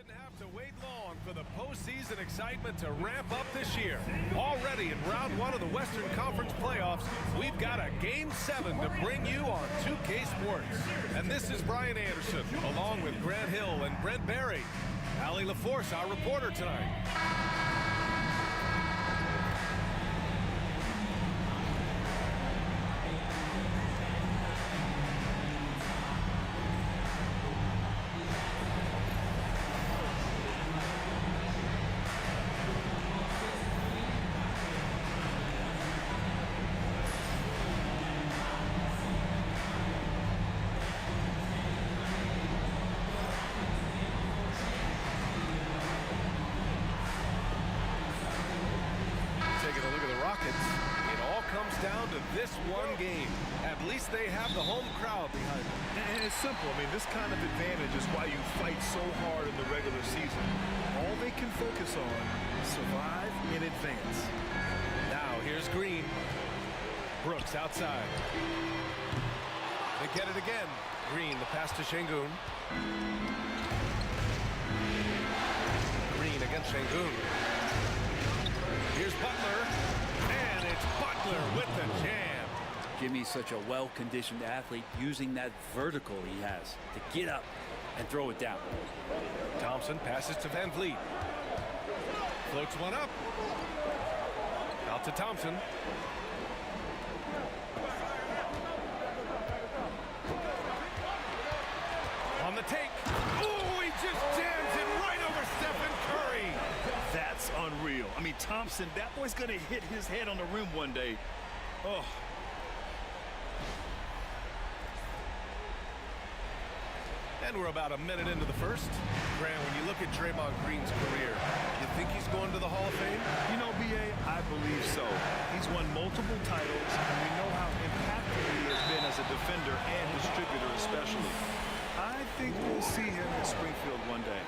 Didn't have to wait long for the postseason excitement to ramp up this year. Already in round one of the Western Conference playoffs, we've got a Game 7 to bring you on 2K Sports. And this is Brian Anderson, along with Grant Hill and Brent Barry. Allie LaForce, our reporter tonight. Comes down to this one game. At least they have the home crowd behind them. And it's simple. I mean, this kind of advantage is why you fight so hard in the regular season. All they can focus on is survive in advance. Now here's Green. Brooks outside. They get it again. Green, the pass to Şengün. Green against Şengün. Here's Butler. And it's Butler with the jam. Jimmy's such a well-conditioned athlete, using that vertical he has to get up and throw it down. Thompson passes to Van Vliet. Floats one up. Out to Thompson. On the take. Oh, he just jams it right over Stephen Curry. That's unreal. I mean, Thompson, that boy's going to hit his head on the rim one day. Oh. And we're about a minute into the first. Grant, when you look at Draymond Green's career, you think he's going to the Hall of Fame? You know, B.A., I believe so. He's won multiple titles, and we know how impactful he has been as a defender and distributor especially. I think we'll see him in Springfield one day.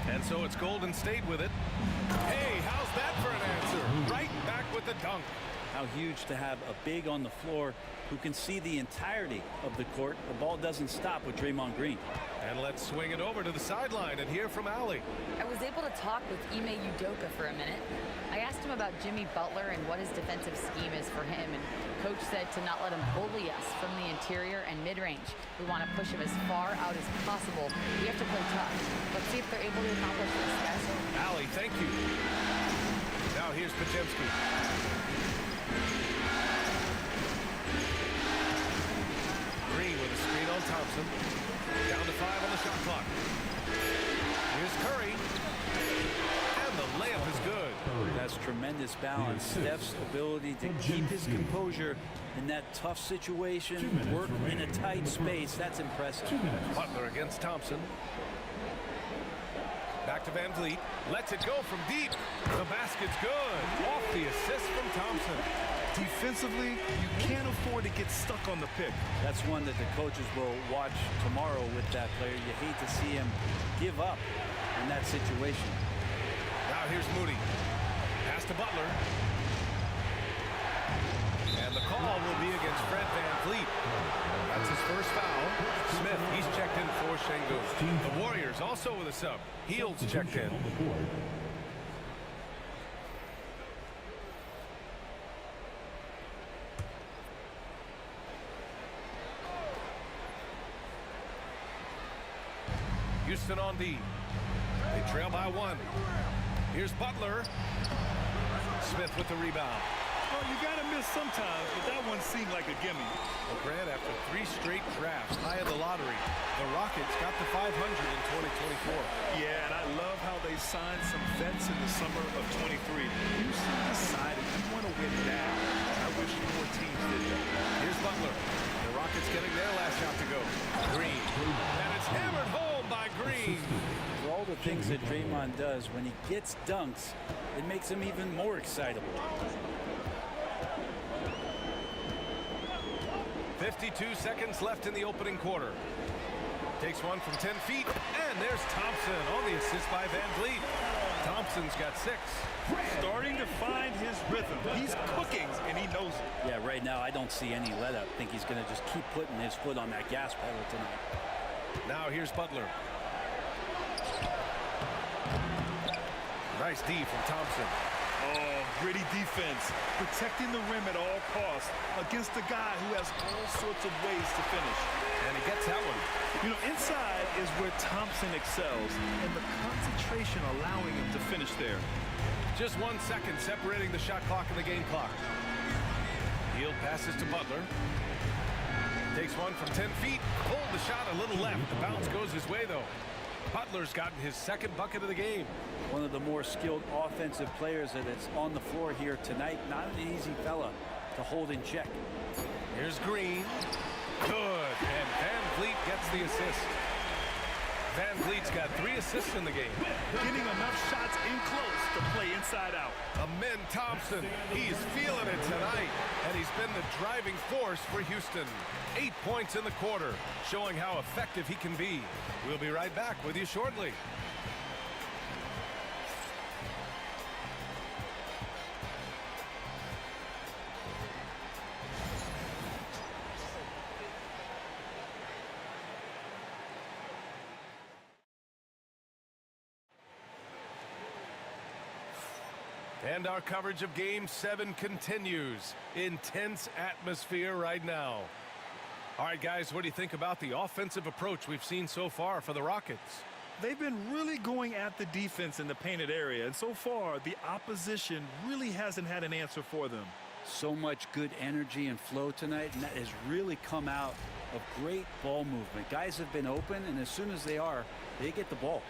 And so it's Golden State with it. Hey, how's that for an answer? Right back with the dunk. How huge to have a big on the floor who can see the entirety of the court. The ball doesn't stop with Draymond Green. And let's swing it over to the sideline and hear from Allie. I was able to talk with Ime Udoka for a minute. I asked him about Jimmy Butler and what his defensive scheme is for him, and Coach said to not let him bully us from the interior and mid-range. We want to push him as far out as possible. We have to play tough. Let's see if they're able to accomplish this, guys. Allie, thank you. Now here's Podziemski. Green with a screen on Thompson. Down to 5 on the shot clock. Here's Curry. And the layup is good. That's tremendous balance. Steph's ability to keep his composure in that tough situation, work in a tight space, that's impressive. Butler against Thompson. Back to Van Vliet. Lets it go from deep. The basket's good. Off the assist from Thompson. Defensively, you can't afford to get stuck on the pick. That's one that the coaches will watch tomorrow with that player. You hate to see him give up in that situation. Now here's Moody. Pass to Butler. And the call will be against Fred Van Vliet. That's his first foul. Smith, he's checked in for Şengün. The Warriors also with a sub. Hield's checked in. Houston on D. They trail by 1. Here's Butler. Smith with the rebound. Well, you got to miss sometimes, but that one seemed like a gimme. Well, Grant, after 3 straight drafts, high in the lottery, the Rockets got to 500 in 2024. Yeah, and I love how they signed some vets in the summer of 23. Houston decided we want to win now. I wish more teams did that. Here's Butler. The Rockets getting their last shot to go. Green. And it's hammered home by Green. For all the things that Draymond does, when he gets dunks, it makes him even more excitable. 52 seconds left in the opening quarter. Takes one from 10 feet, and there's Thompson on the assist by Van Vliet. Thompson's got 6. Starting to find his rhythm. He's cooking, and he knows it. Yeah, right now I don't see any let up. I think he's going to just keep putting his foot on that gas pedal tonight. Now here's Butler. Nice D from Thompson. Oh, gritty defense. Protecting the rim at all costs against a guy who has all sorts of ways to finish. And he gets that one. You know, inside is where Thompson excels, and the concentration allowing him to finish there. Just 1 second separating the shot clock and the game clock. Hield passes to Butler. Takes one from 10 feet. Pulled the shot a little left. The bounce goes his way, though. Butler's gotten his 2nd bucket of the game. One of the more skilled offensive players that is on the floor here tonight. Not an easy fella to hold in check. Here's Green. Good. And Van Vliet gets the assist. Van Vliet's got 3 assists in the game. Getting enough shots in close to play inside out. Amin Thompson, he's feeling it tonight, and he's been the driving force for Houston. 8 points in the quarter, showing how effective he can be. We'll be right back with you shortly. And our coverage of Game 7 continues. Intense atmosphere right now. All right, guys, what do you think about the offensive approach we've seen so far for the Rockets? They've been really going at the defense in the painted area, and so far, the opposition really hasn't had an answer for them. So much good energy and flow tonight, and that has really come out of great ball movement. Guys have been open, and as soon as they are, they get the ball.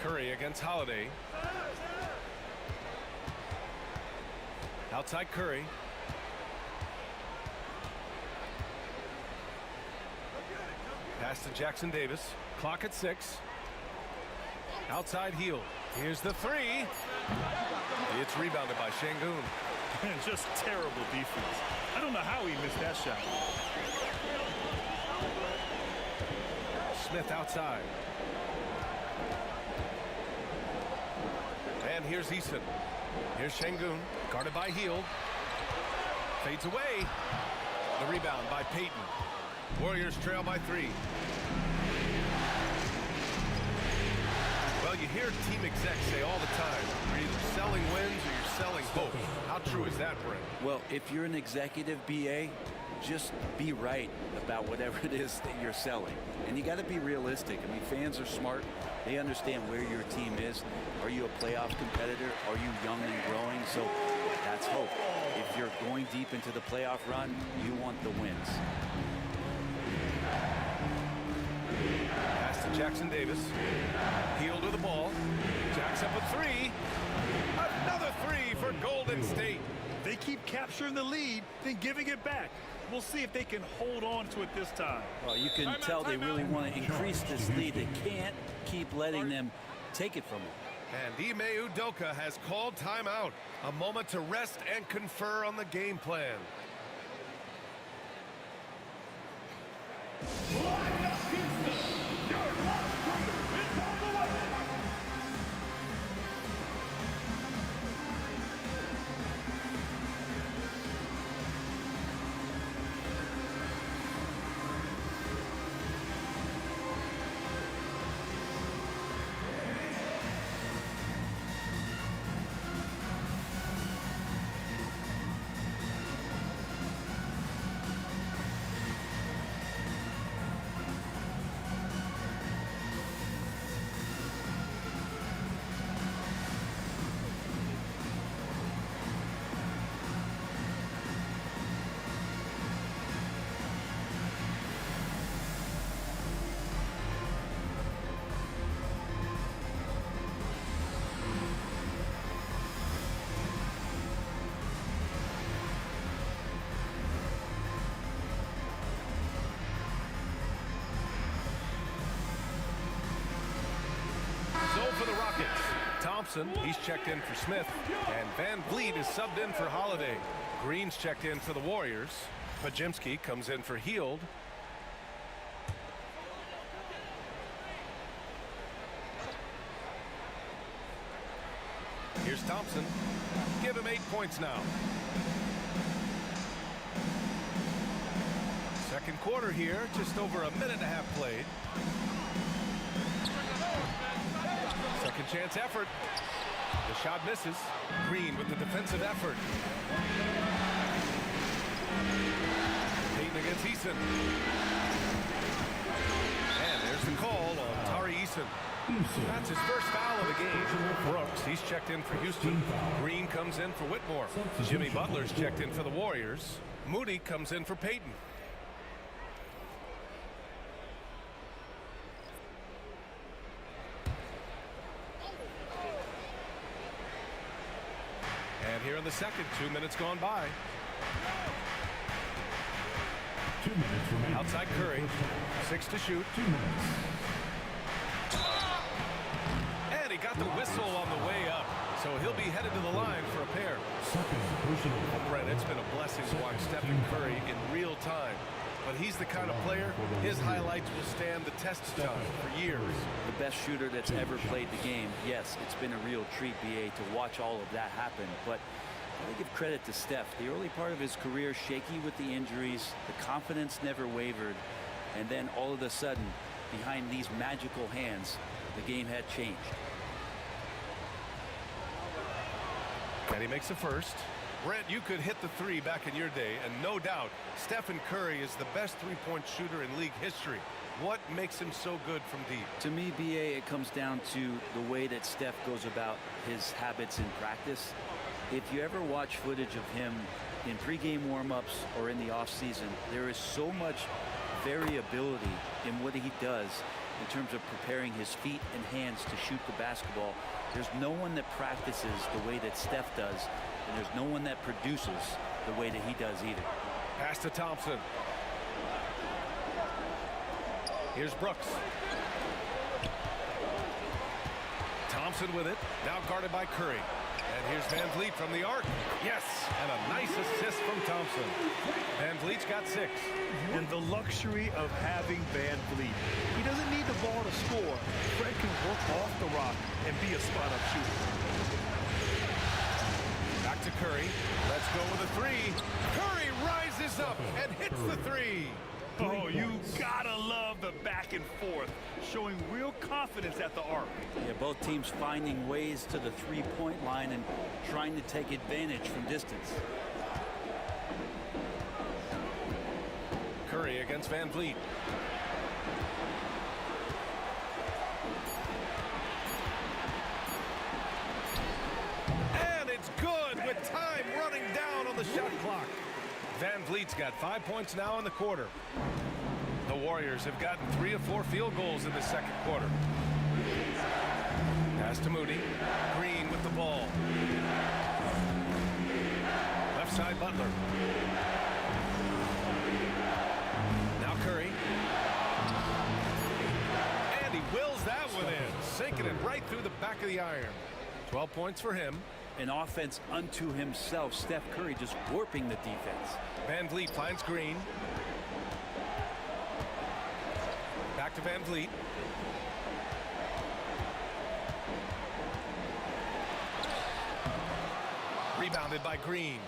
Curry against Holiday. Outside Curry. Pass to Jackson Davis. Clock at 6. Outside Hield. Here's the 3. It's rebounded by Şengün. Just terrible defense. I don't know how he missed that shot. Smith outside. And here's Eason. Here's Şengün, guarded by Hield. Fades away. The rebound by Payton. Warriors trail by 3. Well, you hear team execs say all the time, you're either selling wins or you're selling hope. How true is that, Brent? Well, if you're an executive BA, just be right about whatever it is that you're selling. And you got to be realistic. I mean, fans are smart. They understand where your team is. Are you a playoff competitor? Are you young and growing? So that's hope. If you're going deep into the playoff run, you want the wins. Pass to Jackson Davis. Hield with the ball. Jacks up a 3. Another 3 for Golden State. They keep capturing the lead, then giving it back. We'll see if they can hold on to it this time. Well, you can tell they really want to increase this lead. They can't keep letting them take it from them. And Ime Udoka has called timeout. A moment to rest and confer on the game plan. For the Rockets, Thompson, he's checked in for Smith, and Van Vliet is subbed in for Holiday. Green's checked in for the Warriors. Podziemski comes in for Hield. give him 8 points now. Second quarter here, just over a minute and a half played. Second chance effort. The shot misses. Green with the defensive effort. Payton against Eason. And there's the call on Tari Eason. That's his first foul of the game. Brooks, he's checked in for Houston. Green comes in for Whitmore. Jimmy Butler's checked in for the Warriors. Moody comes in for Payton. And here in the second, 2 minutes gone by. 2 minutes remaining. Outside Curry, 6 to shoot. 2 minutes. And he got the whistle on the way up, so he'll be headed to the line for a pair. Second personal. Brett, it's been a blessing to watch Stephen Curry in real time, but he's the kind of player, his highlights will stand the test of time for years. The best shooter that's ever played the game. Yes, it's been a real treat, BA, to watch all of that happen, but I give credit to Steph. The early part of his career, shaky with the injuries, the confidence never wavered, and then all of a sudden, behind these magical hands, the game had changed. And he makes the first. Brent, you could hit the three back in your day, and no doubt, Stephen Curry is the best three-point shooter in league history. What makes him so good from deep? To me, BA, it comes down to the way that Steph goes about his habits in practice. If you ever watch footage of him in pregame warm-ups or in the off-season, there is so much variability in what he does in terms of preparing his feet and hands to shoot the basketball. There's no one that practices the way that Steph does, and there's no one that produces the way that he does either. Pass to Thompson. Here's Brooks. Thompson with it, now guarded by Curry. And here's Van Vliet from the arc. Yes, and a nice assist from Thompson. Van Vliet's got 6. And the luxury of having Van Vliet. He doesn't need the ball to score. Fred can work off the rock and be a spot-up shooter. Back to Curry. Let's go with a 3. Curry rises up and hits the 3. Oh, you gotta love the back and forth, showing real confidence at the arc. Yeah, both teams finding ways to the three-point line and trying to take advantage from distance. Curry against Van Vliet. And it's good with time running down on the shot clock. Van Vliet's got 5 points now in the quarter. The Warriors have gotten 3 of 4 field goals in the second quarter. Pass to Moody. Green with the ball. Left side Butler. Now Curry. And he wills that one in, sinking it right through the back of the iron. 12 points for him. An offense unto himself. Steph Curry just warping the defense. Van Vliet finds Green. Back to Van Vliet. Rebounded by Green.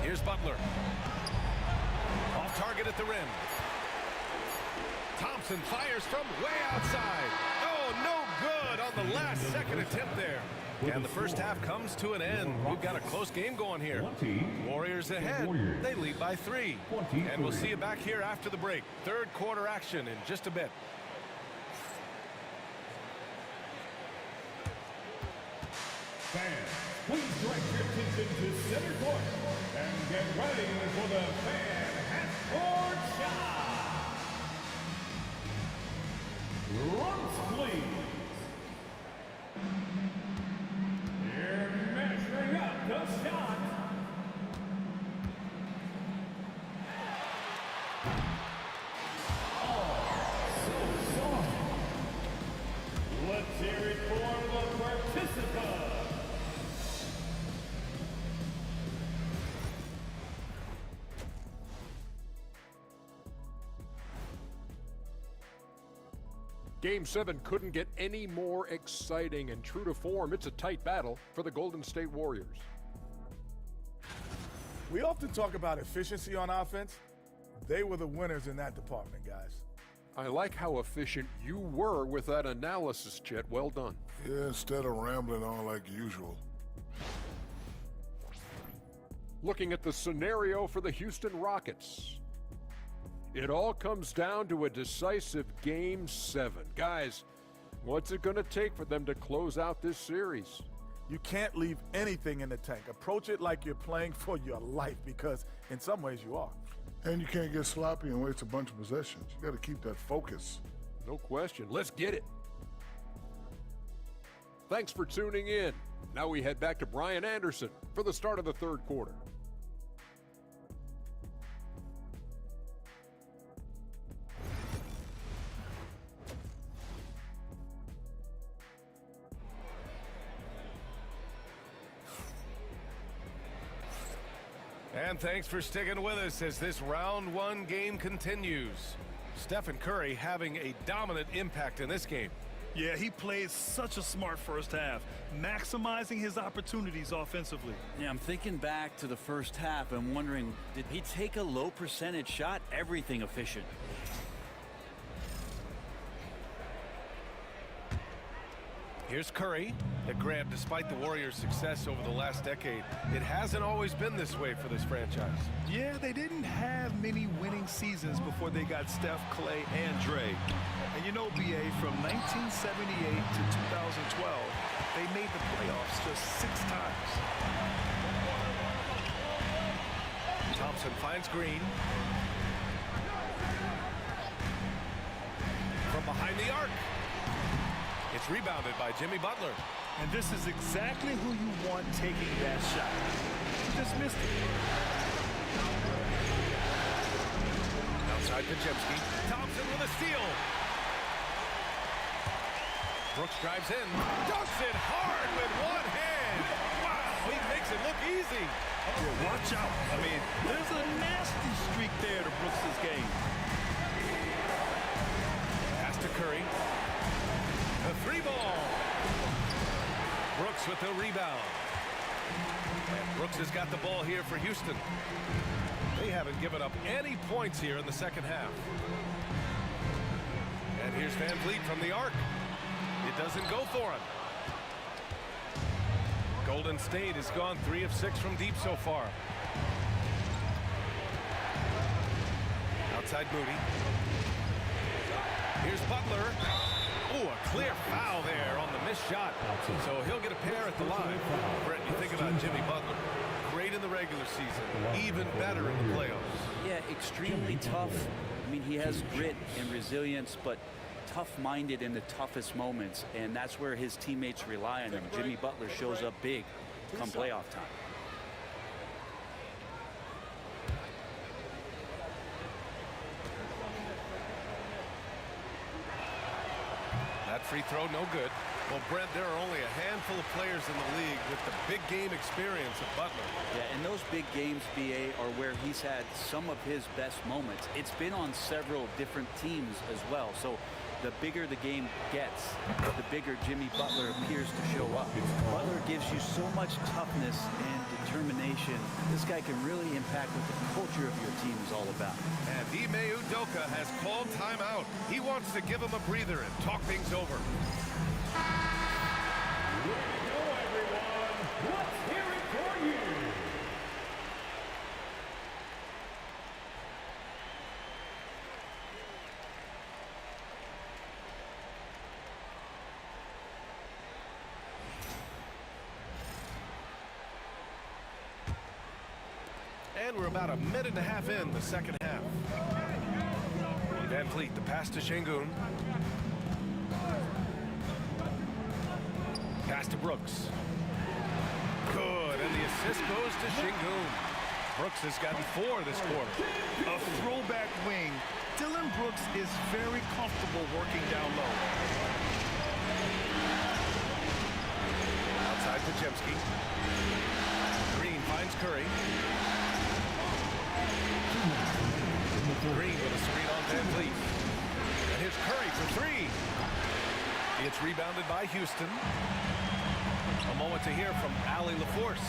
Here's Butler. Off target at the rim. Thompson fires from way outside. Oh, no good on the last second attempt there. And the first half comes to an end. We've got a close game going here. Warriors ahead. They lead by 3. And we'll see you back here after the break. Third quarter action in just a bit. Fans, please direct your attention to center court and get ready for the fan half-court shot. Runs, please. Here measuring up the shot. Oh, so soft. Let's hear it for the participants. Game 7 couldn't get any more exciting, and true to form, it's a tight battle for the Golden State Warriors. We often talk about efficiency on offense. They were the winners in that department, guys. I like how efficient you were with that analysis, Chet. Well done. Yeah, instead of rambling on like usual. Looking at the scenario for the Houston Rockets. It all comes down to a decisive Game 7. Guys, what's it going to take for them to close out this series? You can't leave anything in the tank. Approach it like you're playing for your life, because in some ways you are. And you can't get sloppy and waste a bunch of possessions. You got to keep that focus. No question. Let's get it. Thanks for tuning in. Now we head back to Brian Anderson for the start of the third quarter. And thanks for sticking with us as this round one game continues. Stephen Curry having a dominant impact in this game. Yeah, he played such a smart first half, maximizing his opportunities offensively. Yeah, I'm thinking back to the first half and wondering, did he take a low percentage shot? Everything efficient. Here's Curry. Grant, despite the Warriors' success over the last decade, it hasn't always been this way for this franchise. Yeah, they didn't have many winning seasons before they got Steph, Clay, and Dre. And you know, BA, from 1978 to 2012, they made the playoffs just 6 times. Thompson finds Green. From behind the arc. It's rebounded by Jimmy Butler. And this is exactly who you want taking that shot. He just missed it. Outside Pajemski. Thompson with a steal. Brooks drives in. Dunks it hard with one hand. Wow, he makes it look easy. Yeah, watch out. I mean, there's a nasty streak there to Brooks' game. Pass to Curry. The 3-ball. Brooks with the rebound. And Brooks has got the ball here for Houston. They haven't given up any points here in the second half. And here's Van Vliet from the arc. It doesn't go for him. Golden State has gone 3 of 6 from deep so far. Outside Moody. Here's Butler. Oh, a clear foul there on the missed shot. So he'll get a pair at the line. Brett, you think about Jimmy Butler. Great in the regular season. Even better in the playoffs. Yeah, extremely tough. I mean, he has grit and resilience, but tough-minded in the toughest moments. And that's where his teammates rely on him. Jimmy Butler shows up big come playoff time. That free throw, no good. Well, Brent, there are only a handful of players in the league with the big game experience of Butler. Yeah, and those big games, BA, are where he's had some of his best moments. It's been on several different teams as well. So the bigger the game gets, the bigger Jimmy Butler appears to show up. Butler gives you so much toughness and determination. This guy can really impact what the culture of your team is all about. And Ime Udoka has called timeout. He wants to give him a breather and talk things over. Here we go, everyone. Let's hear it for you. And we're about a minute and a half in the second half. Van Vliet, the pass to Şengün. Pass to Brooks. Good, and the assist goes to Şengün. Brooks has gotten 4 this quarter. A throwback wing. Dylan Brooks is very comfortable working down low. Outside Pajemski. Green finds Curry. Green with a screen on Van Vliet. And here's Curry for 3. It's rebounded by Houston. A moment to hear from Allie LaForce.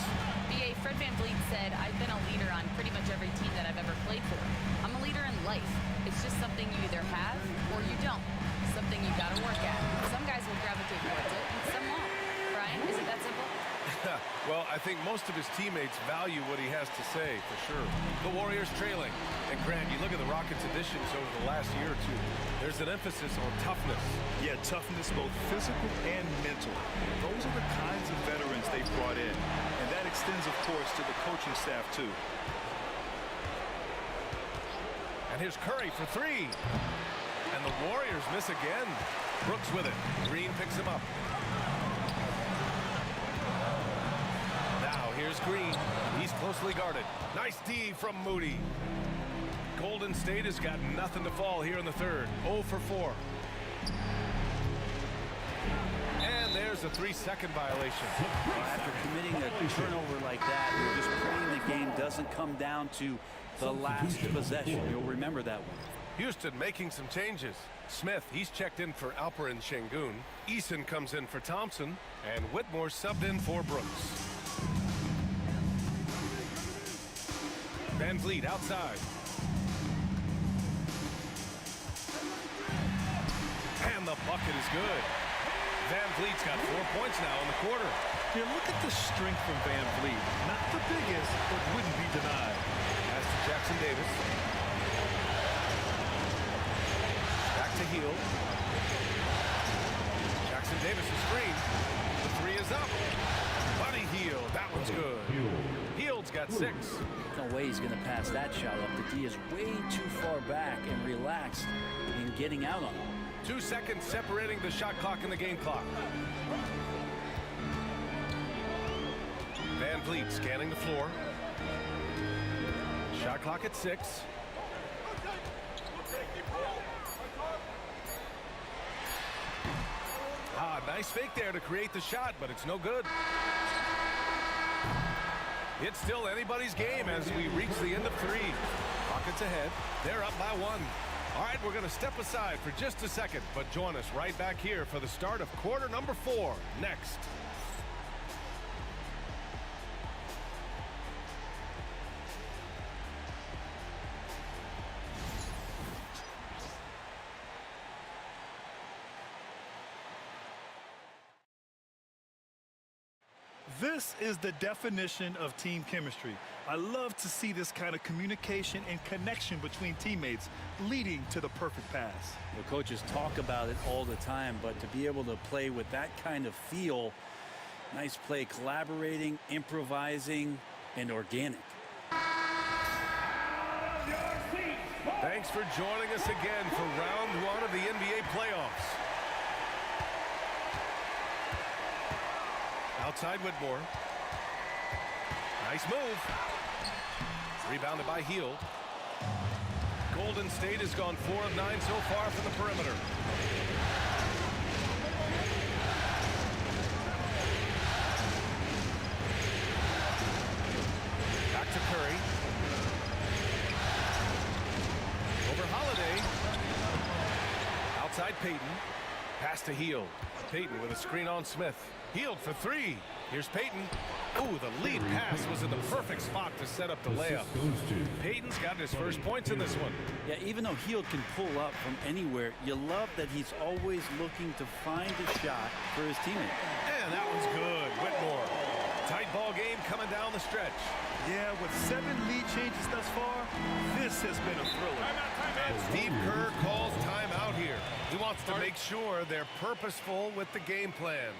BA, Fred VanVleet said, I've been a leader on pretty much every team that I've ever played for. I'm a leader in life. It's just something you either have or you don't. Something you got to work at. Some guys will gravitate towards it and some won't. Brian, is it that simple? Well, I think most of his teammates value what he has to say, for sure. The Warriors trailing. And Grant, you look at the Rockets' additions over the last year or two. There's an emphasis on toughness. Yeah, toughness, both physical and mental. Those are the kinds of veterans they've brought in. And that extends, of course, to the coaching staff, too. And here's Curry for three. And the Warriors miss again. Brooks with it. Green picks him up. Now here's Green. He's closely guarded. Nice D from Moody. Golden State has got nothing to fall here in the third. 0 for 4. And there's a 3-second violation. Well, after committing a turnover like that, you're just praying the game doesn't come down to the last possession. You'll remember that one. Houston making some changes. Smith, he's checked in for Alperen Şengün. Eason comes in for Thompson. And Whitmore subbed in for Brooks. VanVleet outside. And the bucket is good. VanVleet's got 4 points now in the quarter. Yeah, look at the strength from VanVleet. Not the biggest, but wouldn't be denied. Pass to Jackson Davis. Back to Hield. Jackson Davis is screen. The three is up. Buddy Hield. That one's good. Hield's got 6. No way he's going to pass that shot up. The D is way too far back and relaxed in getting out on it. 2 seconds separating the shot clock and the game clock. VanVleet scanning the floor. Shot clock at 6. Nice fake there to create the shot, but it's no good. It's still anybody's game as we reach the end of 3. Rockets ahead. They're up by 1. All right, we're going to step aside for just a second, but join us right back here for the start of quarter number 4 next. This is the definition of team chemistry. I love to see this kind of communication and connection between teammates leading to the perfect pass. The coaches talk about it all the time, but to be able to play with that kind of feel, nice play, collaborating, improvising, and organic. Thanks for joining us again for round 1 of the NBA playoffs. Outside Whitmore. Nice move. Rebounded by Hield. Golden State has gone 4 of 9 so far from the perimeter. Back to Curry. Over Holiday. Outside Payton. Pass to Hield. Payton with a screen on Smith. Hield for 3. Here's Payton. Ooh, the lead pass was in the perfect spot to set up the layup. Payton's got his first points in this one. Yeah, even though Hield can pull up from anywhere, you love that he's always looking to find a shot for his teammate. And that one's good. Whitmore. Tight ball game coming down the stretch. Yeah, with 7 lead changes thus far, this has been a thriller. And Steve Kerr calls timeout here. He wants to make sure they're purposeful with the game plan.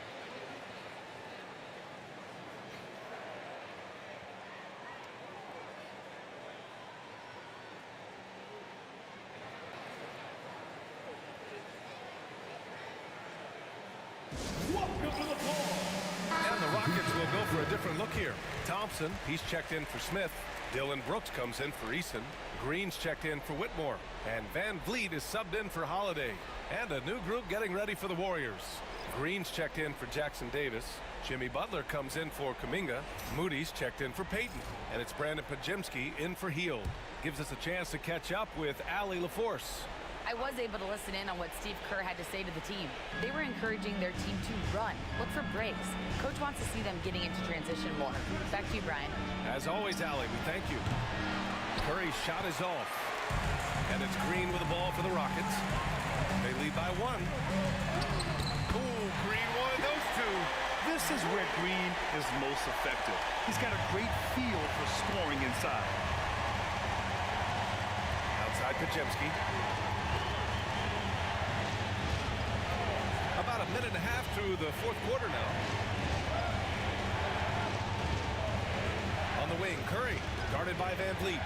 And the Rockets will go for a different look here. Thompson, he's checked in for Smith. Dylan Brooks comes in for Eason. Green's checked in for Whitmore. And VanVleet is subbed in for Holiday. And a new group getting ready for the Warriors. Green's checked in for Jackson Davis. Jimmy Butler comes in for Kuminga. Moody's checked in for Payton. And it's Brandon Podziemski in for Hield. Gives us a chance to catch up with Allie LaForce. I was able to listen in on what Steve Kerr had to say to the team. They were encouraging their team to run, look for breaks. Coach wants to see them getting into transition more. Back to you, Brian. As always, Allie, we thank you. Curry's shot is off. And it's Green with the ball for the Rockets. They lead by 1. Ooh, Green won those 2. This is where Green is most effective. He's got a great feel for scoring inside. Outside Pajemski. About a minute and a half through the fourth quarter now. On the wing, Curry, guarded by Van Vliet.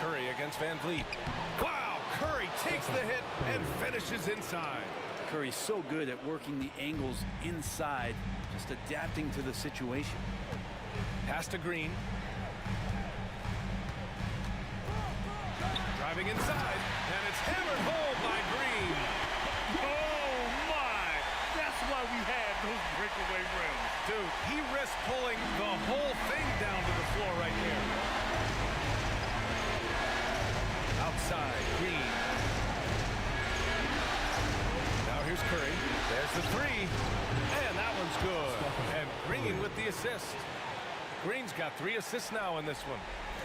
Curry against Van Vliet. Wow, Curry takes the hit and finishes inside. Curry's so good at working the angles inside, just adapting to the situation. Pass to Green. Driving inside, and it's hammered home by Green. Oh, my! That's why we had those breakaway rims. Dude, he risked pulling the whole thing down to the floor right there. Outside, Green. Now here's Curry. There's the 3. And that one's good. And Green with the assist. Green's got 3 assists now in this one.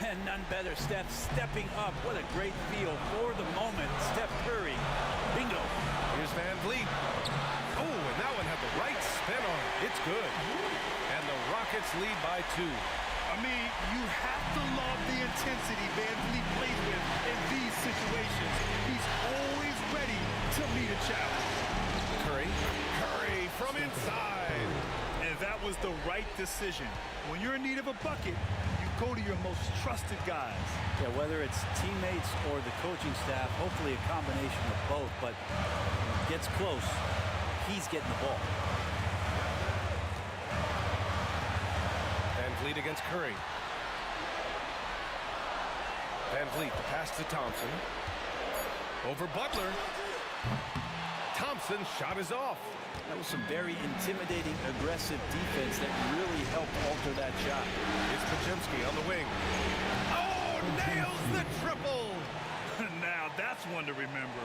And none better, Steph stepping up. What a great feel for the moment. Steph Curry. Bingo. Here's Van Vliet. Oh, and that one had the right spin on it. It's good. And the Rockets lead by 2. I mean, you have to love the intensity Van Vliet plays with in these situations. He's always ready to meet a challenge. Curry. Curry from inside. And that was the right decision. When you're in need of a bucket, you go to your most trusted guys. Yeah, whether it's teammates or the coaching staff, hopefully a combination of both, but when it gets close, he's getting the ball. Van Vliet against Curry. Van Vliet, the pass to Thompson. Over Butler. Thompson's shot is off. That was some very intimidating, aggressive defense that really helped alter that shot. It's Pajemski on the wing. Oh, nails the triple. Now, that's one to remember.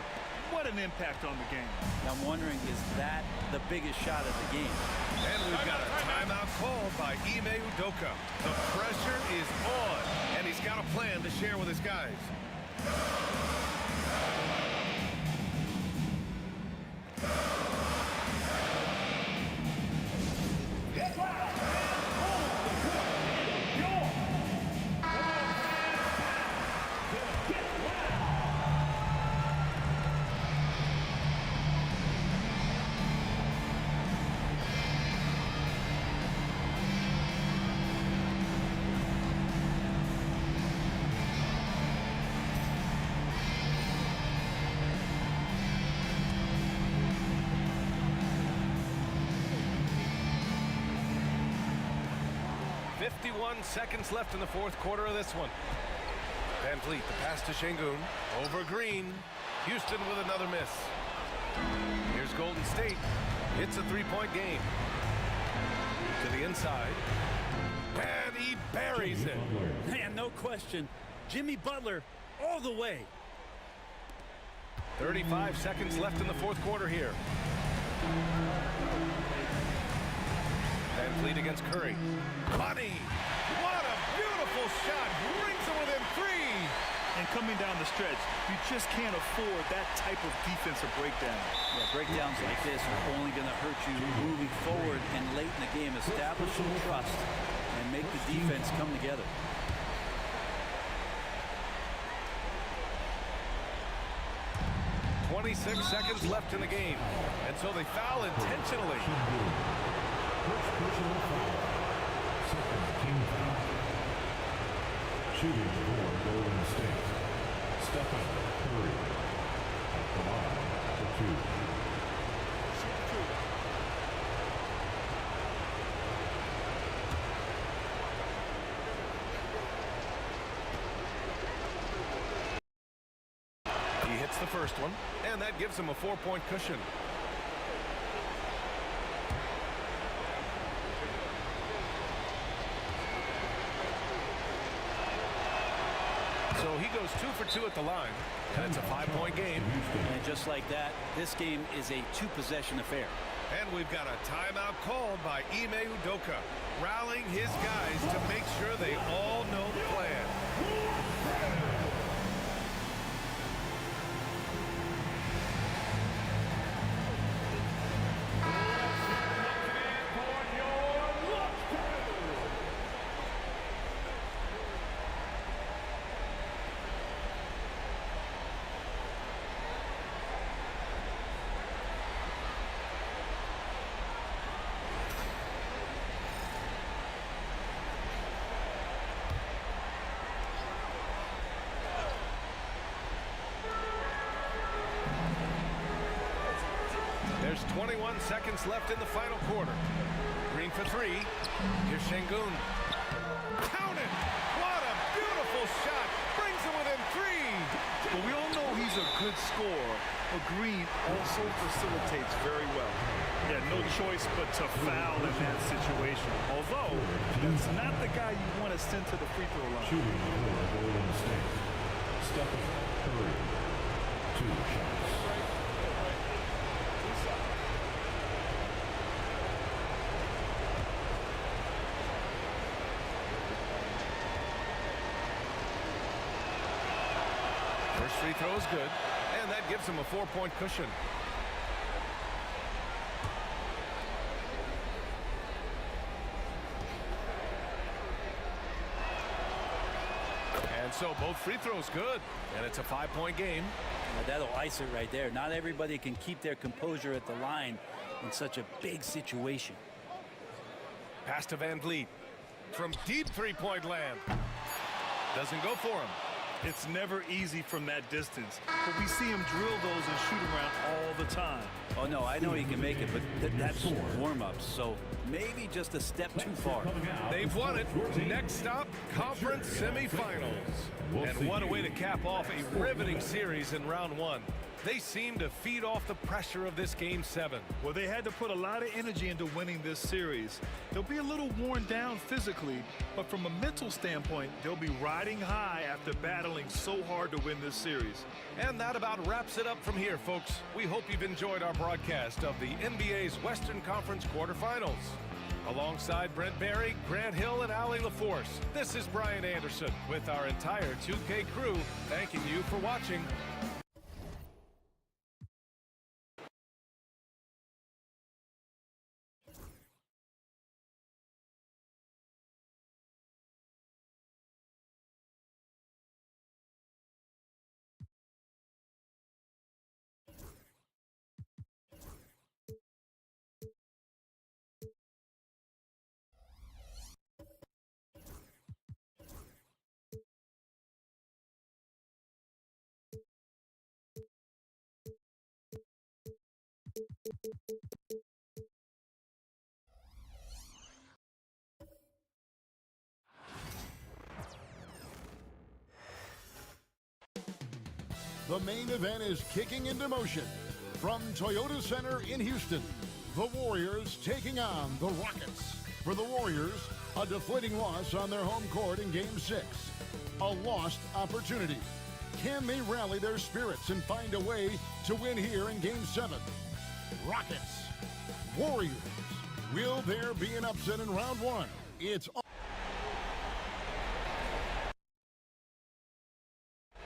What an impact on the game. I'm wondering, is that the biggest shot of the game? And we've got a timeout called by Ime Udoka. The pressure is on, and he's got a plan to share with his guys. Seconds left in the fourth quarter of this one. Van Vliet, the pass to Şengün. Over Green. Houston with another miss. Here's Golden State. It's a 3-point game. To the inside. And he buries it. Man, no question. Jimmy Butler all the way. 35 seconds left in the fourth quarter here. Van Vliet against Curry. Money! What a beautiful shot! Brings it within 3! And coming down the stretch, you just can't afford that type of defensive breakdown. Yeah, breakdowns like this are only going to hurt you moving forward and late in the game. Establish some trust and make the defense come together. .26 seconds left in the game. And so they foul intentionally. First personal foul. Second team foul. Shooting for Golden State. Stephen Curry. At the line for 2. He hits the first one, and that gives him a 4-point cushion. goes 2 for 2 at the line, and it's a 5-point game. And just like that, this game is a 2-possession affair. And we've got a timeout called by Ime Udoka, rallying his guys to make sure they all know the plan. There's 21 seconds left in the final quarter. Green for 3. Here's Şengün. Count it! What a beautiful shot! Brings it within 3. But we all know he's a good scorer, but Green also facilitates very well. He had no choice but to foul in that situation. Although, that's not the guy you want to send to the free throw line. Shooting for Golden State. Stephen Curry. 2 shots. First free throw is good, and that gives him a 4-point cushion. And so both free throws good, and it's a 5-point game. Now, that'll ice it right there. Not everybody can keep their composure at the line in such a big situation. Pass to Van Vliet from deep 3-point land. Doesn't go for him. It's never easy from that distance, but we see him drill those and shoot around all the time. Oh, no, I know he can make it, but that's warm-ups, so maybe just a step too far. They've won it. Next stop, conference semifinals. And what a way to cap off a riveting series in round 1. They seem to feed off the pressure of this Game 7. Well, they had to put a lot of energy into winning this series. They'll be a little worn down physically, but from a mental standpoint, they'll be riding high after battling so hard to win this series. And that about wraps it up from here, folks. We hope you've enjoyed our broadcast of the NBA's Western Conference quarterfinals. Alongside Brent Barry, Grant Hill, and Allie LaForce, this is Brian Anderson with our entire 2K crew thanking you for watching. The main event is kicking into motion. From Toyota Center in Houston, the Warriors taking on the Rockets. For the Warriors, a deflating loss on their home court in Game 6. A lost opportunity. Can they rally their spirits and find a way to win here in Game 7? Rockets, Warriors. Will there be an upset in round 1? It's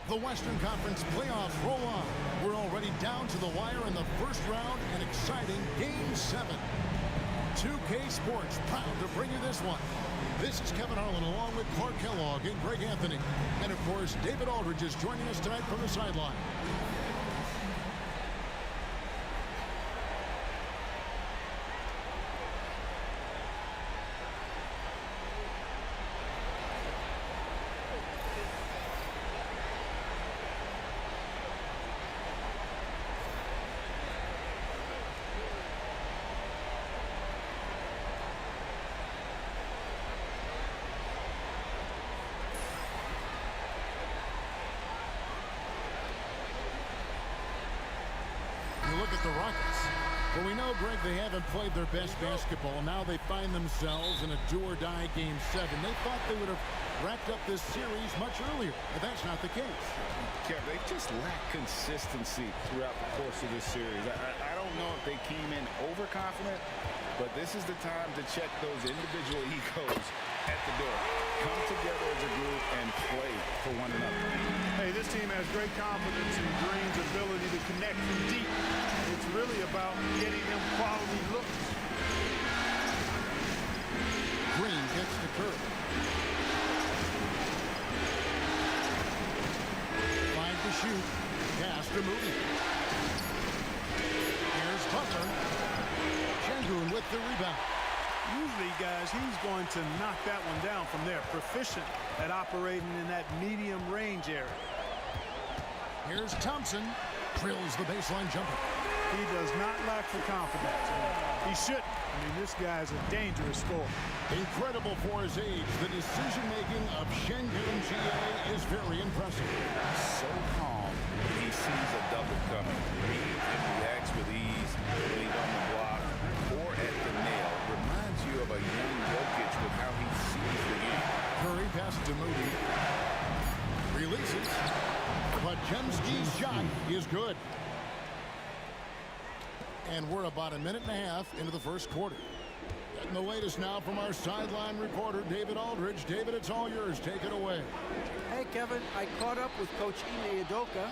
the Western Conference playoffs roll on. We're already down to the wire in the first round, an exciting Game 7. 2K Sports proud to bring you this one. This is Kevin Harlan along with Clark Kellogg and Greg Anthony. And of course, David Aldridge is joining us tonight from the sideline. Look at the Rockets. Well, we know, Greg, they haven't played their best basketball. Now they find themselves in a do-or-die Game 7. They thought they would have wrapped up this series much earlier, but that's not the case. Kevin, they just lack consistency throughout the course of this series. I don't know if they came in overconfident, but this is the time to check those individual egos at the door. Come together as a group and play for one another. Hey, this team has great confidence in Green's ability to connect from deep. It's really about getting him quality looks. Green gets the curve. 5 to shoot. Pass to Moody. Here's Butler. Şengün with the rebound. Usually, guys, he's going to knock that one down from there. Proficient at operating in that medium range area. Here's Thompson. Drills the baseline jumper. He does not lack for confidence. He shouldn't. I mean, this guy's a dangerous scorer. Incredible for his age. The decision-making of Şengün GA is very impressive. So calm when he sees a double coming. Reads and reacts with ease, lead on the block or at the nail. Reminds you of a young Jokic with how he sees the game. Curry passes to Moody. Releases. But Jemski's shot is good. And we're about a minute and a half into the first quarter. Getting the latest now from our sideline reporter, David Aldridge. David, it's all yours. Take it away. Hey, Kevin, I caught up with Coach Ime Udoka.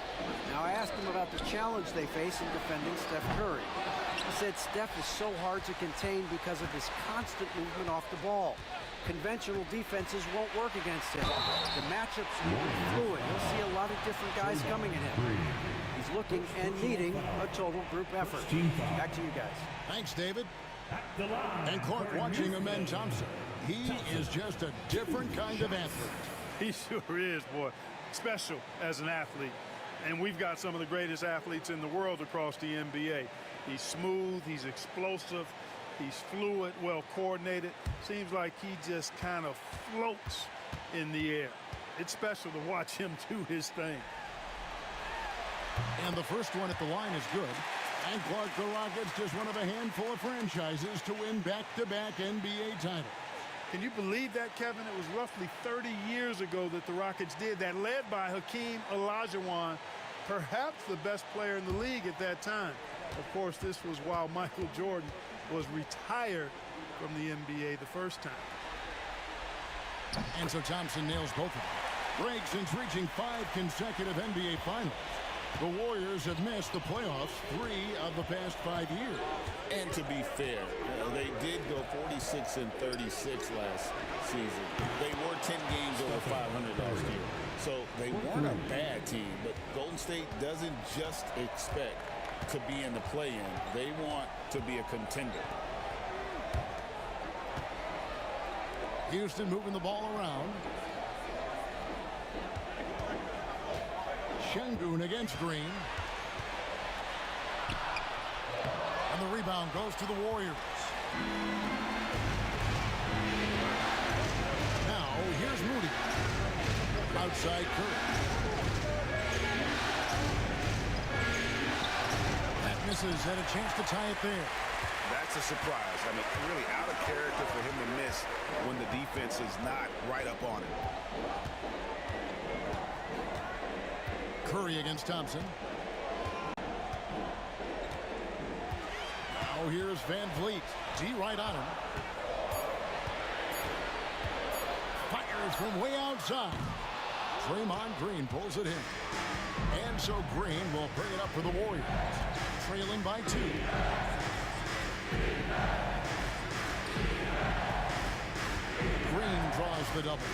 Now, I asked him about the challenge they face in defending Steph Curry. He said Steph is so hard to contain because of his constant movement off the ball. Conventional defenses won't work against him. The matchups will be fluid. You'll see a lot of different guys coming at him. He's looking and needing a total group effort. Back to you guys. Thanks, David. And Clark watching Amen Thompson. He is just a different kind of athlete. He sure is, boy. Special as an athlete. And we've got some of the greatest athletes in the world across the NBA. He's smooth, he's explosive, he's fluid, well coordinated. Seems like he just kind of floats in the air. It's special to watch him do his thing. And the first one at the line is good. And Clark, the Rockets, just one of a handful of franchises to win back-to-back NBA titles. Can you believe that, Kevin? It was roughly 30 years ago that the Rockets did that, led by Hakeem Olajuwon, perhaps the best player in the league at that time. Of course, this was while Michael Jordan was retired from the NBA the first time. And so Thompson nails both of them. Greg, since reaching 5 consecutive NBA Finals, the Warriors have missed the playoffs 3 of the past 5 years. And to be fair, they did go 46-36 last season. They were 10 games over 500 last year. So they weren't a bad team, but Golden State doesn't just expect to be in the play-in. They want to be a contender. Houston moving the ball around. Şengün against Green. And the rebound goes to the Warriors. Now, here's Moody. Outside Curry. That misses, had a chance to tie it there. That's a surprise. I mean, really out of character for him to miss when the defense is not right up on him. Curry against Thompson. Now here's Van Vliet. D right on him. Fires from way outside. Draymond Green pulls it in. And so Green will bring it up for the Warriors. Trailing by 2. Green draws the double.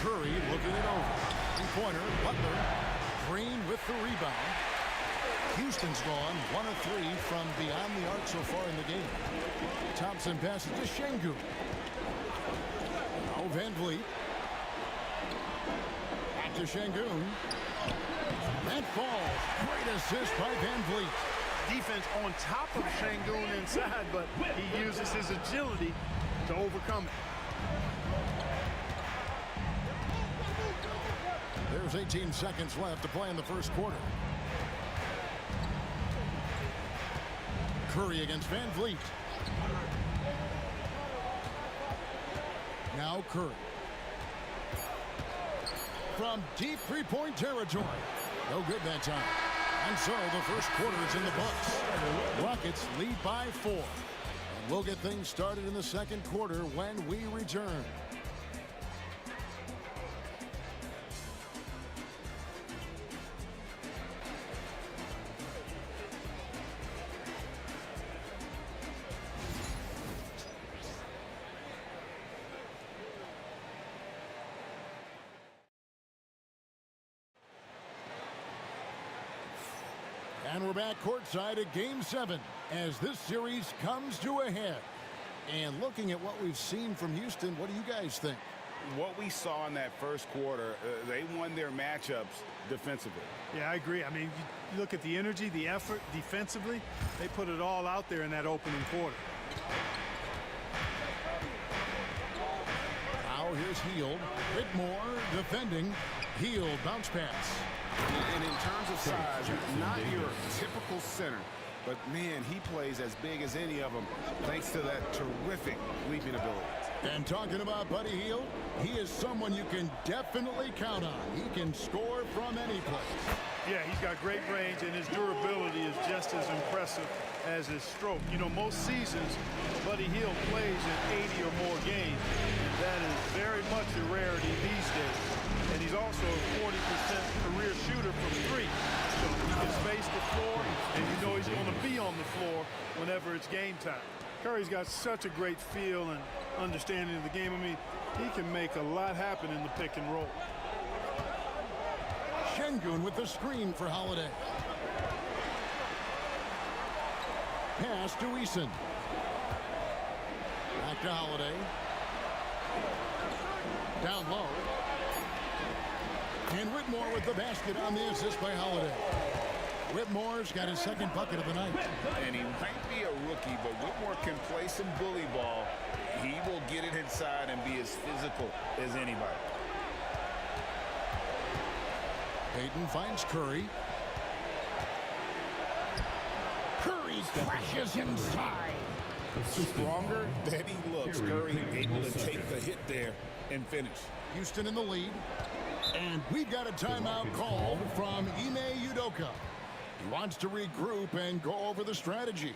Curry looking it over. In corner, Butler. Green with the rebound. Houston's gone 1 of 3 from beyond the arc so far in the game. Thompson passes to Şengün. Now Van Vliet. Back to Şengün. That falls. Great assist by Van Vliet. Defense on top of Şengün inside, but he uses his agility to overcome it. There's 18 seconds left to play in the first quarter. Curry against Van Vliet. Now Curry. From deep three-point territory. No good that time. And so the first quarter is in the books. Rockets lead by 4. And we'll get things started in the second quarter when we return. And we're back courtside at Game 7 as this series comes to a head. And looking at what we've seen from Houston, what do you guys think? What we saw in that first quarter, they won their matchups defensively. Yeah, I agree. I mean, you look at the energy, the effort defensively, they put it all out there in that opening quarter. Now here's Hield. Whitmore defending. Hield bounce pass. And in terms of size, not your typical center, but man, he plays as big as any of them thanks to that terrific leaping ability. And talking about Buddy Hield, he is someone you can definitely count on. He can score from any place. Yeah, he's got great range, and his durability is just as impressive as his stroke. You know, most seasons, Buddy Hield plays in 80 or more games, and that is very much a rarity these days. And he's also a 40% career shooter from 3. So he can space the floor, and you know he's going to be on the floor whenever it's game time. Curry's got such a great feel and understanding of the game. I mean, he can make a lot happen in the pick and roll. Şengün with the screen for Holiday. Pass to Eason. Back to Holiday. Down low. And Whitmore with the basket on the assist by Holiday. Whitmore's got his second bucket of the night. And he might be a rookie, but Whitmore can play some bully ball. He will get it inside and be as physical as anybody. Payton finds Curry. Curry crashes inside. Stronger than he looks. Curry able to take the hit there and finish. Houston in the lead. And we've got a timeout call from Ime Udoka. He wants to regroup and go over the strategy.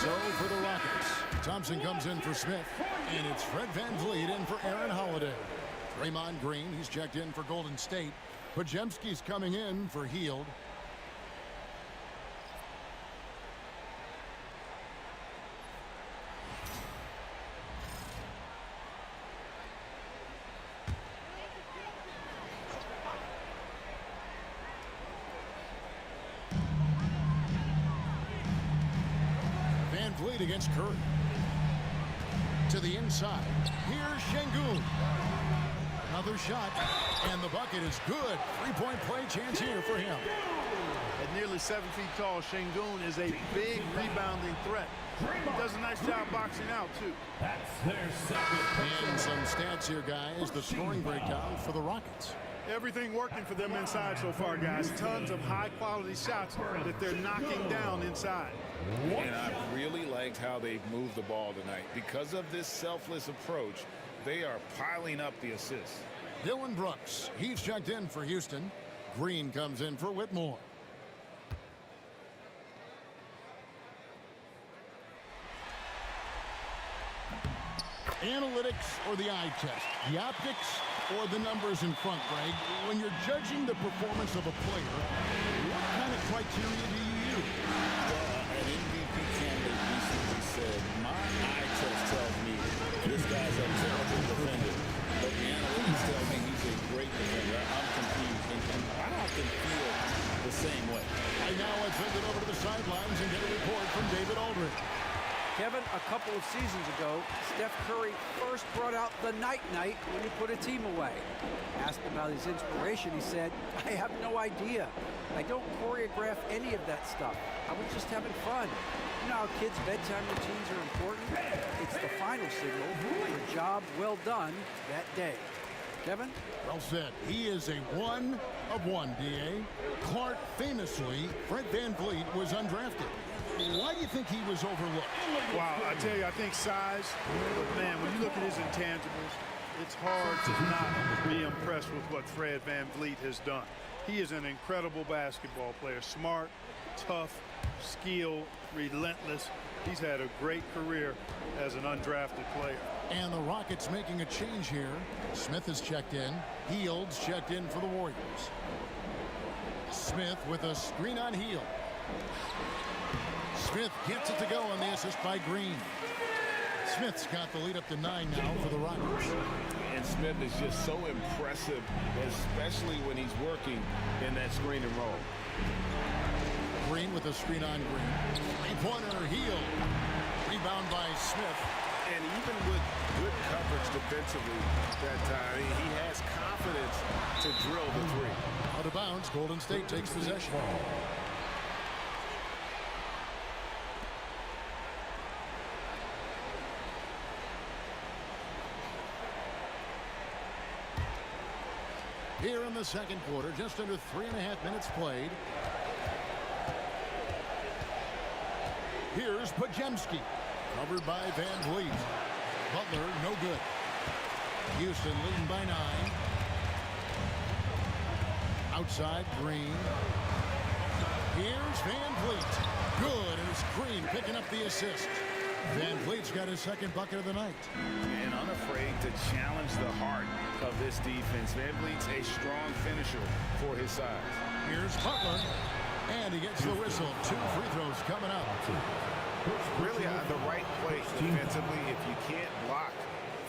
So for the Rockets, Thompson comes in for Smith, and it's Fred Van Vliet in for Aaron Holiday. Draymond Green, he's checked in for Golden State. Podziemski's coming in for Hield. Van Vliet against Curry. To the inside. Here's Şengün. Another shot, and the bucket is good. Three-point play chance here for him. At nearly 7 feet tall, Şengün is a big rebounding threat. He does a nice job boxing out, too. And some stats here, guys. The scoring breakdown for the Rockets. Everything working for them inside so far, guys. Tons of high-quality shots that they're knocking down inside. And I really liked how they've moved the ball tonight. Because of this selfless approach, they are piling up the assists. Dylan Brooks, he's checked in for Houston. Green comes in for Whitmore. Analytics or the eye test? The optics or the numbers in front, Greg? When you're judging the performance of a player, what kind of criteria do you use? An MVP candidate recently said, my eye test tells me this guy's a terrible defender, but the analytics tell me he's a great defender. of seasons ago, Steph Curry first brought out the night-night when he put a team away. Asked about his inspiration, he said, "I have no idea. I don't choreograph any of that stuff. I was just having fun." You know how kids' bedtime routines are important? It's the final signal for a job well done that day. Kevin? Well said. He is a one of one, D.A. Clark famously, Fred VanVleet was undrafted. Why do you think he was overlooked? Wow, I tell you, I think size. But, man, when you look at his intangibles, it's hard to not be impressed with what Fred VanVleet has done. He is an incredible basketball player. Smart, tough, skilled, relentless. He's had a great career as an undrafted player. And the Rockets making a change here. Smith has checked in. Hield's checked in for the Warriors. Smith with a screen on Hield. Smith gets it to go on the assist by Green. Smith's got the lead up to 9 now for the Rockets. And Smith is just so impressive, especially when he's working in that screen and roll. Green with a screen on Green. Three-pointer, Hield. Rebound by Smith. And even with good coverage defensively that time, he has confidence to drill the three. Out of bounds, Golden State takes possession. Here in the second quarter, just under 3.5 minutes played. Here's Pajemski, covered by VanVleet. Butler, no good. Houston leading by 9. Outside, Green. Here's VanVleet. Good, and it's Green picking up the assist. VanVleet's got his second bucket of the night. And unafraid to challenge the heart of this defense. VanVleet's a strong finisher for his size. Here's Butler. And he gets the whistle. 2 free throws coming up. Really the right place defensively. If you can't block,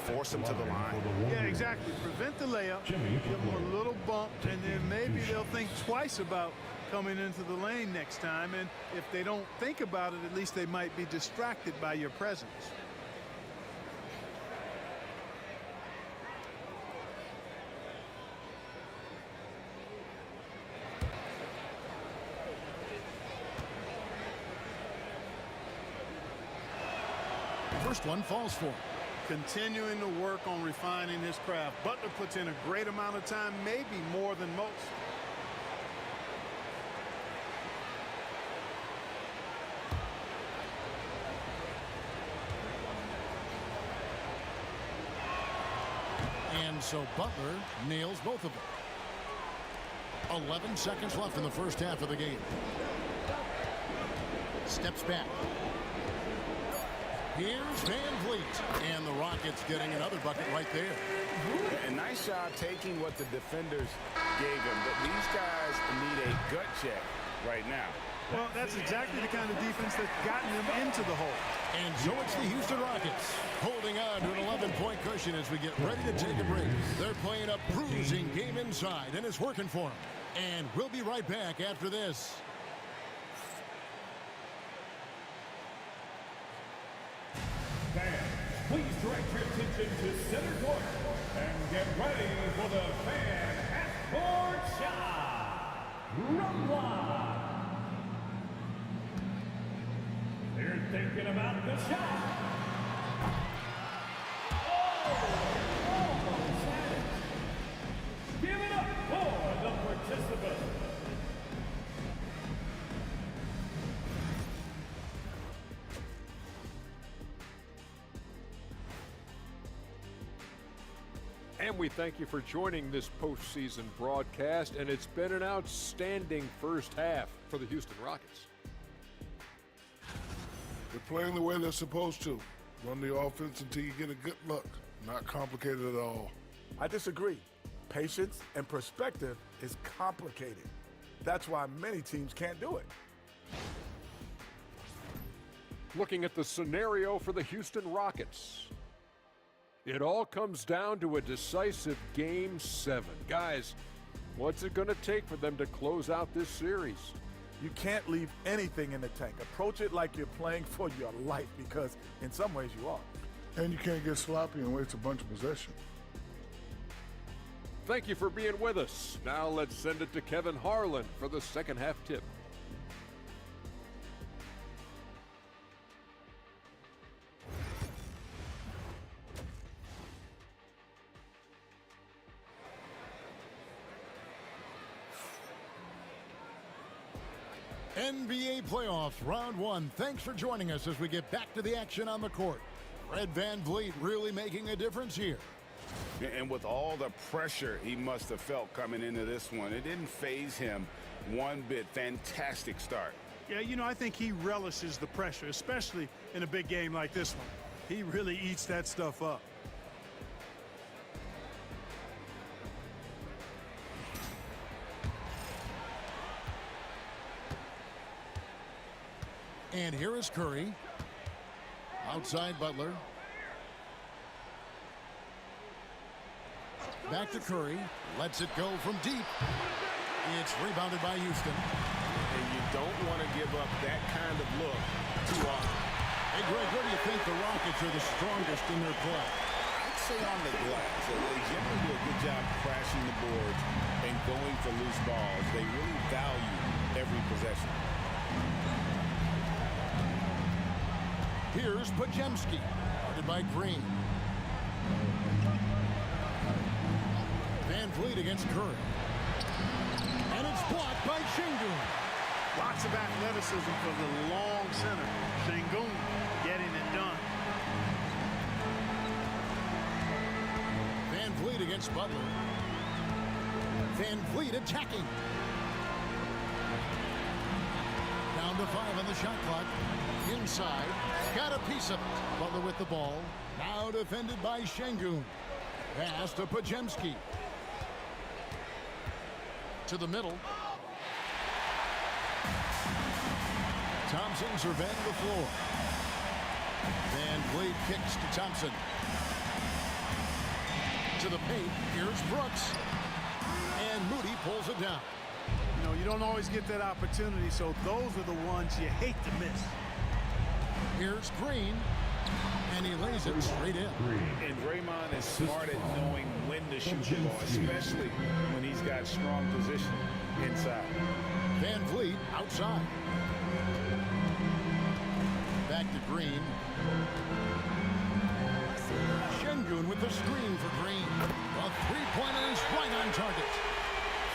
force him to the line. Yeah, exactly. Prevent the layup, give them a little bump, and then maybe they'll think twice about coming into the lane next time. And if they don't think about it, at least they might be distracted by your presence. First one falls for him. Continuing to work on refining his craft. Butler puts in a great amount of time, maybe more than most. And so Butler nails both of them. 11 seconds left in the first half of the game. Steps back. Here's VanVleet. And the Rockets getting another bucket right there. And nice job taking what the defenders gave him. But these guys need a gut check right now. Well, that's exactly the kind of defense that's gotten them into the hole. And so it's the Houston Rockets holding on to an 11-point cushion as we get ready to take a break. They're playing a bruising game inside, and it's working for them. And we'll be right back after this. Fans, please direct your attention to center court and get ready for the fan half-court shot. Run line. They're thinking about the shot. Almost had it. Give it up for the participants. And we thank you for joining this postseason broadcast, and it's been an outstanding first half for the Houston Rockets. They're playing the way they're supposed to. Run the offense until you get a good look. Not complicated at all. I disagree. Patience and perspective is complicated. That's why many teams can't do it. Looking at the scenario for the Houston Rockets. It all comes down to a decisive Game 7. Guys, what's it going to take for them to close out this series? You can't leave anything in the tank. Approach it like you're playing for your life, because in some ways you are. And you can't get sloppy and waste a bunch of possession. Thank you for being with us. Now let's send it to Kevin Harlan for the second half tip. NBA playoffs, round one. Thanks for joining us as we get back to the action on the court. Fred VanVleet really making a difference here. And with all the pressure he must have felt coming into this one, it didn't faze him one bit. Fantastic start. Yeah, you know, I think he relishes the pressure, especially in a big game like this one. He really eats that stuff up. And here is Curry. Outside Butler. Back to Curry. Lets it go from deep. It's rebounded by Houston. And you don't want to give up that kind of look too often. Hey, Greg, where do you think the Rockets are the strongest in their play? I'd say on the glass. They generally do a good job crashing the boards and going for loose balls. They really value every possession. Here's Pajemski, guarded by Green. VanVleet against Curry. And it's blocked by Şengün. Lots of athleticism for the long center. Şengün getting it done. VanVleet against Butler. VanVleet attacking. Down to 5 on the shot clock. Inside. Got a piece of it. Butler with the ball. Now defended by Şengün. Pass to Pajemski. To the middle. Thompson surveying the floor. VanVleet kicks to Thompson. To the paint. Here's Brooks. And Moody pulls it down. You know, you don't always get that opportunity, so those are the ones you hate to miss. Here's Green. And he lays it straight in. And Draymond is smart at knowing when to shoot the ball, especially when he's got strong position inside. VanVleet outside. Back to Green. Şengün with the screen for Green. A three-pointer is right on target.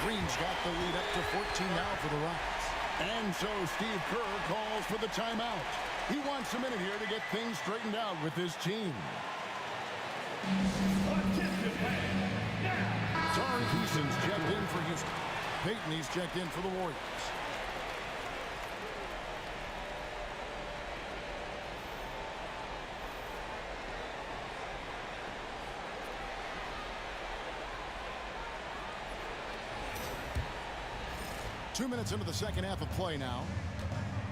Green's got the lead up to 14 now for the Rockets. And so Steve Kerr calls for the timeout. He wants a minute here to get things straightened out with his team. Tari Eason's checked in for Houston. Payton, he's checked in for the Warriors. Two minutes into the second half of play now.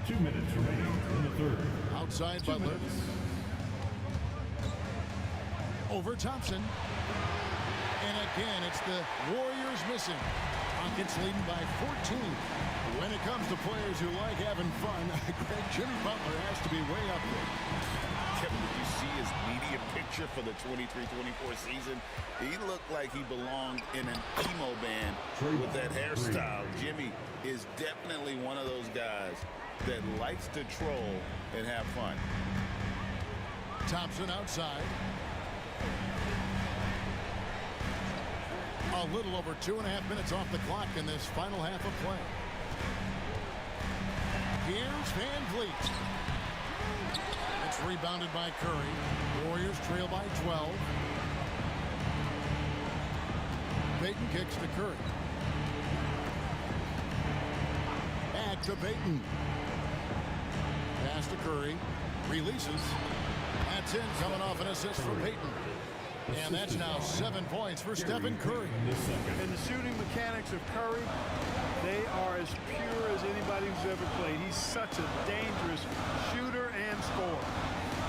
2 minutes remaining in the third. Outside Butler. Over Thompson. And again, it's the Warriors missing. Rockets leading by 14. When it comes to players who like having fun, Greg, Jimmy Butler has to be way up there. Kevin, did you see his media picture for the 23-24 season? He looked like he belonged in an emo band with that hairstyle. Jimmy is definitely one of those guys that likes to troll and have fun. Thompson outside. A little over 2.5 minutes off the clock in this final half of play. Here's VanVleet. It's rebounded by Curry. Warriors trail by 12. Payton kicks to Curry. Back to Payton. Pass to Curry. Releases. That's in, coming off an assist from Payton. And that's now 7 points for Stephen Curry. And the shooting mechanics of Curry, they are as pure as anybody who's ever played. He's such a dangerous shooter and scorer.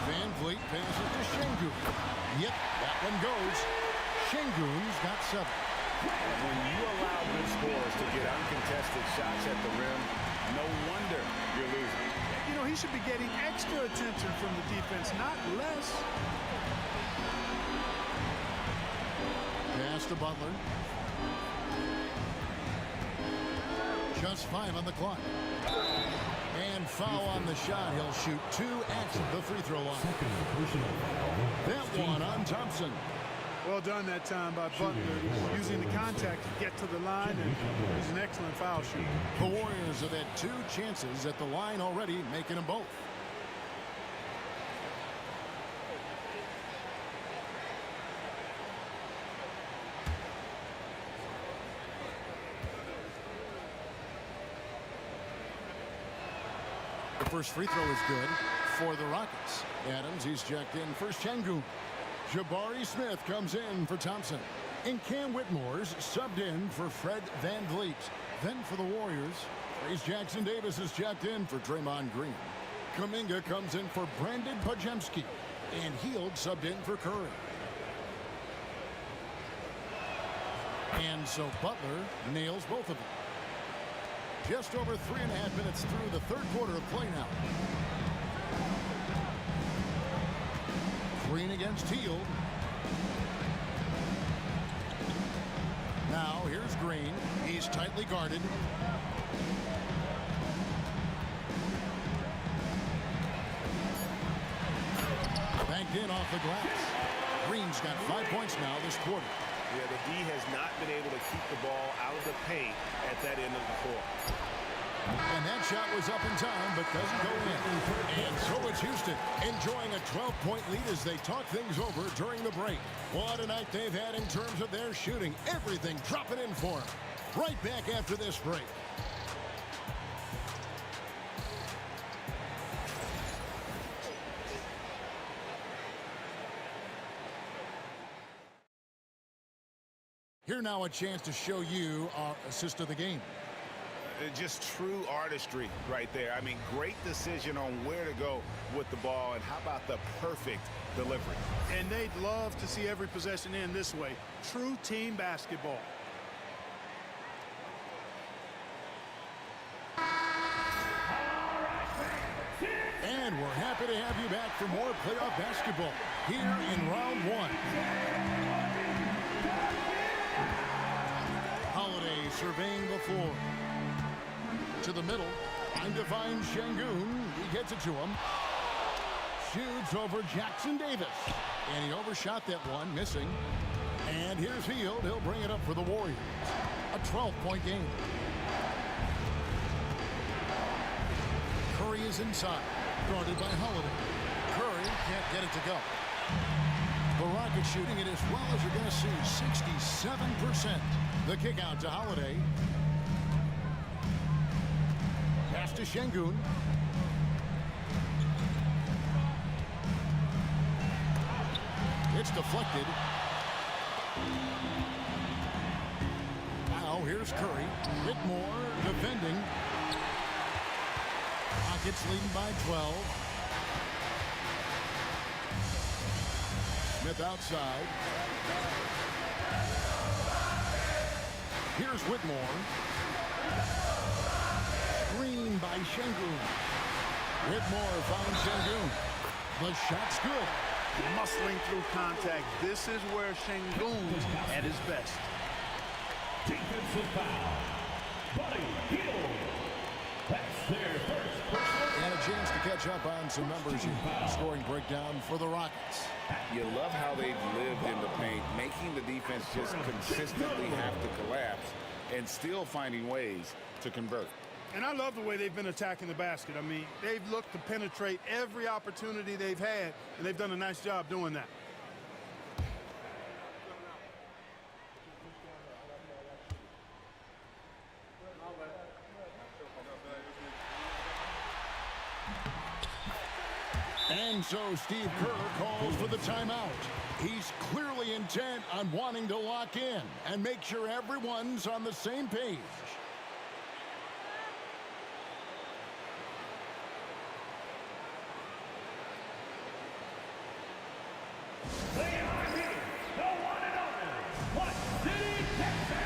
VanVleet passes to Şengün. Yep, that one goes. Şengün's got 7. When you allow good scorers to get uncontested shots at the rim, No wonder you're losing. You know, he should be getting extra attention from the defense, not less. Pass to Butler. Just 5 on the clock. And foul on the shot. He'll shoot 2 at the free throw line. That one on Thompson. Well done that time by Butler. He's using the contact to get to the line, and he's an excellent foul shooter. The Warriors have had 2 chances at the line already, making them both. The first free throw is good for the Rockets. Adams, he's checked in for Şengün. Jabari Smith comes in for Thompson. And Cam Whitmore's subbed in for Fred VanVleet. Then for the Warriors, Trace Jackson Davis is checked in for Draymond Green. Kuminga comes in for Brandon Podziemski. And Hield subbed in for Curry. And so Butler nails both of them. Just over 3.5 minutes through the third quarter of play now. Green against Hield. Now here's Green. He's tightly guarded. Banked in off the glass. Green's got 5 points now this quarter. Yeah, the D has not been able to keep the ball out of the paint at that end of the court. And that shot was up in time, but doesn't go in. And so it's Houston enjoying a 12-point lead as they talk things over during the break. What a night they've had in terms of their shooting. Everything dropping in for them. Right back after this break. Here now a chance to show you our assist of the game. Just true artistry right there. I mean, great decision on where to go with the ball, and how about the perfect delivery? And they'd love to see every possession end this way. True team basketball. And we're happy to have you back for more playoff basketball here in round 1. Holiday surveying the floor. To the middle, trying to find Şengün. He gets it to him. Shoots over Jackson Davis. And he overshot that one, missing. And here's Hield. He'll bring it up for the Warriors. A 12-point game. Curry is inside, guarded by Holiday. Curry can't get it to go. The Rockets shooting it as well as you're going to see, 67%. The kick out to Holiday. Pass to Şengün. It's deflected. Now here's Curry. Whitmore defending. Rockets leading by 12. Smith outside. Here's Whitmore. Screen by Şengün. Whitmore found Şengün. The shot's good. Muscling through contact. This is where Şengün's at his best. Defensive foul. Buddy Hield. That's their first personal. And a chance to catch up on some numbers here. Scoring breakdown for the Rockets. You love how they've lived in the paint, making the defense just consistently have to collapse and still finding ways to convert. And I love the way they've been attacking the basket. I mean, they've looked to penetrate every opportunity they've had, and they've done a nice job doing that. And so Steve Kerr calls for the timeout. He's clearly intent on wanting to lock in and make sure everyone's on the same page. They are here, the one and only What City, Texas.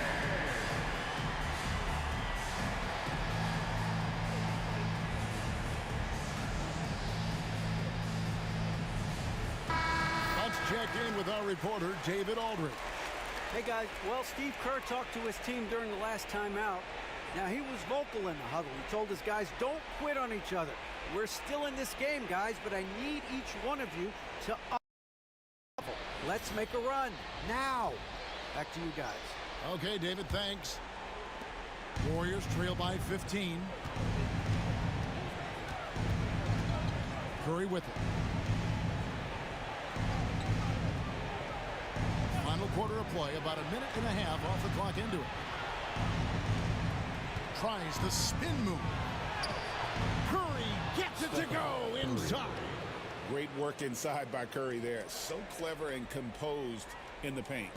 check in with our reporter, David Aldridge. Hey, guys. Well, Steve Kerr talked to his team during the last timeout. Now, he was vocal in the huddle. He told his guys, don't quit on each other. We're still in this game, guys, but I need each one of you to up. Let's make a run now. Back to you guys. Okay, David, thanks. Warriors trail by 15. Curry with it. Final quarter of play, about a minute and a half off the clock into it. Tries the spin move. Curry gets it to go inside. Great work inside by Curry there. So clever and composed in the paint.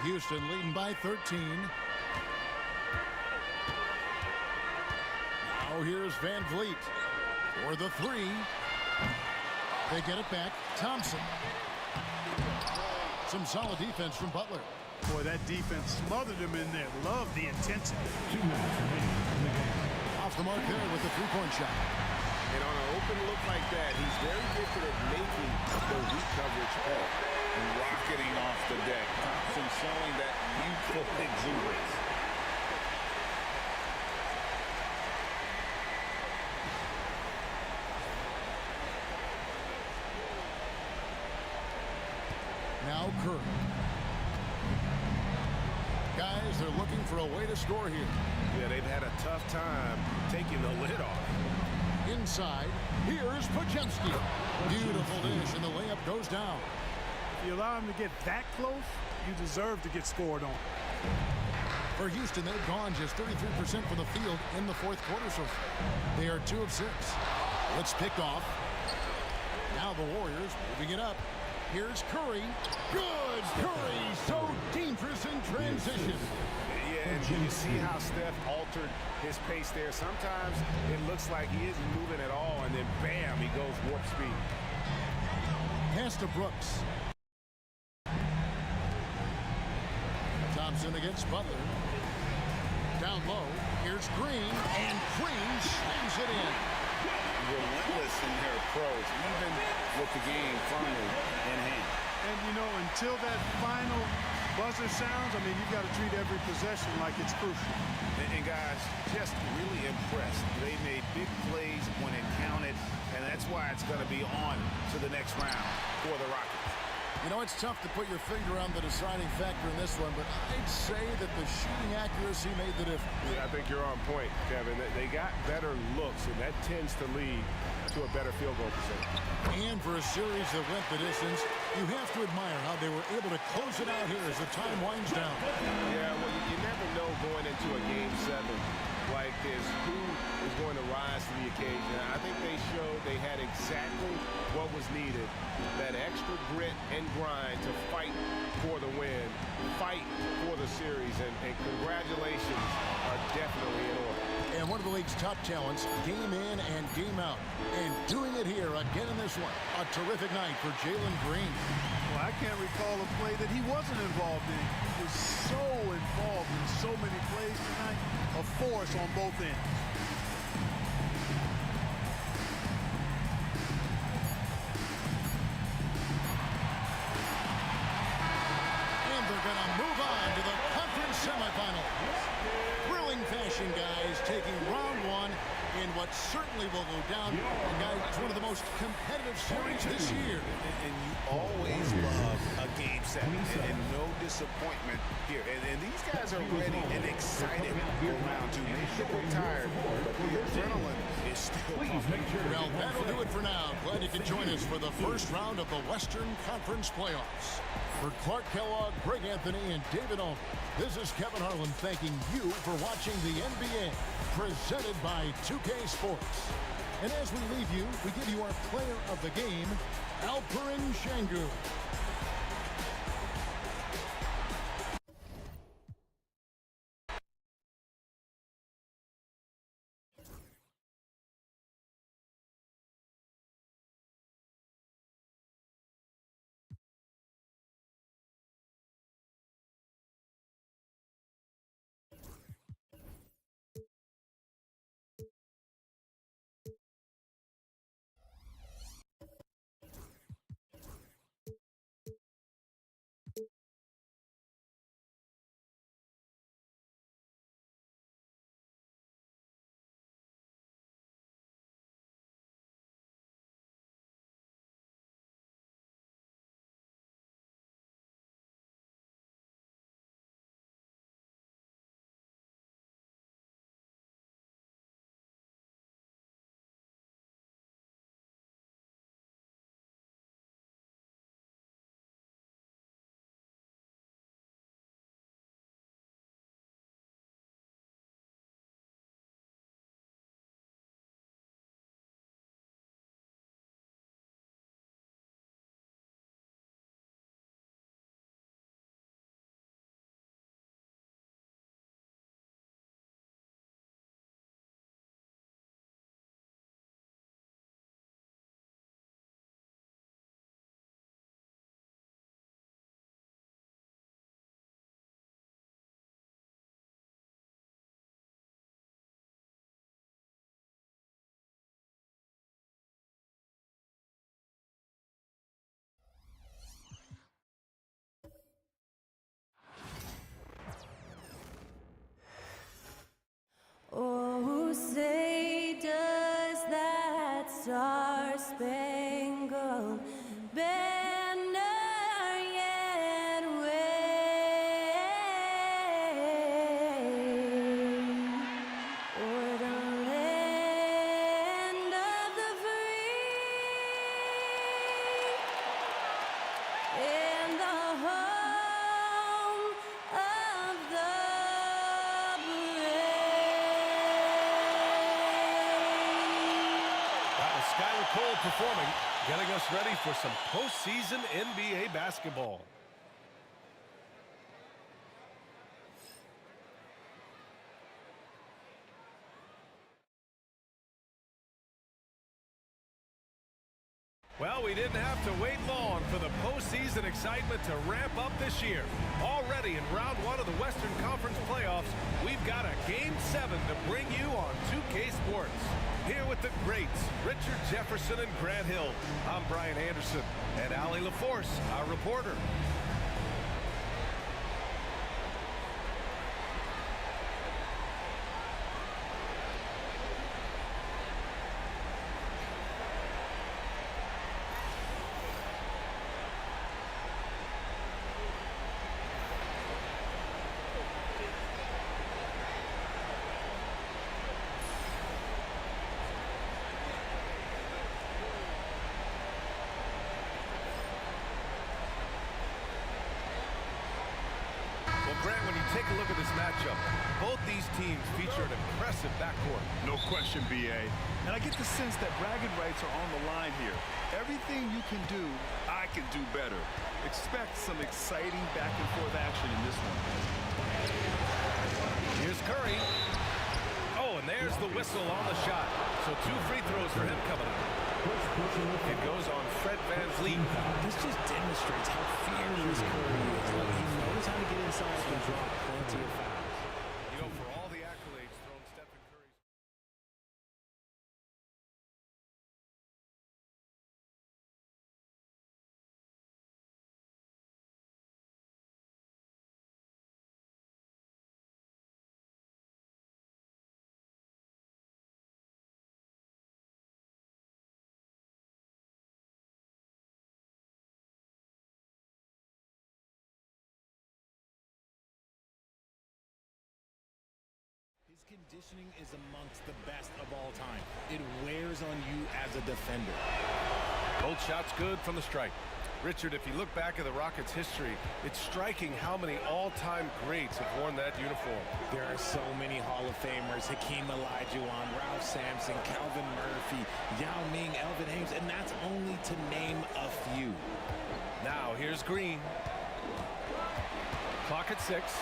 Houston leading by 13. Now here's Van Vliet for the three. They get it back. Thompson. Some solid defense from Butler. Boy, that defense smothered him in there. Love the intensity. Off the mark there with the three-point shot. And on an open look like that, he's very gifted at making the weak coverage pay. Rocketing off the deck. Thompson showing that youthful exuberance. Now Curry. Guys, they're looking for a way to score here. Yeah, they've had a tough time taking the lid off. Inside, here's Podziemski. Beautiful dish, and the layup goes down. If you allow him to get that close, you deserve to get scored on. For Houston, they've gone just 33% from the field in the fourth quarter, so they are 2 of 6. It's picked off. Now the Warriors moving it up. Here's Curry. Good Curry, so dangerous in transition. Yeah, and you see how Steph altered his pace there. Sometimes it looks like he isn't moving at all, and then bam, he goes warp speed. Pass to Brooks. Thompson against Butler. Down low, here's Green, and Green slams it in. Relentless in their approach, even with the game firmly in hand. And, you know, until that final buzzer sounds, I mean, you've got to treat every possession like it's crucial. And guys, just really impressed. They made big plays when it counted, and that's why it's going to be on to the next round for the Rockets. You know, it's tough to put your finger on the deciding factor in this one, but I'd say that the shooting accuracy made the difference. Yeah, I think you're on point, Kevin. They got better looks, and that tends to lead to a better field goal percentage. And for a series that went the distance, you have to admire how they were able to close it out here as the time winds down. Yeah, well, you never know going into a Game 7 like this who is going to rise to the occasion. I think they showed they had exactly what was needed, that extra grit and grind to fight for the win, fight for the series, and congratulations are definitely in order. And one of the league's top talents, game in and game out. And doing it here again in this one. A terrific night for Jalen Green. Well, I can't recall a play that he wasn't involved in. He was so involved in so many plays tonight. A force on both ends. And they're going to move on to the conference semifinals. Thrilling fashion, guys, taking round one in what certainly will go down. And guys, it's one of the most competitive series this year. And you always love a Game 7 and no disappointment here. And these guys are ready and excited for round two. Maybe a bit tired, but the adrenaline is still pumping. Well, that'll do it for now. Glad you could join us for the first round of the Western Conference playoffs. For Clark Kellogg, Greg Anthony, and David Aldridge, this is Kevin Harlan thanking you for watching the NBA, presented by 2K Sports. And as we leave you, we give you our player of the game, Alperen Şengün. in the home of the brave. That was Skylar Cole performing, getting us ready for some postseason NBA basketball. Well, we didn't have to wait long for the postseason excitement to ramp up this year. Already in round one of the Western Conference playoffs, we've got a Game 7 to bring you on 2K Sports. Here with the greats, Richard Jefferson and Grant Hield. I'm Brian Anderson, and Allie LaForce, our reporter. Grant, when you take a look at this matchup, both these teams feature an impressive backcourt. No question, B.A. And I get the sense that bragging rights are on the line here. Everything you can do, I can do better. Expect some exciting back-and-forth action in this one. Here's Curry. Oh, and there's the whistle on the shot. So 2 free throws for him coming up. It goes on Fred VanVleet. This just demonstrates how fearless Curry is. Like, he knows how to get inside and drop plenty of fouls. You know, for all the accolades thrown Stephen Curry's. His conditioning is amongst the best of all time. It wears on you as a defender. Both shots good from the stripe. Richard, if you look back at the Rockets' history, it's striking how many all-time greats have worn that uniform. There are so many Hall of Famers: Hakeem Olajuwon, Ralph Sampson, Calvin Murphy, Yao Ming, Elvin Hayes, and that's only to name a few. Now here's Green. Clock at 6.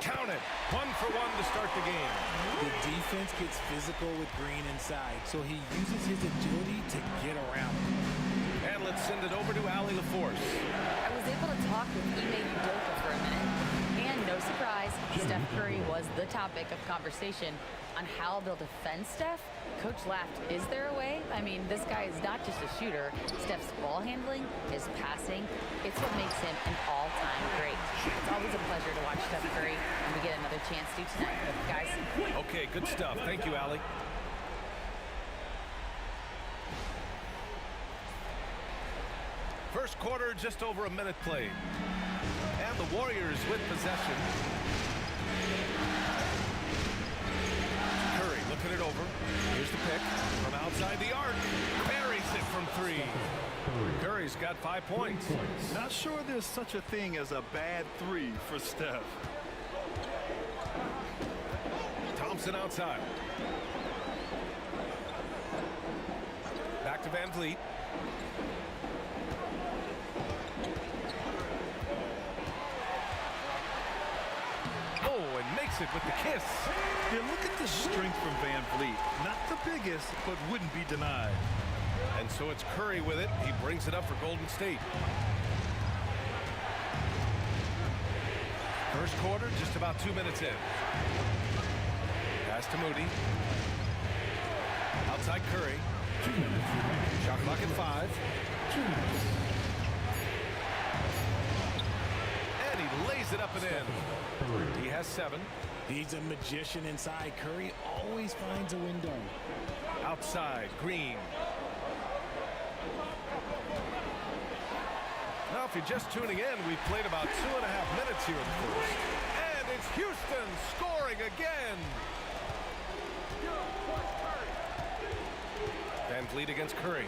Count it. 1 for 1 to start the game. The defense gets physical with Green inside, so he uses his agility to get around. And let's send it over to Allie LaForce. I was able to talk with Ime Udoka for a minute. And no surprise, Steph Curry was the topic of conversation on how they'll defend Steph. Coach laughed. Is there a way? I mean, this guy is not just a shooter. Steph's ball handling, his passing, it's what makes him an all-time great. It's always a pleasure to watch Steph Curry, and we get another chance to tonight, guys. Okay, good stuff. Thank you, Allie. First quarter, just over a minute played. And the Warriors with possession. Curry looking it over. Here's the pick from outside the arc. Buries it from 3. Curry's got 5 points. Not sure there's such a thing as a bad 3 for Steph. Thompson outside. Back to VanVleet. Oh, and makes it with the kiss. Yeah, look at the strength from VanVleet. Not the biggest, but wouldn't be denied. And so it's Curry with it. He brings it up for Golden State. First quarter, just about 2 minutes in. Pass to Moody. Outside Curry. Shot clock at 5. And he lays it up and in. He has 7. He's a magician inside. Curry always finds a window. Outside, Green. Now, if you're just tuning in, we've played about 2.5 minutes here in the first. And it's Houston scoring again. VanVleet against Curry.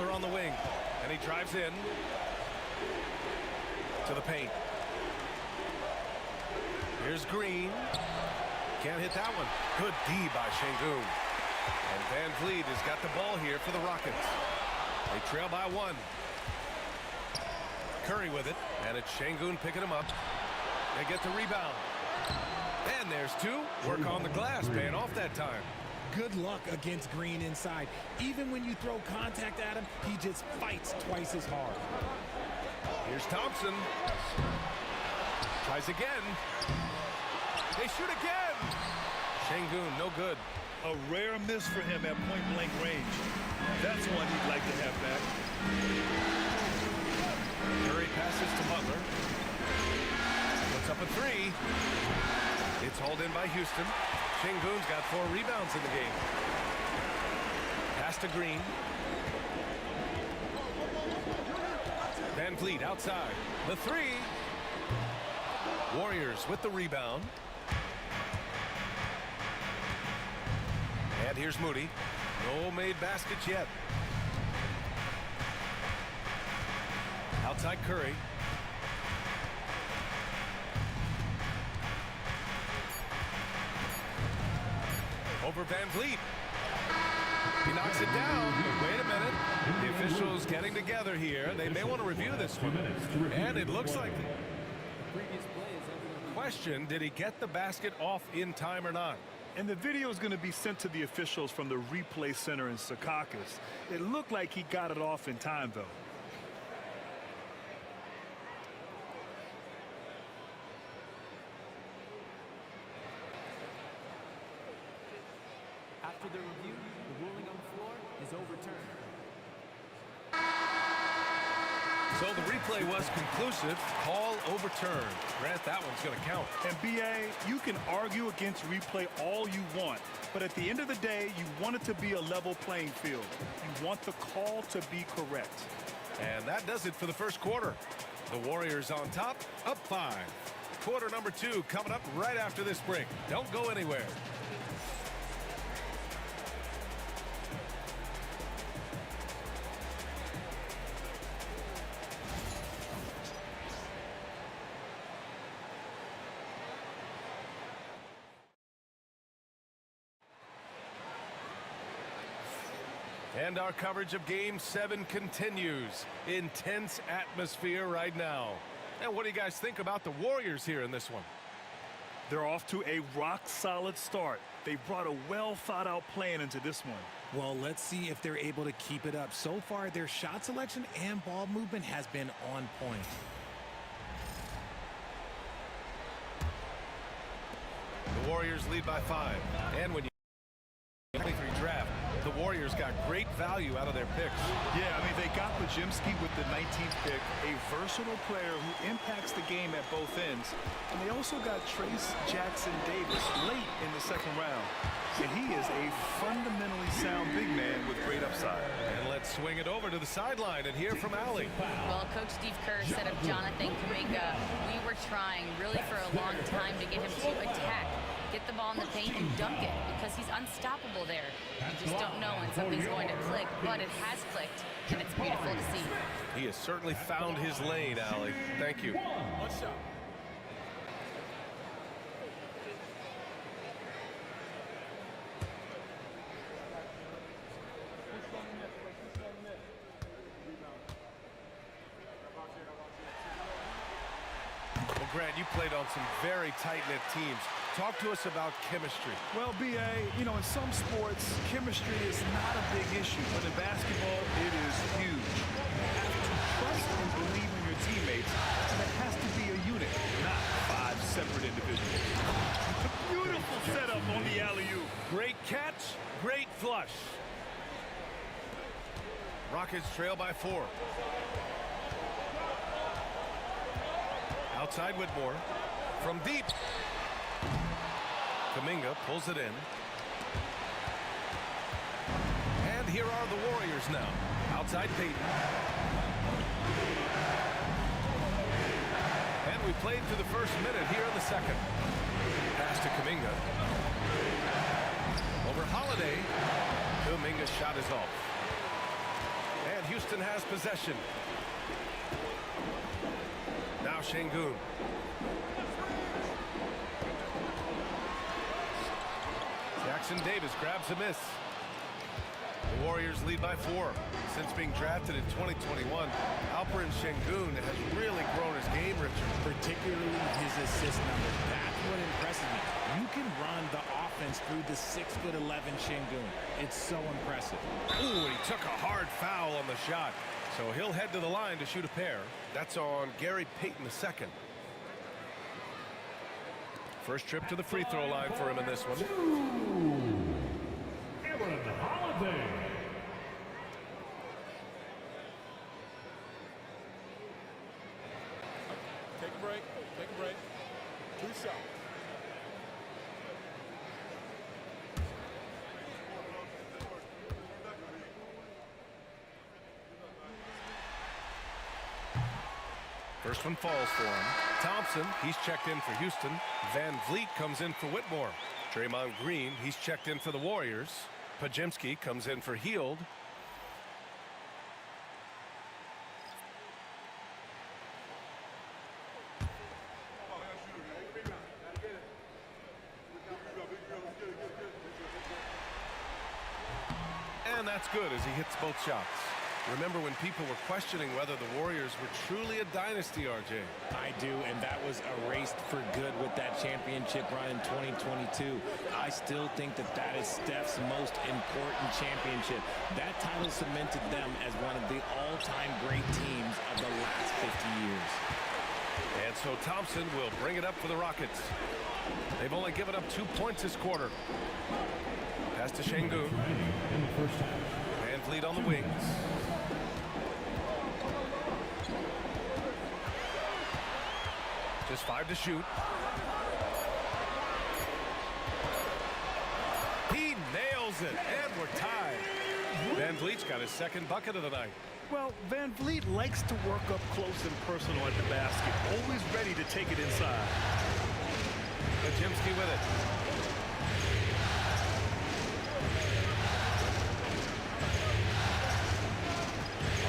Butler on the wing, and he drives in to the paint. Here's Green. Can't hit that one. Good D by Şengün. And Van Vliet has got the ball here for the Rockets. They trail by 1. Curry with it, and it's Şengün picking him up. They get the rebound. And there's 2. Work on the glass, paying off that time. Good luck against Green inside. Even when you throw contact at him, he just fights twice as hard. Here's Thompson. Tries again. They shoot again. Şengün, no good. A rare miss for him at point-blank range. That's one he'd like to have back. Curry passes to Butler. Puts up a 3. It's hauled in by Houston. Şengün's got 4 rebounds in the game. Pass to Green. Van Vliet outside. The 3. Warriors with the rebound. And here's Moody. No made baskets yet. Outside Curry. Over Van Vliet. He knocks it down. Wait a minute. The officials getting together here. They may want to review this one. And it looks like question, did he get the basket off in time or not? And the video is going to be sent to the officials from the replay center in Secaucus. It looked like he got it off in time, though. After the review, the ruling on the floor is overturned. So the replay was conclusive. Call overturned. Grant, that one's going to count. And BA, you can argue against replay all you want, but at the end of the day, you want it to be a level playing field. You want the call to be correct. And that does it for the first quarter. The Warriors on top, up 5. Quarter number 2 coming up right after this break. Don't go anywhere. And our coverage of Game 7 continues. Intense atmosphere right now. And what do you guys think about the Warriors here in this one? They're off to a rock-solid start. They brought a well-thought-out plan into this one. Well, let's see if they're able to keep it up. So far, their shot selection and ball movement has been on point. The Warriors lead by 5. And when you 23 draft, the Warriors got great value out of their picks. Yeah, I mean, they got Podziemski with the 19th pick, a versatile player who impacts the game at both ends. And they also got Trace Jackson-Davis late in the second round. And he is a fundamentally sound big man with great upside. And let's swing it over to the sideline and hear from Allie. Well, Coach Steve Kerr said of Jonathan Kuminga, we were trying really for a long time to get him to attack, get the ball in the paint and dunk it, because he's unstoppable there. You just don't know when something's going to click, but it has clicked, and it's beautiful to see. He has certainly found his lane, Allie. Thank you. Well, Grant, you played on some very tight-knit teams. Talk to us about chemistry. Well, BA, you know, in some sports, chemistry is not a big issue, but in basketball, it is huge. You have to trust and believe in your teammates, and it has to be a unit, not 5 separate individuals. Beautiful setup on the alley-oop. Great catch, great flush. Rockets trail by 4. Outside Whitmore. From deep. Kuminga pulls it in. And here are the Warriors now. Outside Payton. And we played through the first minute here in the second. Pass to Kuminga. Over Holiday. Kuminga's shot is off. And Houston has possession. Now Şengün. Jackson Davis grabs a miss. The Warriors lead by 4. Since being drafted in 2021, Alperen Şengün has really grown his game, Richard. Particularly his assist numbers. That's what impresses me. You can run the offense through the 6'11" Şengün. It's so impressive. Ooh, and he took a hard foul on the shot. So he'll head to the line to shoot a pair. That's on Gary Payton II. First trip to the free throw line for him in this one. Aaron Holiday. Take a break. Take a break. 2 shots. First one falls for him. Thompson, he's checked in for Houston. Van Vliet comes in for Whitmore. Draymond Green, he's checked in for the Warriors. Podziemski comes in for Hield. And that's good as he hits both shots. Remember when people were questioning whether the Warriors were truly a dynasty, RJ? I do, and that was erased for good with that championship run in 2022. I still think that that is Steph's most important championship. That title cemented them as one of the all-time great teams of the last 50 years. And so Thompson will bring it up for the Rockets. They've only given up 2 points this quarter. Pass to Şengün. Van Vliet on the wings. Just 5 to shoot. He nails it, and we're tied. Van Vliet's got his second bucket of the night. Well, Van Vliet likes to work up close and personal at the basket, always ready to take it inside. Podziemski with it.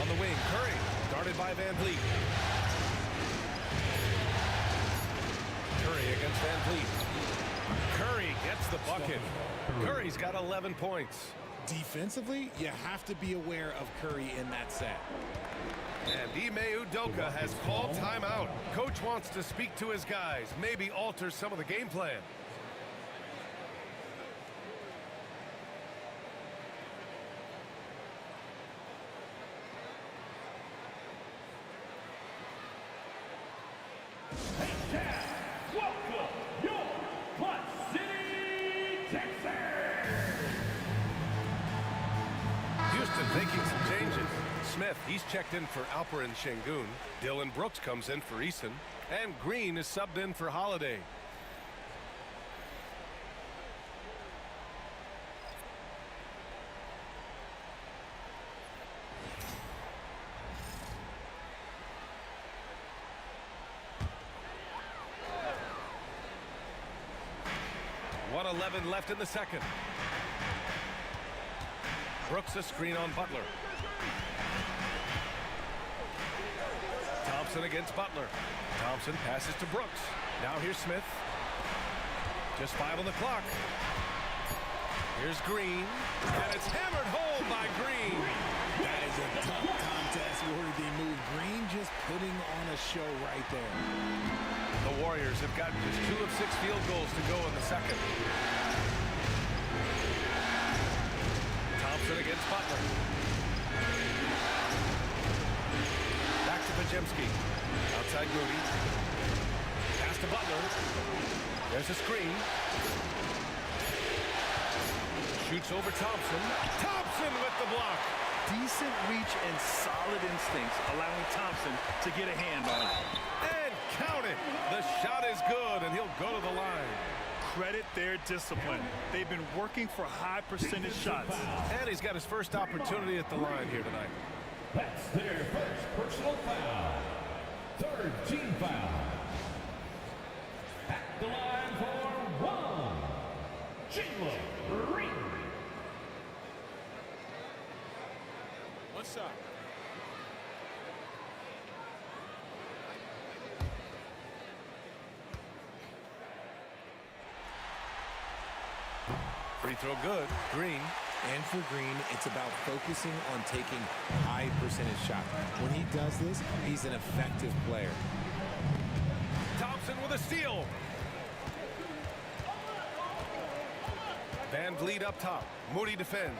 On the wing, Curry, guarded by Van Vliet. Curry against Van Vliet. Curry gets the bucket. Curry's got 11 points. Defensively, you have to be aware of Curry in that set. And Ime Udoka has called timeout. Coach wants to speak to his guys, maybe alter some of the game plan. Welcome, your Clutch City, Texas. Houston making some changes. Smith, he's checked in for Alperen Şengün. Dylan Brooks comes in for Eason. And Green is subbed in for Holiday. .111 left in the second. Brooks a screen on Butler. Thompson against Butler. Thompson passes to Brooks. Now here's Smith. Just 5 on the clock. Here's Green. And it's hammered home by Green. That is a tough contest-worthy move. Green just putting on a show right there. The Warriors have gotten just 2 of 6 field goals to go in the second. Thompson against Butler. Back to Podziemski. Outside Moody. Pass to Butler. There's a screen. Shoots over Thompson. Thompson with the block. Decent reach and solid instincts, allowing Thompson to get a hand on it. And count it. The shot is good, and he'll go to the line. Credit their discipline. They've been working for high percentage shots. And he's got his first opportunity at the line here tonight. That's their first personal foul. Third team foul. At the line for 1. Jalen Green. One shot. Free throw good. Green. And for Green, it's about focusing on taking high percentage shots. When he does this, he's an effective player. Thompson with a steal. Van Vliet up top. Moody defends.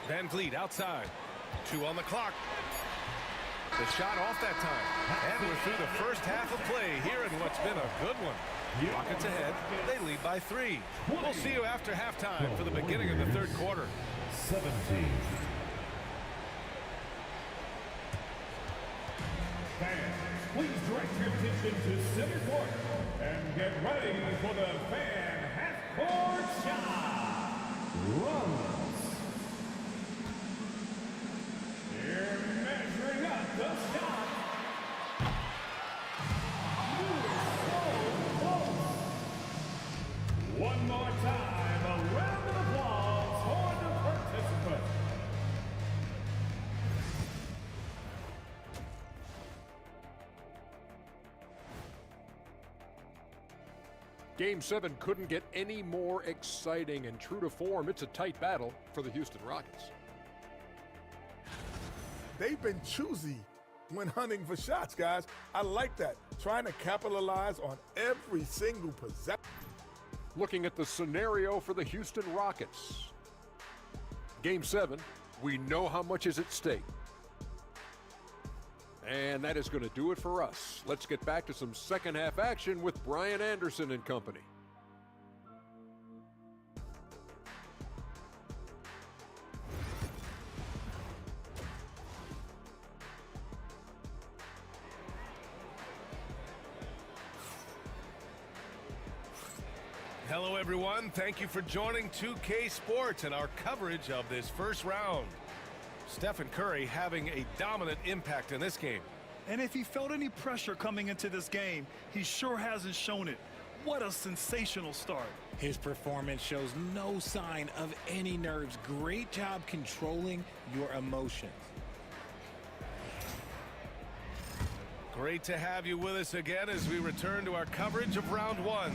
Van Vliet outside. 2 on the clock. The shot off that time. And we're through the first half of play here in what's been a good one. Rockets ahead. They lead by 3. We'll see you after halftime for the beginning of the third quarter. 17. Fans, please direct your attention to center court and get ready for the fan half-court shot. Runs. Here measuring up the shot. One more time, a round of applause for the participant. Game 7 couldn't get any more exciting, and true to form, it's a tight battle for the Houston Rockets. They've been choosy when hunting for shots, guys. I like that. Trying to capitalize on every single possession. Looking at the scenario for the Houston Rockets. Game 7, we know how much is at stake. And that is going to do it for us. Let's get back to some second half action with Brian Anderson and company. Hello, everyone. Thank you for joining 2K Sports and our coverage of this first round. Stephen Curry having a dominant impact in this game. And if he felt any pressure coming into this game, he sure hasn't shown it. What a sensational start. His performance shows no sign of any nerves. Great job controlling your emotions. Great to have you with us again as we return to our coverage of round 1.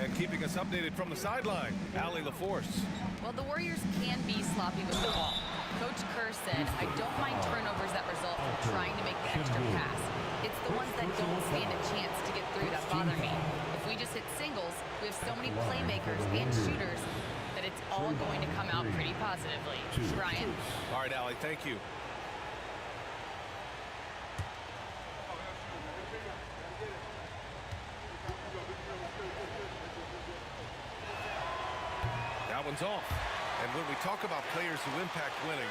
And keeping us updated from the sideline, Allie LaForce. Well, the Warriors can be sloppy with the ball. Coach Kerr said, I don't mind turnovers that result from trying to make the extra pass. It's the ones that don't stand a chance to get through that bother me. If we just hit singles, we have so many playmakers and shooters that it's all going to come out pretty positively. Brian? All right, Allie, thank you. That one's off. And when we talk about players who impact winning,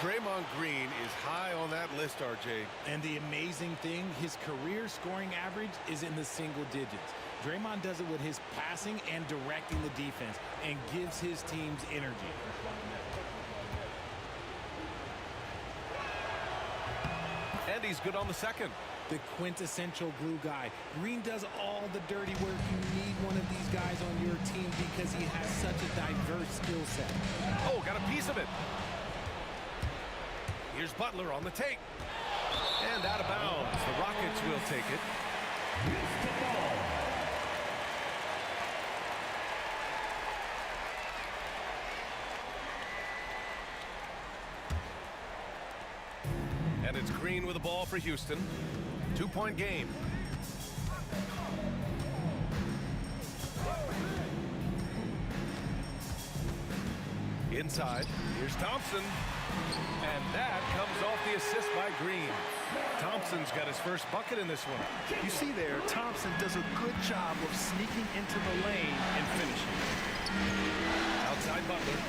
Draymond Green is high on that list, RJ. And the amazing thing, his career scoring average is in the single digits. Draymond does it with his passing and directing the defense and gives his teams energy. And he's good on the second. The quintessential glue guy. Green does all the dirty work. You need one of these guys on your team because he has such a diverse skill set. Oh, got a piece of it. Here's Butler on the take. And out of bounds. The Rockets will take it. And it's Green with the ball for Houston. 2-point game. Inside, here's Thompson. And that comes off the assist by Green. Thompson's got his first bucket in this one. You see there, Thompson does a good job of sneaking into the lane and finishing. Outside Butler.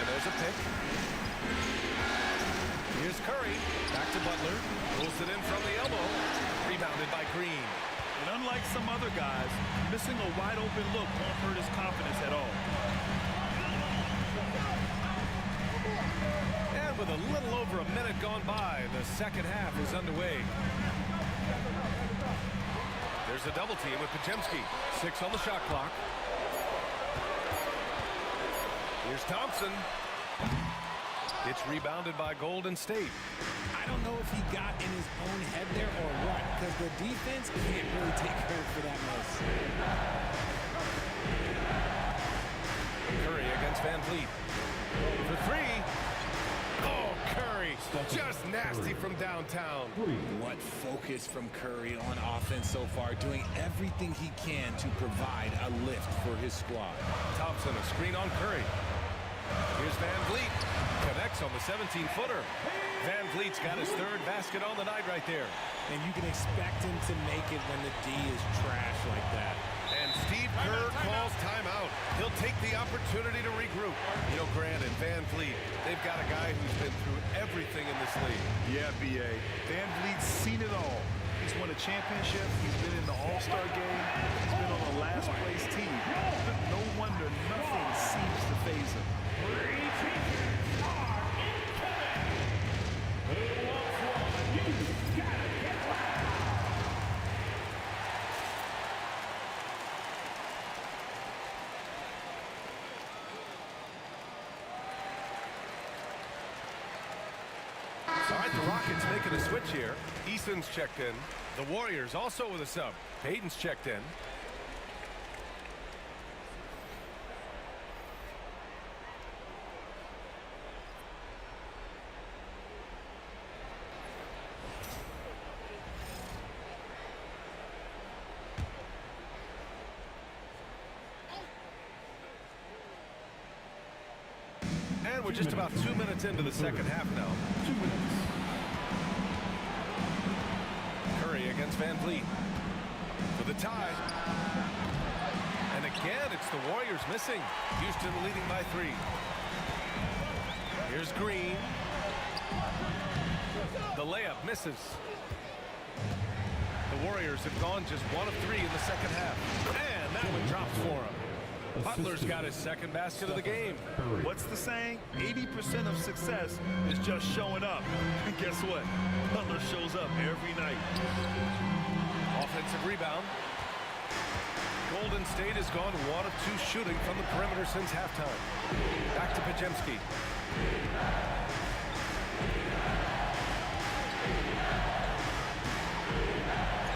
And there's a pick. Here's Curry. Back to Butler. Pulls it in from the elbow. Rebounded by Green. And unlike some other guys, missing a wide open look won't hurt his confidence at all. And with a little over a minute gone by, the second half is underway. There's a double team with Podziemski. 6 on the shot clock. Here's Thompson. It's rebounded by Golden State. I I don't know if he got in his own head there or what, because the defense can't really take credit for that miss. Curry against Van Vliet. For three. Oh, Curry. Just nasty from downtown. What focus from Curry on offense so far, doing everything he can to provide a lift for his squad. Thompson, a screen on Curry. Here's Van Vliet. Connects on the 17-footer. Van Vliet's got his third basket on the night right there. And you can expect him to make it when the D is trash like that. And Steve Kerr calls timeout. He'll take the opportunity to regroup. You know, Grant and Van Vliet, they've got a guy who's been through everything in this league. Yeah, B.A. Van Vliet's seen it all. He's won a championship. He's been in the All-Star game. He's been on the last-place team. No wonder nothing seems to faze him. All right, the Rockets making a switch here. Eason's checked in. The Warriors also with a sub. Payton's checked in. And we're just about 2 minutes into the second half now. 2 minutes. Curry against Van Vliet for the tie. And again, it's the Warriors missing. Houston leading by 3. Here's Green. The layup misses. The Warriors have gone just 1 of 3 in the second half. And that one drops for him. Butler's got his second basket of the game. What's the saying? 80% of success is just showing up. And guess what? Butler shows up every night. Offensive rebound. Golden State has gone 1 of 2 shooting from the perimeter since halftime. Back to Pajemski.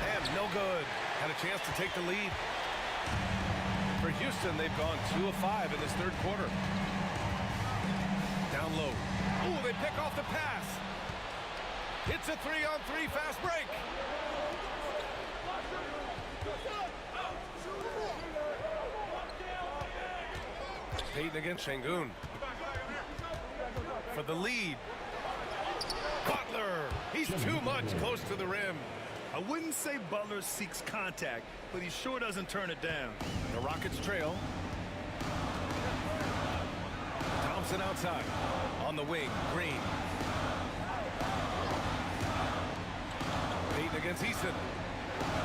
And no good. Had a chance to take the lead. For Houston, they've gone 2 of 5 in this third quarter. Down low. Ooh, they pick off the pass. It's a 3-on-3 fast break. Payton against Şengün. For the lead. Butler. He's too much close to the rim. I wouldn't say Butler seeks contact, but he sure doesn't turn it down. The Rockets trail. Thompson outside. On the wing, Green. Payton against Eason.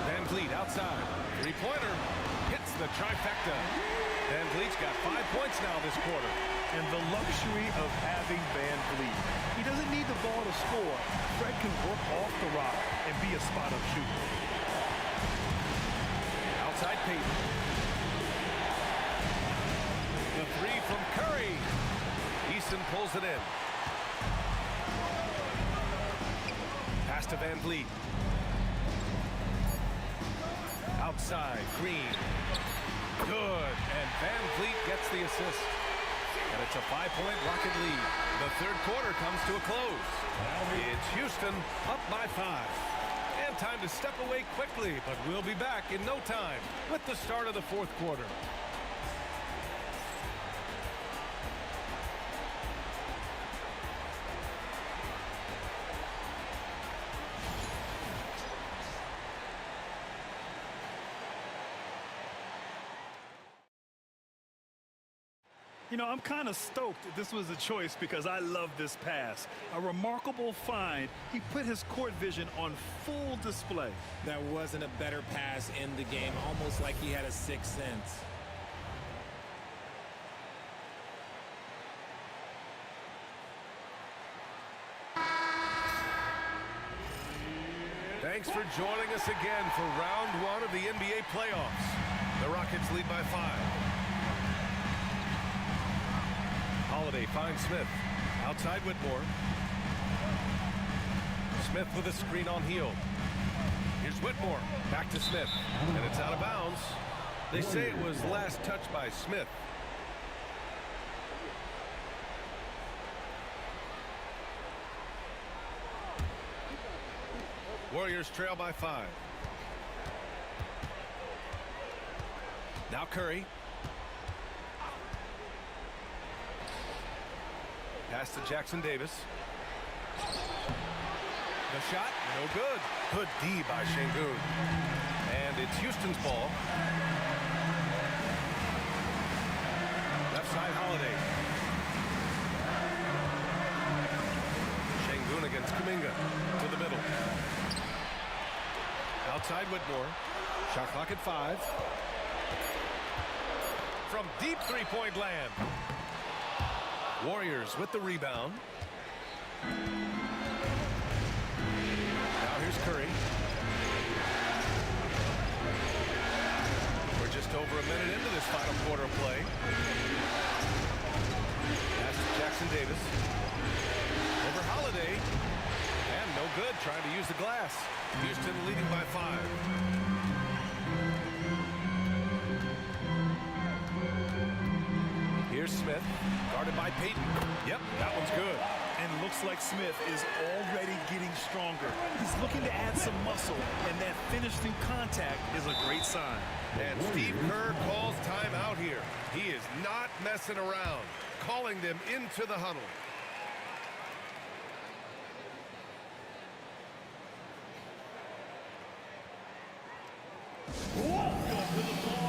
Van Vliet outside. Three-pointer. Hits the trifecta. Van Vliet's got 5 points now this quarter. And the luxury of having Van Vliet. He doesn't need the ball to score. Fred can work off the rock and be a spot-up shooter. Outside Payton. The 3 from Curry. Easton pulls it in. Pass to Van Vliet. Outside, Green. Good, and Van Vliet gets the assist. And it's a 5-point Rocket lead. The third quarter comes to a close. It's Houston up by 5. And time to step away quickly, but we'll be back in no time with the start of the fourth quarter. You know, I'm kind of stoked that this was a choice because I love this pass. A remarkable find. He put his court vision on full display. There wasn't a better pass in the game, almost like he had a sixth sense. Thanks for joining us again for round 1 of the NBA playoffs. The Rockets lead by 5. Holiday finds Smith. Outside Whitmore. Smith with a screen on Hield. Here's Whitmore. Back to Smith. And it's out of bounds. They say it was last touched by Smith. Warriors trail by 5. Now Curry. Pass to Jackson Davis. The shot, no good. Good D by Şengün. And it's Houston's ball. Left side, Holiday. Şengün against Kuminga. To the middle. Outside Whitmore. Shot clock at 5. From deep three-point land. Warriors with the rebound. Now here's Curry. We're just over a minute into this final quarter of play. Pass to Jackson Davis. Over Holiday. And no good, trying to use the glass. Houston leading by 5. Here's Smith, guarded by Payton. Yep, that one's good. And looks like Smith is already getting stronger. He's looking to add some muscle, and that finish through contact is a great sign. And Steve Kerr calls timeout here. He is not messing around, calling them into the huddle. Welcome to the floor,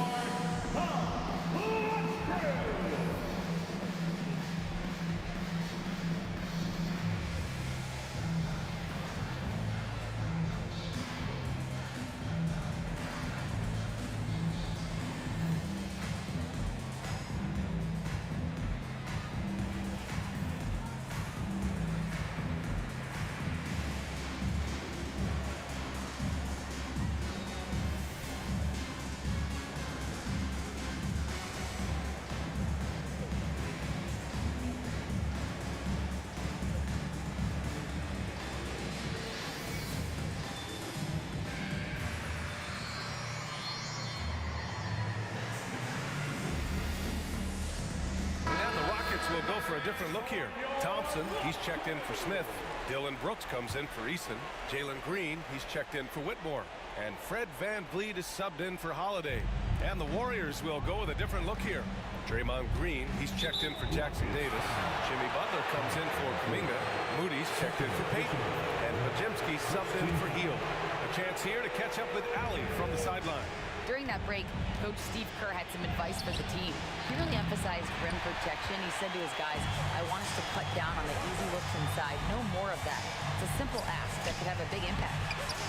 will go for a different look here. Thompson, he's checked in for Smith. Dylan Brooks comes in for Eason. Jalen Green, he's checked in for Whitmore. And Fred VanVleet is subbed in for Holiday. And the Warriors will go with a different look here. Draymond Green, he's checked in for Jackson Davis. Jimmy Butler comes in for Kuminga. Moody's checked in for Payton. And Podziemski subbed in for Hield. A chance here to catch up with Allie from the sideline. During that break, Coach Steve Kerr had some advice for the team. He really emphasized rim protection. He said to his guys, I want us to cut down on the easy looks inside. No more of that. It's a simple ask that could have a big impact.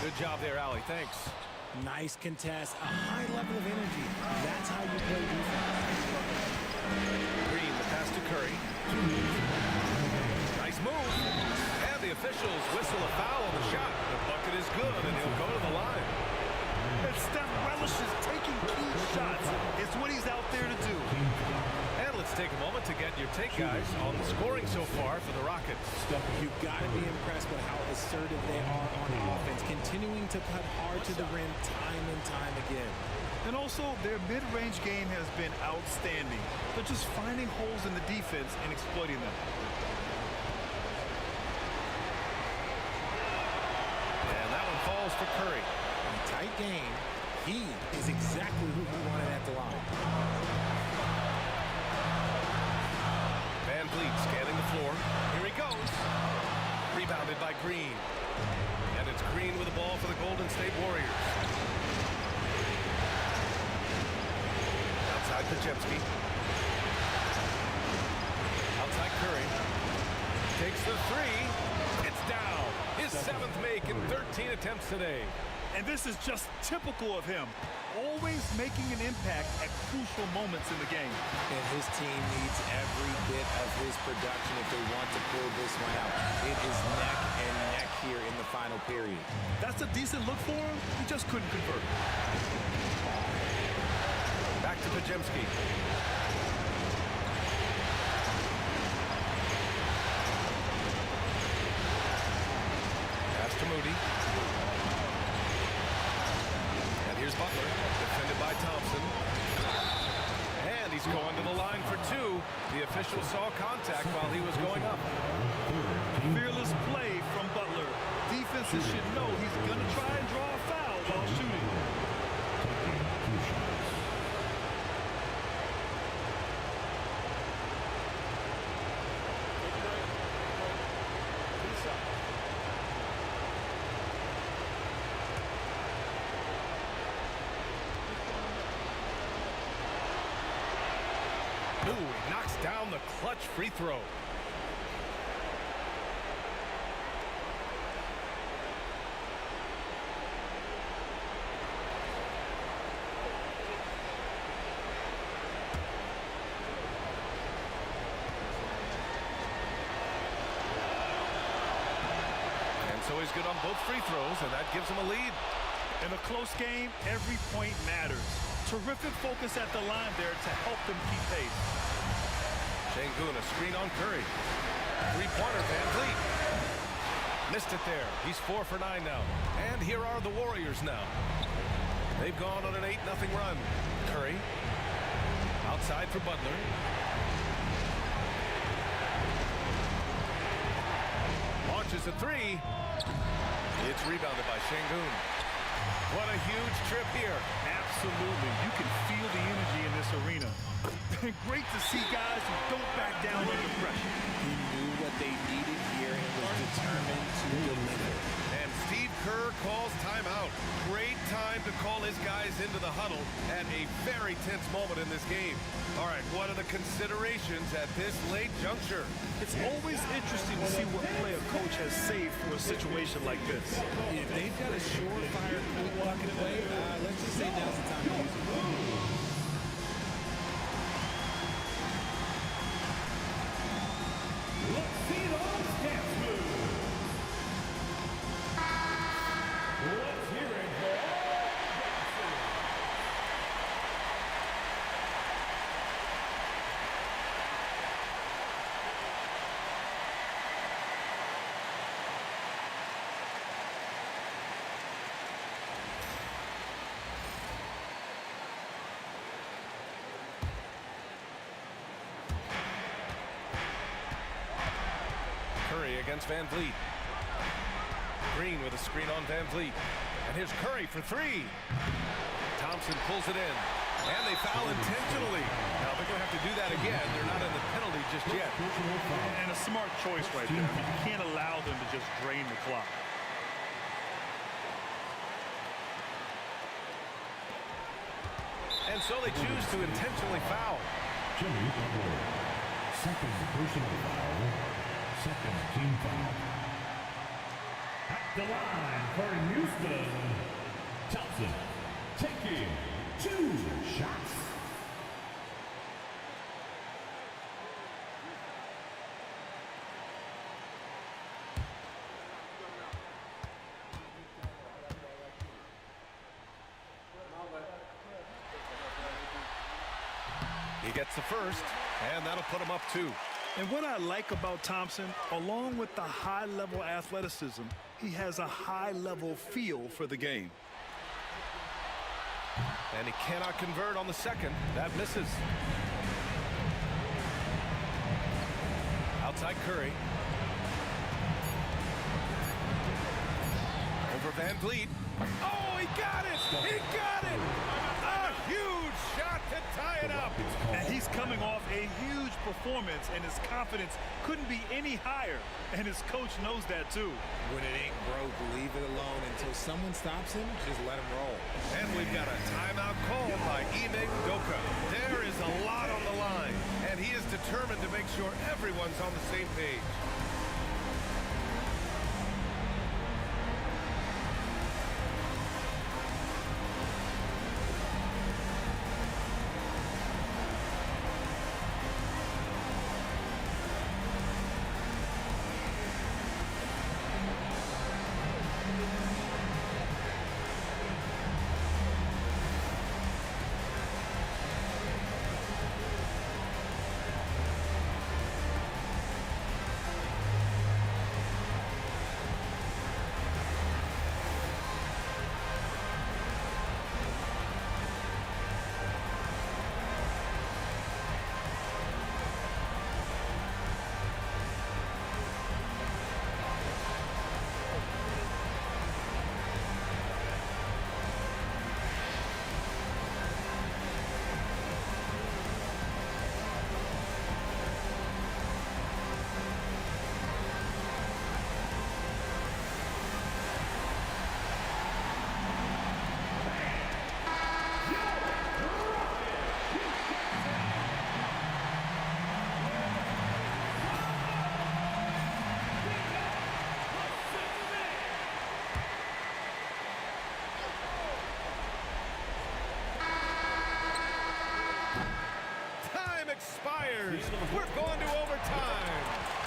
Good job there, Allie. Thanks. Nice contest, a high level of energy. That's how you play defense. Green, the pass to Curry. Nice move. And the officials whistle a foul on the shot. The bucket is good, and he'll go to the line. And Steph relishes taking key shots. It's what he's out there to do. And let's take a moment to get your take, guys, on the scoring so far for the Rockets. You've got to be impressed with how assertive they are on offense, continuing to cut hard to the rim time and time again. And also, their mid-range game has been outstanding. They're just finding holes in the defense and exploiting them. And that one falls for Curry. Tight game. He is exactly who we wanted at the line. VanVleet scanning the floor. Here he goes. Rebounded by Green. And it's Green with the ball for the Golden State Warriors. Outside Podziemski. Outside Curry. Takes the three. It's down. His 7th make in 13 attempts today. And this is just typical of him. Always making an impact at crucial moments in the game. And his team needs every bit of his production if they want to pull this one out. It is neck and neck here in the final period. That's a decent look for him. He just couldn't convert. Back to Podziemski. Pass to Butler, defended by Thompson. And he's going to the line for two. The official saw contact while he was going up. Fearless play from Butler. Defenses should know he's going to try and draw a foul while shooting. Ooh, he knocks down the clutch free throw. And so he's good on both free throws, and that gives him a lead. In a close game, every point matters. Terrific focus at the line there to help them keep pace. Sengun, a screen on Curry. Three-pointer, Van Vliet. Missed it there. He's 4 for 9 now. And here are the Warriors now. They've gone on an 8-0 run. Curry. Outside for Butler. Launches a three. It's rebounded by Sengun. What a huge trip here. Absolutely. You can feel the energy in this arena. Great to see guys who don't back down under pressure. He knew what they needed here and was determined to deliver. And Steve Kerr calls timeout. Great time to call his guys into the huddle at a very tense moment in this game. All right, what are the considerations at this late juncture? It's always interesting to see what play a coach has saved for a situation like this. If they've got a surefire quick bucket play, let's just say now's the time to use it. Let's see those dance moves. Let's hear it for Curry against Van Vliet. Green with a screen on Van Vliet. And here's Curry for three. Thompson pulls it in. And they foul intentionally. Now they're going to have to do that again. They're not in the penalty just yet. And a smart choice right there. I mean, you can't allow them to just drain the clock. And so they choose to intentionally foul. Jimmy Butler. Second personal foul. Second team foul. At the line for Houston, Thompson taking 2 shots. He gets the first, and that'll put him up 2. And what I like about Thompson, along with the high-level athleticism, he has a high-level feel for the game. And he cannot convert on the second. That misses. Outside Curry. Over Van Vliet. Oh, he got it! He got it! A huge shot to tie it up. And he's coming off a huge performance, and his confidence couldn't be any higher. And his coach knows that too. When it ain't broke, leave it alone until someone stops him. Just let him roll. And we've got a timeout called by Ime Udoka. There is a lot on the line, and he is determined to make sure everyone's on the same page. expires. We're going to overtime.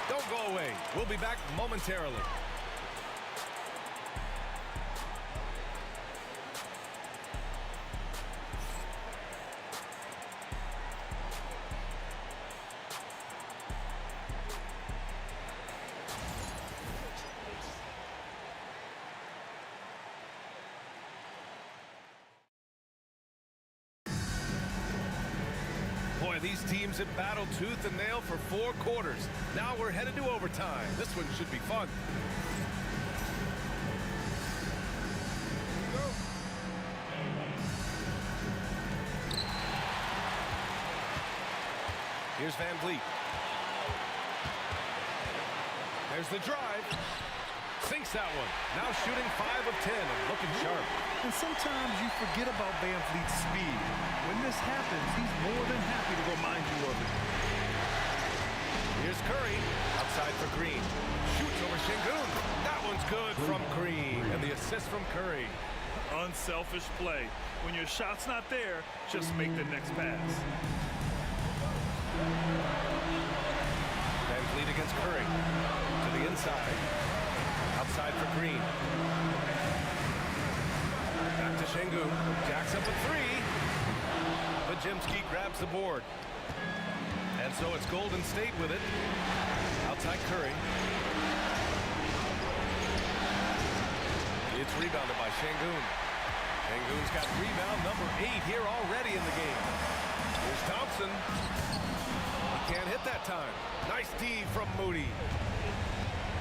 Don't go away. We'll be back momentarily. Boy, these teams have battled tooth and nail for 4 quarters. Now we're headed to overtime. This one should be fun. Here's Van Vliet. There's the drive. Sinks that one. Now shooting 5 of 10 and looking sharp. And sometimes you forget about Van Vliet's speed. When this happens, he's more than happy to remind you of it. Here's Curry. Outside for Green. Shoots over Şengün. That one's good from Green. And the assist from Curry. Unselfish play. When your shot's not there, just make the next pass. Van Vliet against Curry. To the inside. Outside for Green. Back to Şengün. Jacks up a 3. Podziemski grabs the board. And so it's Golden State with it. Outside Curry. It's rebounded by Şengün. Şengün's got rebound number 8 here already in the game. Here's Thompson. He can't hit that time. Nice D from Moody.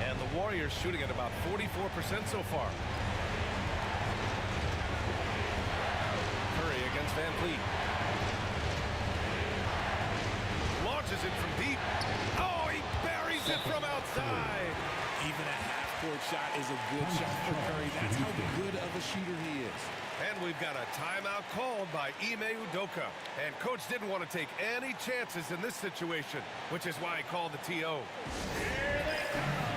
And the Warriors shooting at about 44% so far. Curry against Van Vliet. Launches it from deep. Oh, he buries it from outside. Even a half-court shot is a good shot for Curry. That's how good of a shooter he is. And we've got a timeout called by Ime Udoka. And coach didn't want to take any chances in this situation, which is why he called the TO. Here they come.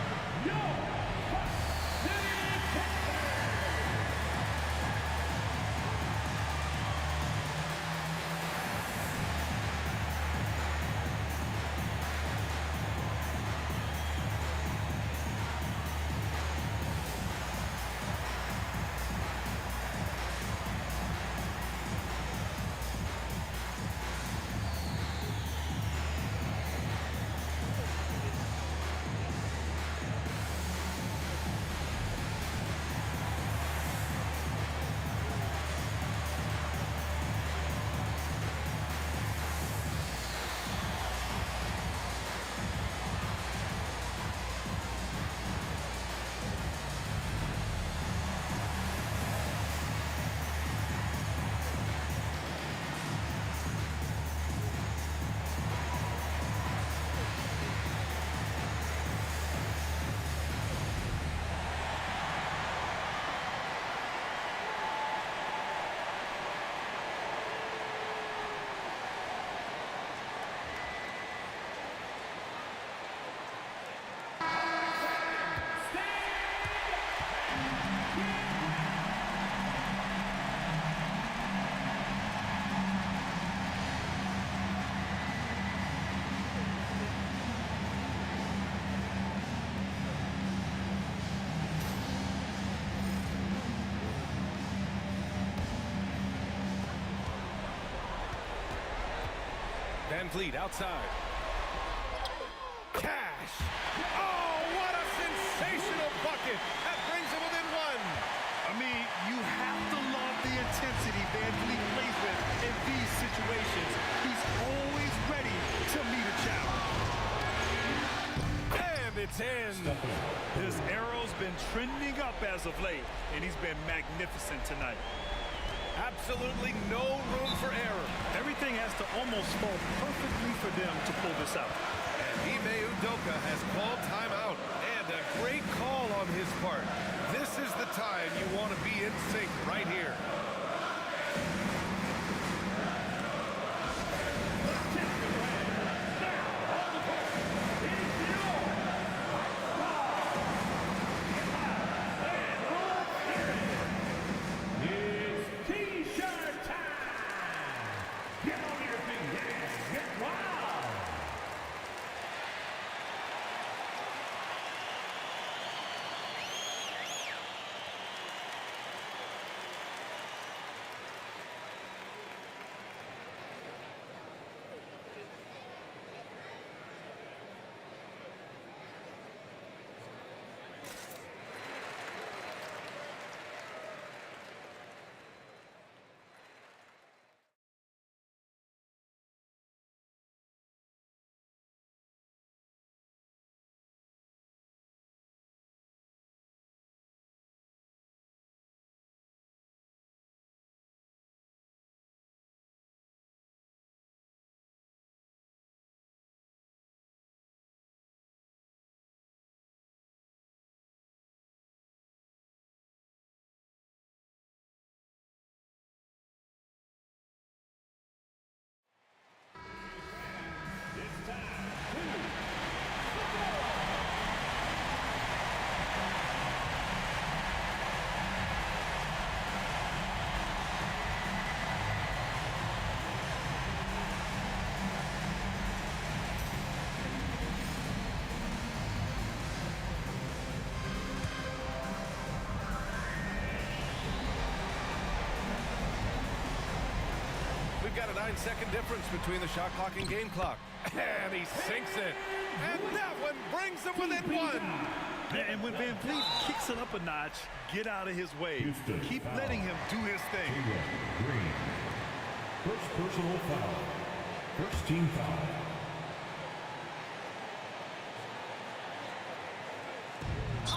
Van Vliet outside. Cash. Oh, what a sensational bucket. That brings him within 1. I mean, you have to love the intensity Van Vliet plays with in these situations. He's always ready to meet a challenge. And it's in. His arrow's been trending up as of late, and he's been magnificent tonight. Absolutely no room for error. Everything has to almost fall perfectly for them to pull this out. And Ime Udoka has called timeout. And a great call on his part. This is the time you want to be in sync right here. T-shirt time! Get on your big dance, get wild! got a 9-second difference between the shot clock and game clock. And he sinks it. And that one brings him within one. And when Van Vliet kicks it up a notch, get out of his way. Keep letting him do his thing. Green. First personal foul. First team foul.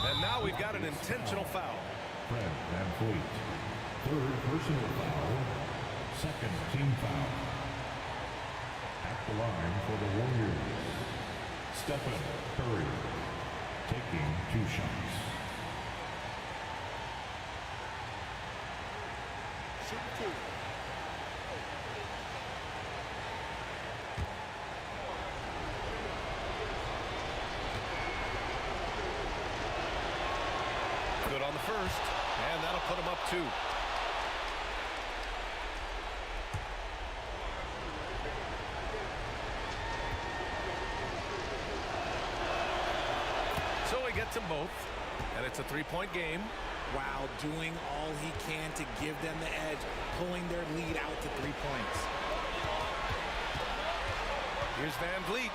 And now we've got an intentional foul. Fred Van Vliet. Third personal foul. Second team foul. At the line for the Warriors, Stephen Curry, taking 2 shots. Shoot 2. Good on the first, and that'll put him up 2. So he gets them both, and it's a 3-point game. Wow, doing all he can to give them the edge, pulling their lead out to 3 points. Here's Van Vliet.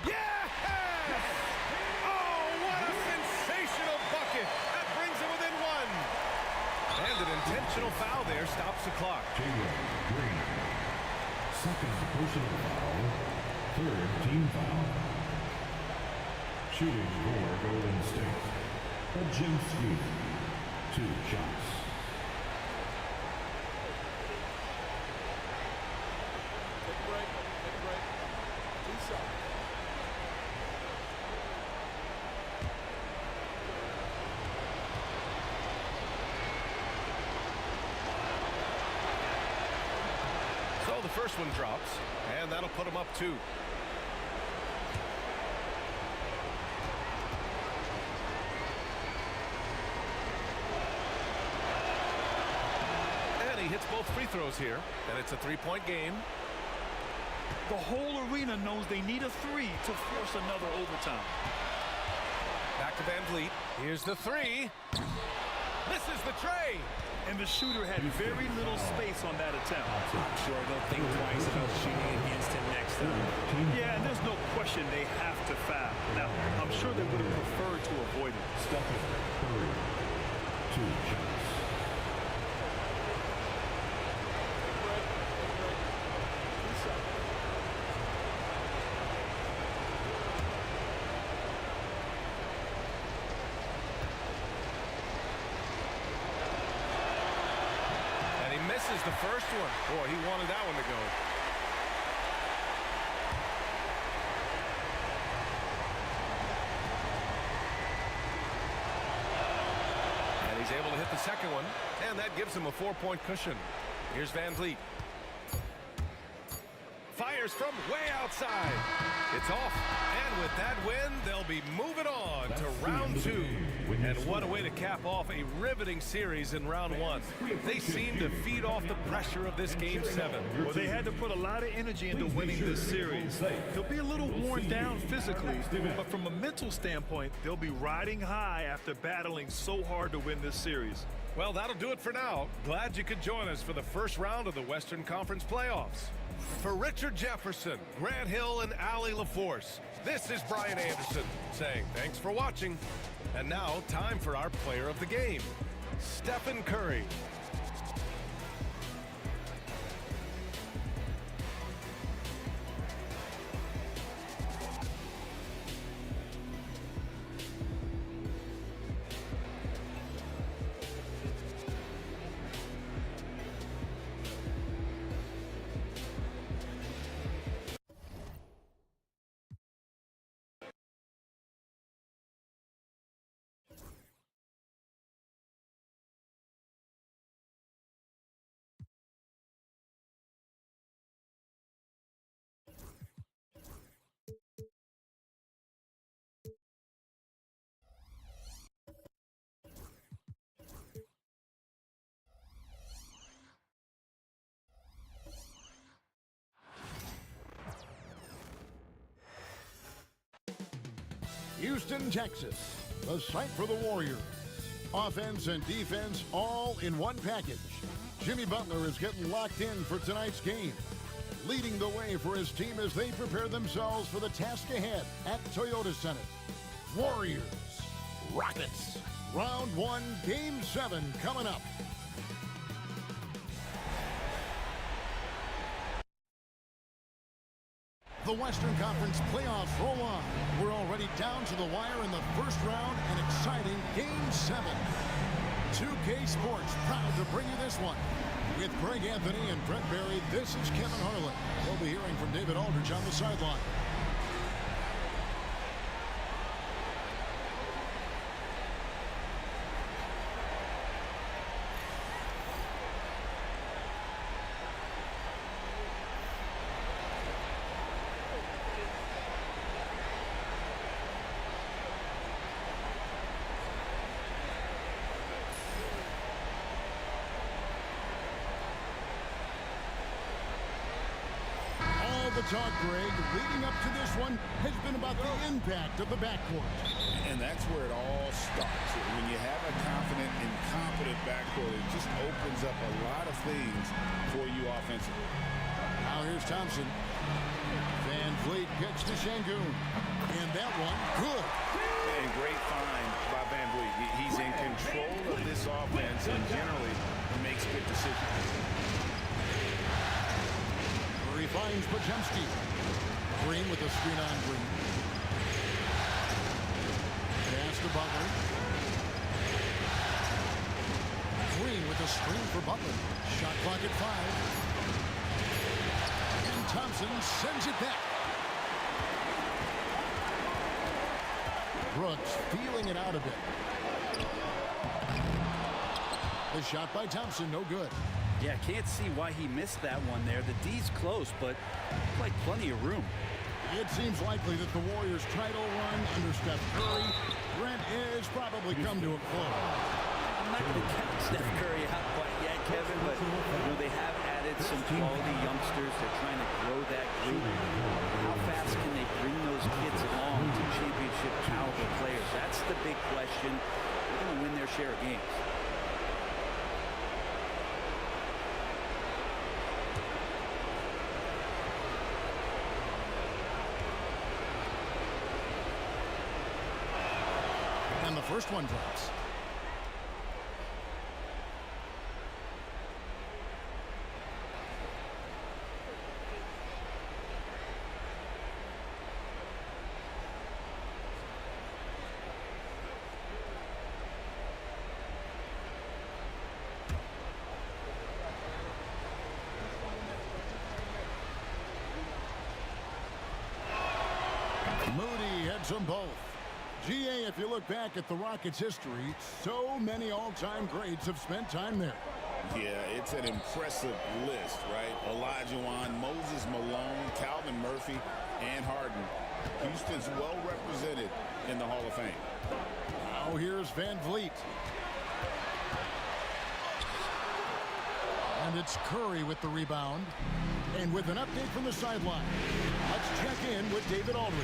Yes! Oh, what a sensational bucket! That brings him within 1. And an intentional foul there stops the clock. Jalen Green, second personal foul, third team foul. Shooting for Golden State, Bajinski, 2 shots. Take a break. Take a break. 2 shots. So the first one drops, and that'll put him up 2. He hits both free throws here, and it's a 3-point game. The whole arena knows they need a 3 to force another overtime. Back to Van Vliet. Here's the 3. Misses the tray. And the shooter had very little space on that attempt. I'm sure they'll think twice about shooting against him next time. Yeah, and there's no question they have to foul. Now, I'm sure they would have preferred to avoid it. Stephen Curry, 2 shots. Misses the first one. Boy, he wanted that one to go. And he's able to hit the second one, and that gives him a 4-point cushion. Here's Van Vliet. Fires from way outside. It's off. And with that win, they'll be moving on to round 2. And what a way to cap off a riveting series in round 1. They seem to feed off the pressure of this game 7. Well, they had to put a lot of energy into winning this series. They'll be a little worn down physically, but from a mental standpoint, they'll be riding high after battling so hard to win this series. Well, that'll do it for now. Glad you could join us for the first round of the Western Conference playoffs. For Richard Jefferson, Grant Hill, and Allie LaForce, this is Brian Anderson saying thanks for watching. And now, time for our player of the game, Stephen Curry. Houston, Texas, the site for the Warriors. Offense and defense all in one package. Jimmy Butler is getting locked in for tonight's game, leading the way for his team as they prepare themselves for the task ahead at Toyota Center. Warriors, Rockets. Round 1, Game 7 coming up. The Western Conference playoffs roll on. We're already down to the wire in the first round, an exciting Game 7. 2K Sports proud to bring you this one. With Greg Anthony and Brett Barry, this is Kevin Harlan. We'll be hearing from David Aldridge on the sideline. The talk, Greg, leading up to this one has been about the impact of the backcourt. And that's where it all starts. When you have a confident and competent backcourt, it just opens up a lot of things for you offensively. Now here's Thompson. Van Vliet gets to Şengün. And that one, good. And great find by Van Vliet. He's in control of this offense and generally makes good decisions. He finds Podziemski. Green with a screen on Green. Pass to Butler. Green with a screen for Butler. Shot clock at 5. And Thompson sends it back. Brooks feeling it out a bit. The shot by Thompson, no good. Yeah, can't see why he missed that one there. The D's close, but like plenty of room. It seems likely that the Warriors' title run under Steph Curry, Brent, is probably come to a close. I'm not going to count Steph Curry out quite yet, Kevin, but they have added some quality youngsters. They're trying to grow that group. How fast can they bring those kids along to championship caliber players? That's the big question. They're going to win their share of games. And the first one drops. Moody heads them both. GA, if you look back at the Rockets' history, so many all-time greats have spent time there. Yeah, it's an impressive list, right? Olajuwon, Moses Malone, Calvin Murphy, and Harden. Houston's well represented in the Hall of Fame. Now here's Van Vliet. And it's Curry with the rebound. And with an update from the sideline, let's check in with David Aldridge.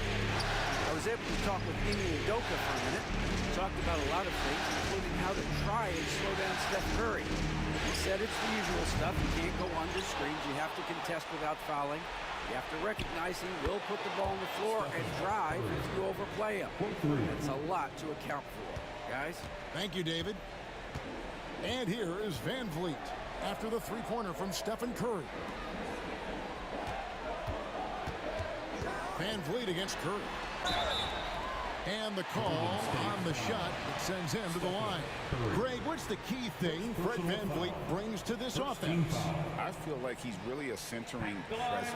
I was able to talk with Ime Udoka for a minute. We talked about a lot of things, including how to try and slow down Steph Curry. He said it's the usual stuff. You can't go under screens. You have to contest without fouling. You have to recognize he will put the ball on the floor and drive if you overplay him. That's a lot to account for, guys. Thank you, David. And here is Van Vliet after the three-pointer from Stephen Curry. Van Vliet against Curry. And the call on the shot that sends him to the line. Greg, what's the key thing Fred Van Vliet brings to this offense? I feel like he's really a centering presence,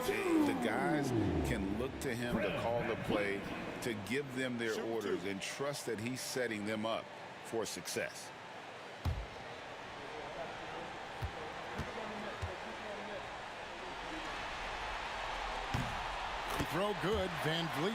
Kevin. The guys can look to him to call the play, to give them their orders, and trust that he's setting them up for success. Throw good, Van Vliet.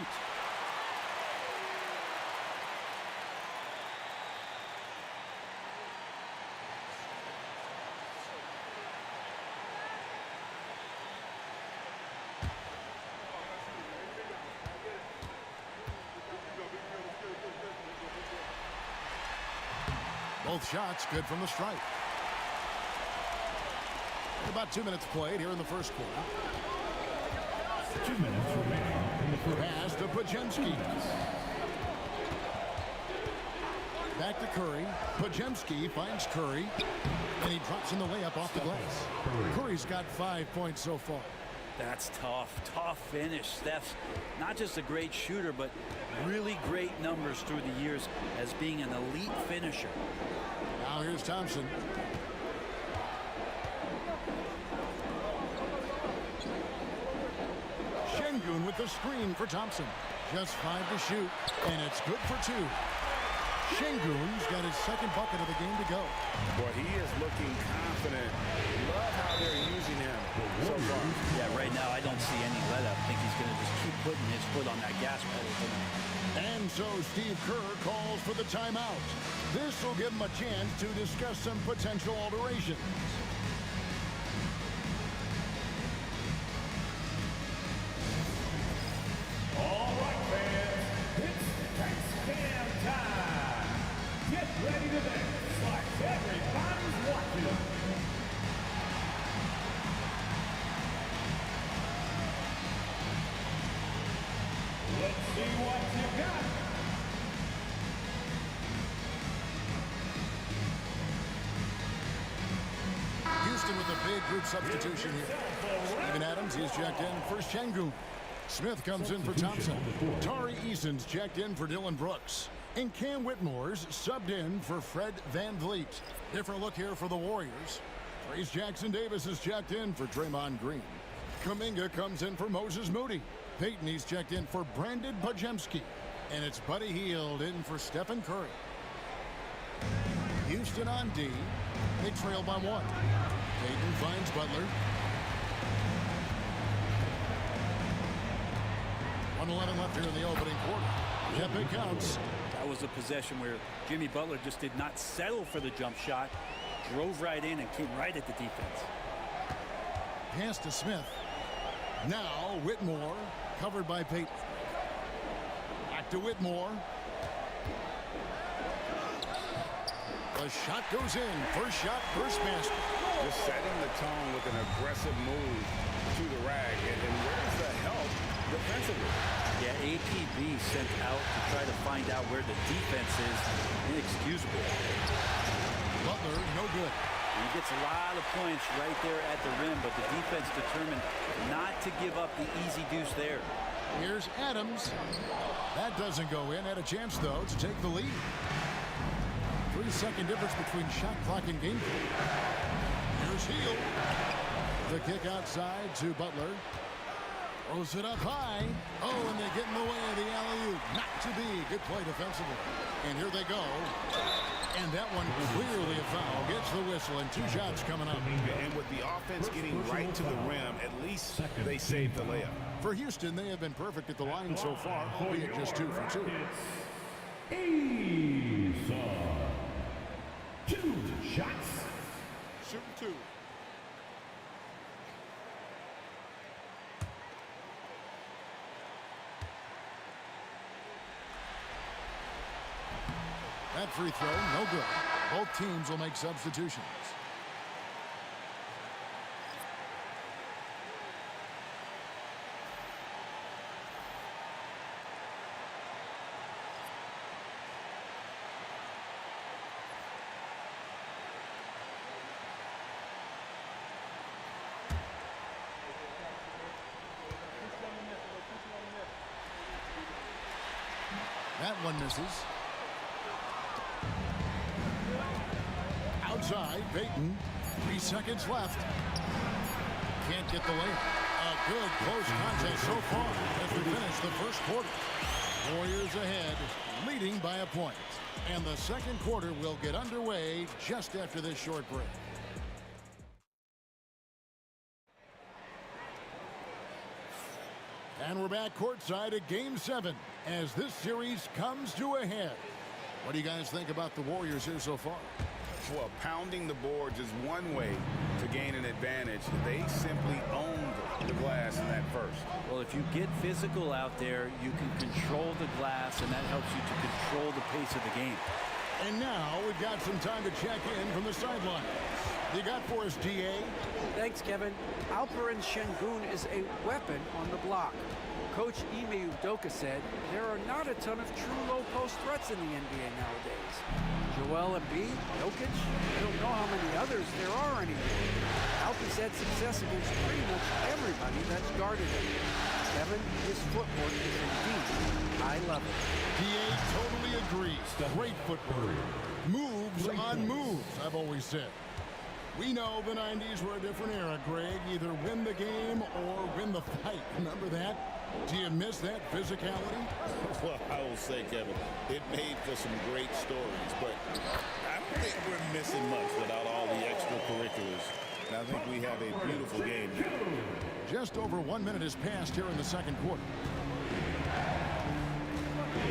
Both shots good from the stripe. About 2 minutes played here in the first quarter. 2 minutes remaining. Pass to Pajemski. Back to Curry. Pajemski finds Curry. And he drops in the layup off the glass. Curry's got 5 points so far. That's tough finish. Steph's not just a great shooter, but really great numbers through the years as being an elite finisher. Now here's Thompson. Şengün with the screen for Thompson. Just 5 to shoot, and it's good for 2. Şengün's got his second bucket of the game to go. Boy, he is looking confident. Love how they're using him so far. Yeah, right now I don't see any let-up. I think he's going to just keep putting his foot on that gas pedal tonight. And so Steve Kerr calls for the timeout. This will give him a chance to discuss some potential alterations. All right, fans, it's Postgame time. Get ready to dance like everybody's watching. Let's see what you got. Houston with a big group substitution here. Steven Adams is checked in for Şengün. Smith comes in for Thompson. Tari Eason's checked in for Dylan Brooks. And Cam Whitmore's subbed in for Fred VanVleet. Different look here for the Warriors. Trace Jackson-Davis is checked in for Draymond Green. Kuminga comes in for Moses Moody. Payton, he's checked in for Brandon Pajemski. And it's Buddy Hield in for Stephen Curry. Houston on D. They trail by 1. Payton finds Butler. 1:11 left here in the opening quarter. Yep, it counts. That was a possession where Jimmy Butler just did not settle for the jump shot. Drove right in and came right at the defense. Pass to Smith. Now Whitmore, covered by Payton. Back to Whitmore. The shot goes in. First shot, first basket. Just setting the tone with an aggressive move to the rag. And where's the help defensively? Yeah, APB sent out to try to find out where the defense is. Inexcusable. Butler, no good. He gets a lot of points right there at the rim, but the defense determined not to give up the easy deuce there. Here's Adams. That doesn't go in. Had a chance, though, to take the lead. 3-second difference between shot clock and game clock. Here's Hield. The kick outside to Butler. Throws it up high. Oh, and they get in the way of the alley-oop. Not to be. Good play defensively. And here they go. And that one clearly a foul. Gets the whistle, and 2 shots coming up. And with the offense getting right to the rim, at least they saved the layup. For Houston, they have been perfect at the line so far, albeit just 2 for 2. Easy. 2 shots. Shooting 2. That free throw, no good. Both teams will make substitutions. That one misses. Outside, Payton. 3 seconds left. Can't get the layup. A good close contest so far as we finish the first quarter. Warriors ahead, leading by a point. And the second quarter will get underway just after this short break. And we're back courtside at Game 7 as this series comes to a head. What do you guys think about the Warriors here so far? Well, pounding the boards is one way to gain an advantage. They simply owned the glass in that first. Well, if you get physical out there, you can control the glass, and that helps you to control the pace of the game. And now we've got some time to check in from the sideline. you got for us, DA? Thanks, Kevin. Alperen Şengün is a weapon on the block. Coach Ime Udoka said there are not a ton of true low-post threats in the NBA nowadays. Joel Embiid, Jokic, I don't know how many others there are anymore. Alpers had success against pretty much everybody that's guarded him. Kevin, his footwork is indeed high level. DA totally agrees. Great footwork. Moves on moves, I've always said. We know the 90s were a different era, Greg. Either win the game or win the fight. Remember that? Do you miss that physicality? Well, I will say, Kevin, it made for some great stories, but I don't think we're missing much without all the extracurriculars. And I think we have a beautiful game now. Just over 1 minute has passed here in the second quarter.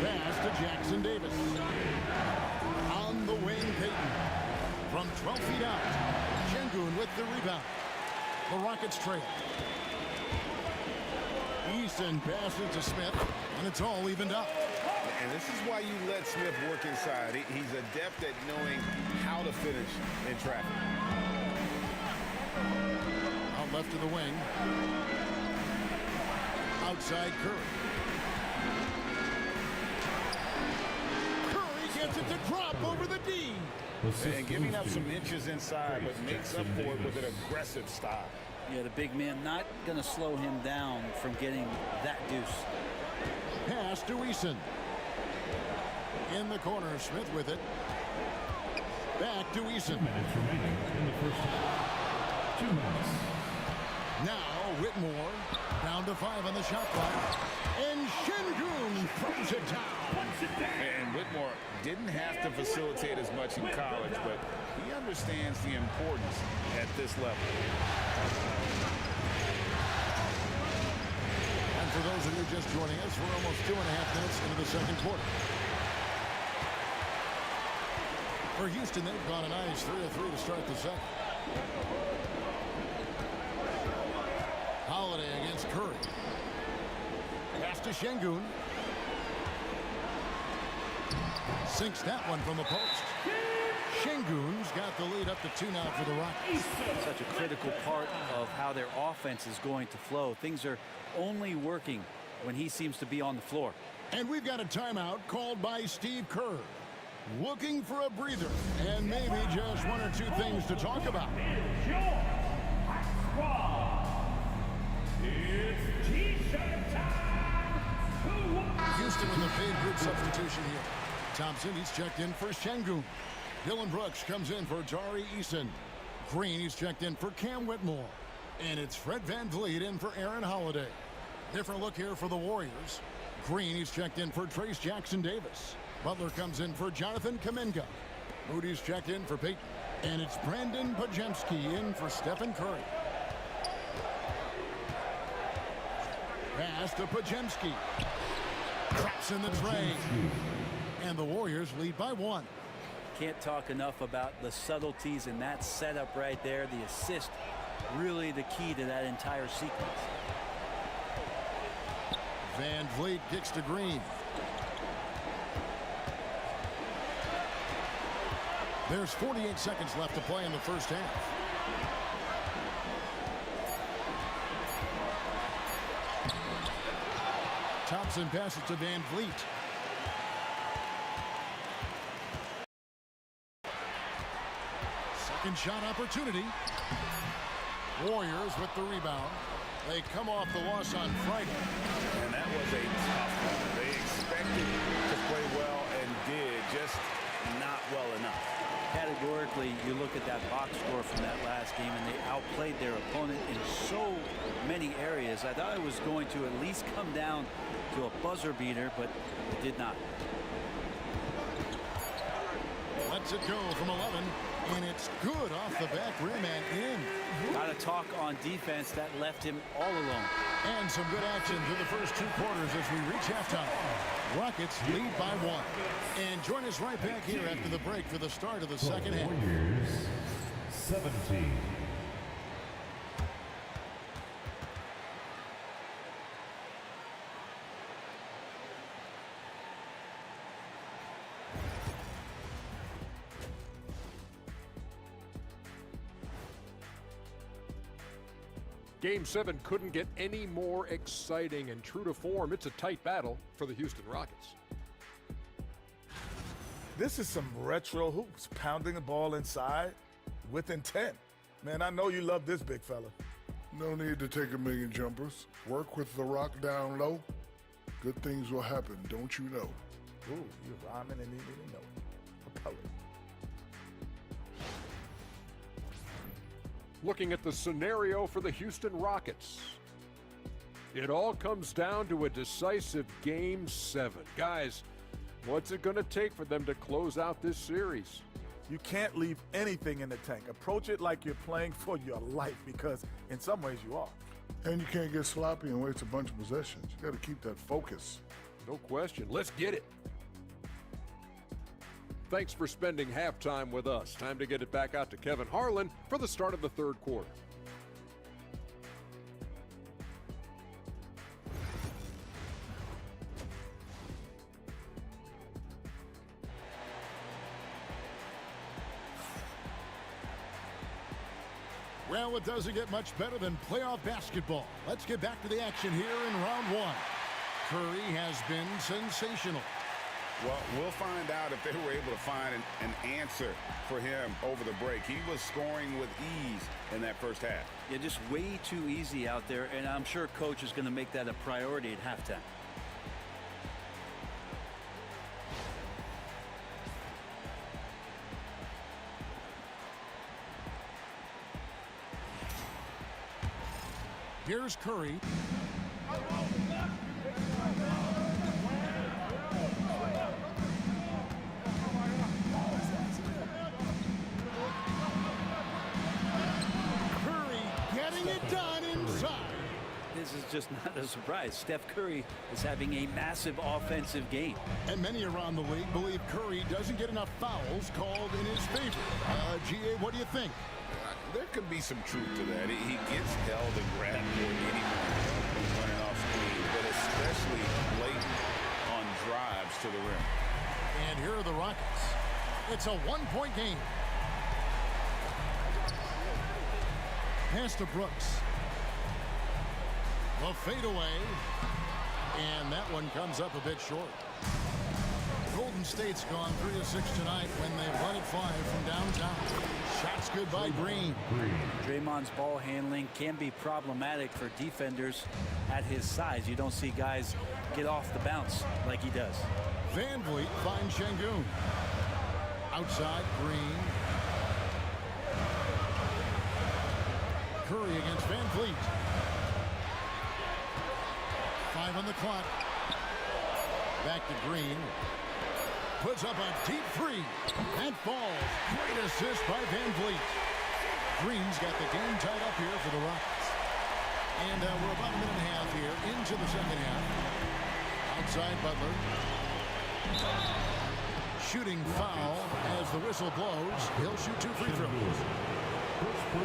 Pass to Jackson Davis. On the wing, Payton. From 12 feet out, Şengün with the rebound. The Rockets trail. Easton passes to Smith, and it's all evened up. And this is why you let Smith work inside. He's adept at knowing how to finish in traffic. Out left to the wing. Outside Curry. Curry gets it to drop over the D. And giving up some inches inside, but makes up for it with an aggressive style. Yeah, the big man not going to slow him down from getting that deuce. Pass to Eason. In the corner, Smith with it. Back to Eason. 2 minutes remaining in the first half. 2 minutes. Now Whitmore down to 5 on the shot clock. And Şengün throws it down. And Whitmore didn't have to facilitate as much in college, but he understands the importance at this level. And for those of you just joining us, we're almost 2.5 minutes into the second quarter. For Houston, they've gone a nice 3 of 3 to start the second. Holiday against Curry. Pass to Şengün. Sinks that one from the post. Şengün's got the lead up to 2 now for the Rockets. Such a critical part of how their offense is going to flow. Things are only working when he seems to be on the floor. And we've got a timeout called by Steve Kerr. Looking for a breather and maybe just 1 or 2 things to talk about. It's T-shirt time. Houston with a paid group substitution here. Thompson, he's checked in for Şengün. Dylan Brooks comes in for Tari Eason. Green, he's checked in for Cam Whitmore. And it's Fred VanVleet in for Aaron Holiday. Different look here for the Warriors. Green, he's checked in for Trace Jackson Davis. Butler comes in for Jonathan Kuminga. Moody's checked in for Payton. And it's Brandon Podziemski in for Stephen Curry. Pass to Podziemski. Drops in the tray. And the Warriors lead by 1. Can't talk enough about the subtleties in that setup right there. The assist, really the key to that entire sequence. VanVleet kicks to Green. There's 48 seconds left to play in the first half. Thompson passes to VanVleet. Second shot opportunity. Warriors with the rebound. They come off the loss on Friday. And that was a tough one. They expected to play well and did, just not well enough. Categorically, you look at that box score from that last game, and they outplayed their opponent in so many areas. I thought it was going to at least come down to a buzzer beater, but it did not. Lets it go from 11, and it's good off the back rim and in. Got to talk on defense that left him all alone. And some good action through the first 2 quarters as we reach halftime. Rockets lead by 1. And join us right back here after the break for the start of the second half. Warriors 17. Game 7 couldn't get any more exciting, and true to form, it's a tight battle for the Houston Rockets. This is some retro hoops, pounding the ball inside with intent. Man, I know you love this big fella. No need to take a million jumpers. Work with the rock down low. Good things will happen, don't you know? Ooh, you're rhyming and you didn't know it. Propeller. Looking at the scenario for the Houston Rockets. It all comes down to a decisive Game 7. Guys, what's it going to take for them to close out this series? You can't leave anything in the tank. Approach it like you're playing for your life, because in some ways you are. And you can't get sloppy and waste a bunch of possessions. You got to keep that focus. No question. Let's get it. Thanks for spending halftime with us. Time to get it back out to Kevin Harlan for the start of the third quarter. Well, it doesn't get much better than playoff basketball. Let's get back to the action here in round one. Curry has been sensational. Well, we'll find out if they were able to find an answer for him over the break. He was scoring with ease in that first half. Yeah, just way too easy out there, and I'm sure Coach is going to make that a priority at halftime. Here's Curry. Curry getting it done inside. This is just not a surprise. Steph Curry is having a massive offensive game. And many around the league believe Curry doesn't get enough fouls called in his favor. GA, what do you think? There could be some truth to that. He gets held and grabbed more than anyone who's running off screens, but especially late on drives to the rim. And here are the Rockets. It's a one-point game. Pass to Brooks. The fadeaway. And that one comes up a bit short. Golden State's gone 3-6 tonight when they run at 5 from downtown. Shots good by Green. Draymond's ball handling can be problematic for defenders at his size. You don't see guys get off the bounce like he does. Van Vliet finds Şengün. Outside, Green. Curry against Van Vliet. 5 on the clock. Back to Green. Puts up a deep three and falls. Great assist by Van Vliet. Green's got the game tied up here for the Rockets. And we're about a minute and a half here into the second half. Outside Butler. Shooting foul as the whistle blows. He'll shoot 2 free throws.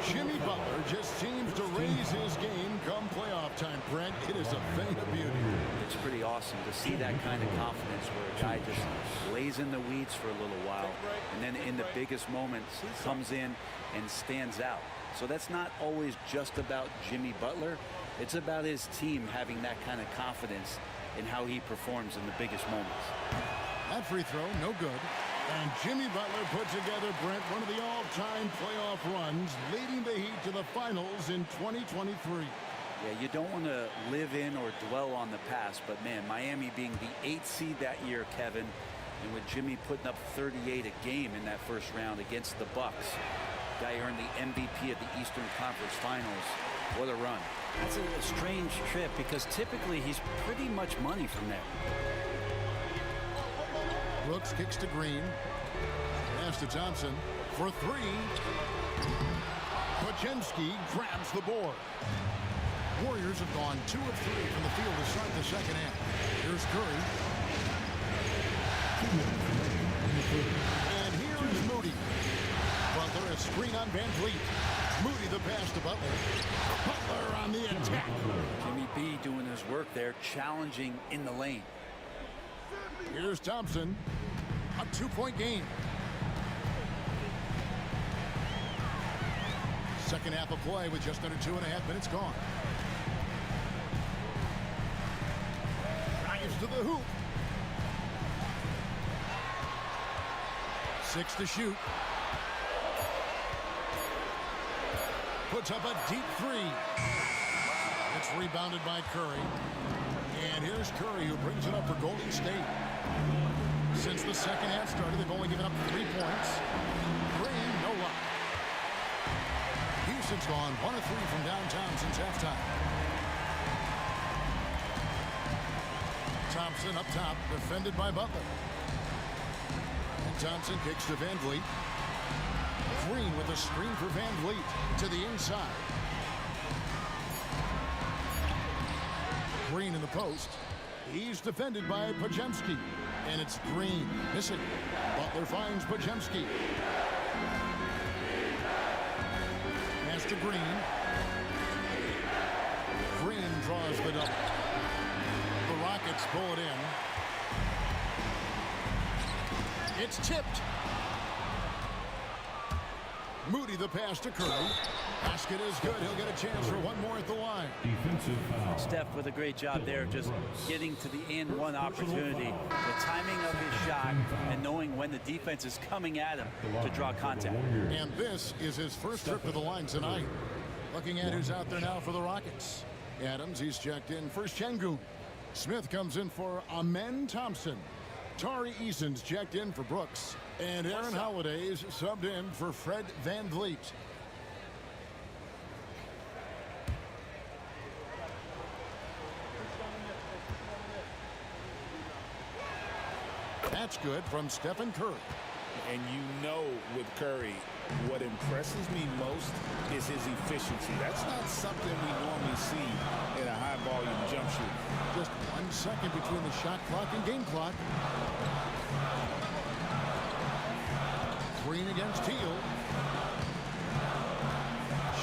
Jimmy Butler just seems to raise his game come playoff time, Brent. It is a thing of beauty. It's pretty awesome to see that kind of confidence where a guy just lays in the weeds for a little while and then in the biggest moments comes in and stands out. So that's not always just about Jimmy Butler. It's about his team having that kind of confidence in how he performs in the biggest moments. That free throw, no good. And Jimmy Butler put together, Brent, one of the all-time playoff runs, leading the Heat to the finals in 2023. Yeah, you don't want to live in or dwell on the past, but man, Miami being the 8th seed that year, Kevin, and with Jimmy putting up 38 a game in that first round against the Bucks. Guy earned the MVP of the Eastern Conference Finals. What a run. That's a strange trip because typically he's pretty much money from there. Brooks kicks to Green. Pass to Thompson for 3. Podziemski grabs the board. Warriors have gone 2 of 3 from the field to start the second half. Here's Curry. And here is Moody. Butler a screen on Van Vliet. Moody the pass to Butler. Butler on the attack. Jimmy B doing his work there, challenging in the lane. Here's Thompson. A 2-point game. Second half of play with just under 2.5 minutes gone. Drives to the hoop. 6 to shoot. Puts up a deep three. It's rebounded by Curry. And here's Curry, who brings it up for Golden State. Since the second half started, they've only given up 3 points. Green, no luck. Houston's gone 1 of 3 from downtown since halftime. Thompson up top, defended by Butler. And Thompson kicks to Van Vliet. Green with a screen for Van Vliet to the inside. Green in the post. He's defended by Podziemski. And it's Green missing. Butler finds Podziemski. Pass to Green. Green draws the double. The Rockets pull it in. It's tipped. Moody the pass to Curry. Basket is good. He'll get a chance for one more at the line. Defensive foul. Steph with a great job there, just getting to the and one opportunity. The timing of his shot and knowing when the defense is coming at him to draw contact. And this is his first trip to the line tonight. Looking at who's out there now for the Rockets. Adams, he's checked in for Şengün. Smith comes in for Amen Thompson. Tari Eason's checked in for Brooks. And Aaron Holiday's subbed in for Fred Van Vliet. That's good from Stephen Curry. And you know with Curry, what impresses me most is his efficiency. That's not something we normally see in a high-volume jump shoot. Just 1 second between the shot clock and game clock. Green against Hield.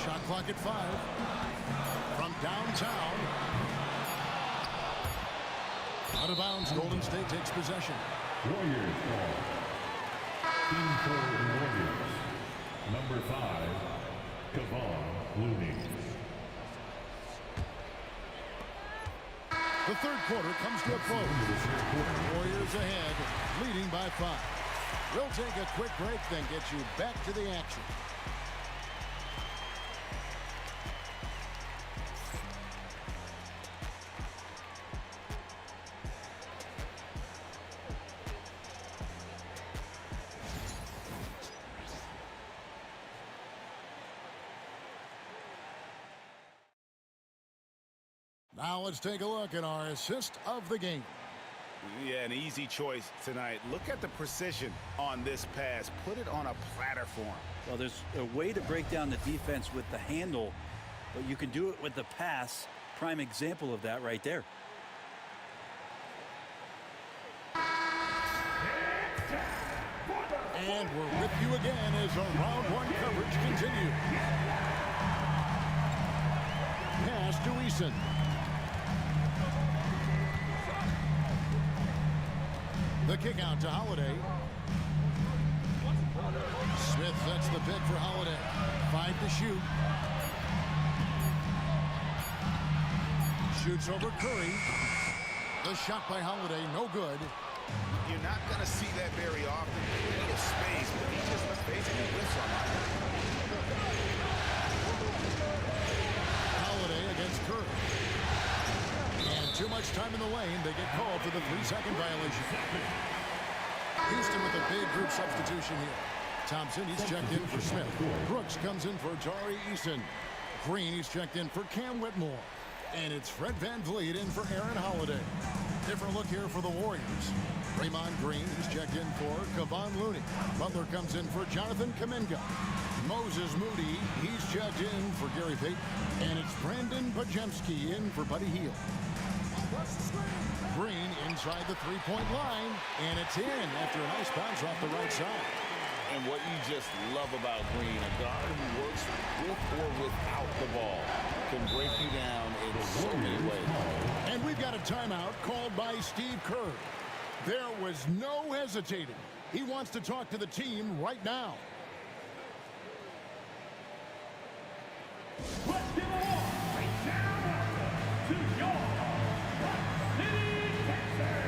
Shot clock at 5. From downtown. Out of bounds, Golden State takes possession. Warriors ball. Team for the Warriors. Number 5, Kevon Looney. The third quarter comes to a close. Warriors ahead, leading by 5. We'll take a quick break, then get you back to the action. Now let's take a look at our assist of the game. Yeah, an easy choice tonight. Look at the precision on this pass. Put it on a platter for him. Well, there's a way to break down the defense with the handle, but you can do it with the pass. Prime example of that right there. And we're with you again as our round 1 coverage continues. Pass to Eason. The kick out to Holiday. Smith sets the pick for Holiday. 5 to shoot. Shoots over Curry. The shot by Holiday, no good. You're not going to see that very often. Plenty of space, but he just basically whiffs on that. Holiday against Curry. And too much time in the lane. They get called for the 3-second violation. Houston with a big group substitution here. Thompson, he's checked in for Smith. Brooks comes in for Tari Eason. Green, he's checked in for Cam Whitmore. And it's Fred Van Vliet in for Aaron Holiday. Different look here for the Warriors. Draymond Green, he's checked in for Kevon Looney. Butler comes in for Jonathan Kuminga. Moses Moody, he's checked in for Gary Payton. And it's Brandon Podziemski in for Buddy Hield. Green inside the three-point line, and it's in after a nice bounce off the right side. And what you just love about Green, a guard who works with or without the ball, can break you down in so many ways. And we've got a timeout called by Steve Kerr. There was no hesitating. He wants to talk to the team right now. let's give a warm welcome to your Rock City, Texas.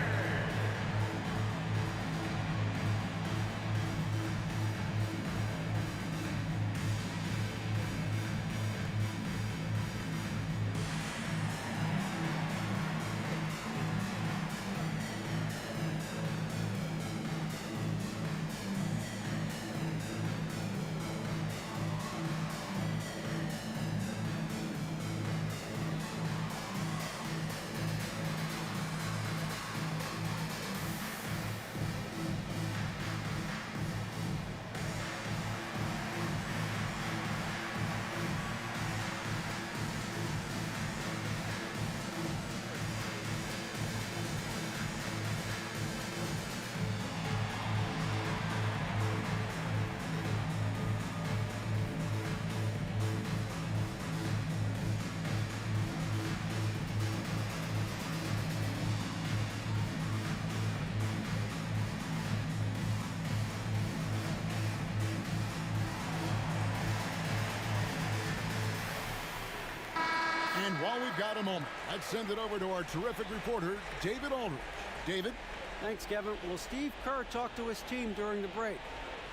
And while we've got a moment, let's send it over to our terrific reporter, David Aldridge. David? Thanks, Kevin. Well, Steve Kerr talked to his team during the break.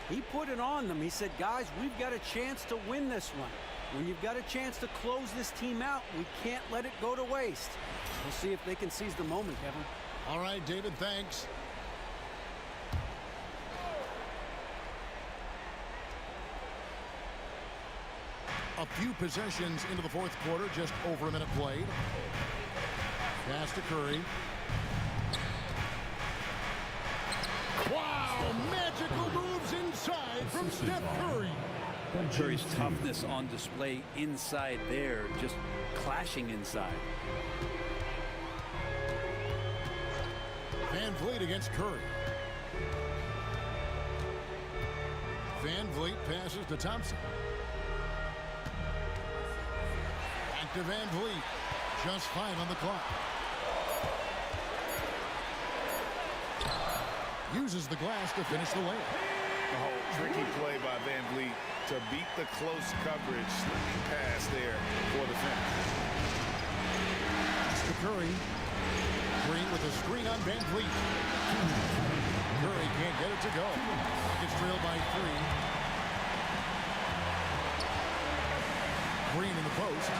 He put it on them. He said, guys, we've got a chance to win this one. When you've got a chance to close this team out, we can't let it go to waste. We'll see if they can seize the moment, Kevin. All right, David, thanks. A few possessions into the fourth quarter, just over a minute played. Pass to Curry. Wow, magical moves inside from Steph Curry. Curry's toughness on display inside there, just clashing inside. Van Vliet against Curry. Van Vliet passes to Thompson. Back to Van Vliet. Just 5 on the clock. Uses the glass to finish the layup. Oh, tricky play by Van Vliet to beat the close coverage. Slipping pass there for the finish. Pass to Curry. Green with a screen on Van Vliet. Curry can't get it to go. Gets trailed by 3. Green in the post.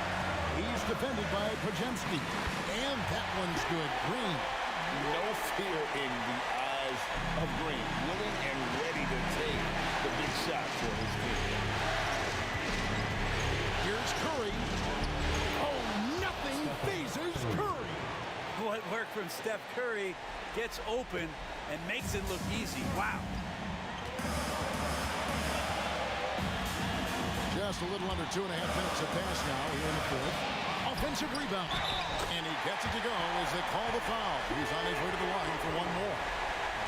He's defended by Pajemski. And that one's good. Green. No fear in the eyes of Green. Willing and ready to take the big shot for his team. Here's Curry. Oh, nothing phases Curry. What worked from Steph Curry gets open and makes it look easy. Wow. Just a little under 2.5 minutes to pass now here in the fourth. Offensive rebound. And he gets it to go as they call the foul. He's on his way to the line for one more.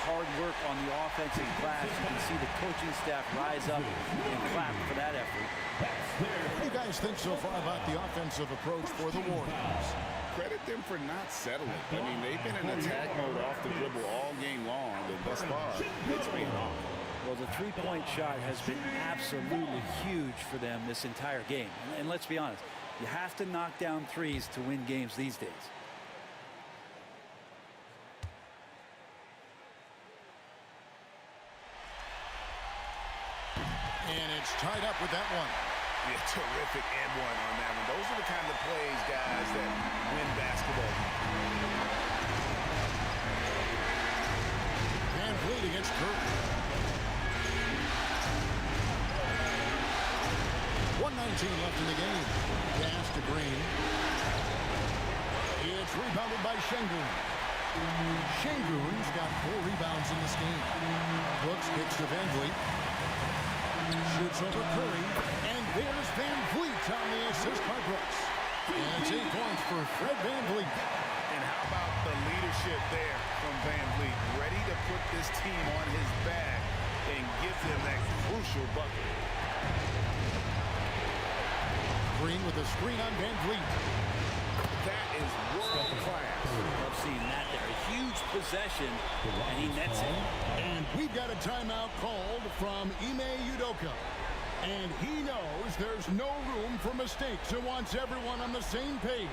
Hard work on the offensive glass. You can see the coaching staff rise up and clap for that effort. What do you guys think so far about the offensive approach for the Warriors? Credit them for not settling. I mean, they've been in attack mode off the dribble all game long, and thus far, it's been on. Well, the three-point shot has been absolutely huge for them this entire game. And let's be honest, you have to knock down threes to win games these days. And it's tied up with that one. Yeah, terrific and one on that one. Those are the kind of plays, guys, that win basketball. Van Vliet against Curry. 1:19 left in the game. Pass to Green. It's rebounded by Şengün. Şengün's got 4 rebounds in this game. Brooks kicks to Van Vliet. Shoots over Curry. And there's Van Vliet on the assist by Brooks. And it's 8 points for Fred Van Vliet. And how about the leadership there from Van Vliet? Ready to put this team on his back and give them that crucial bucket. Green with a screen on Van Vliet. That is world class. Love seeing that there. A huge possession, and he nets it. And we've got a timeout called from Ime Udoka. And he knows there's no room for mistakes and wants everyone on the same page.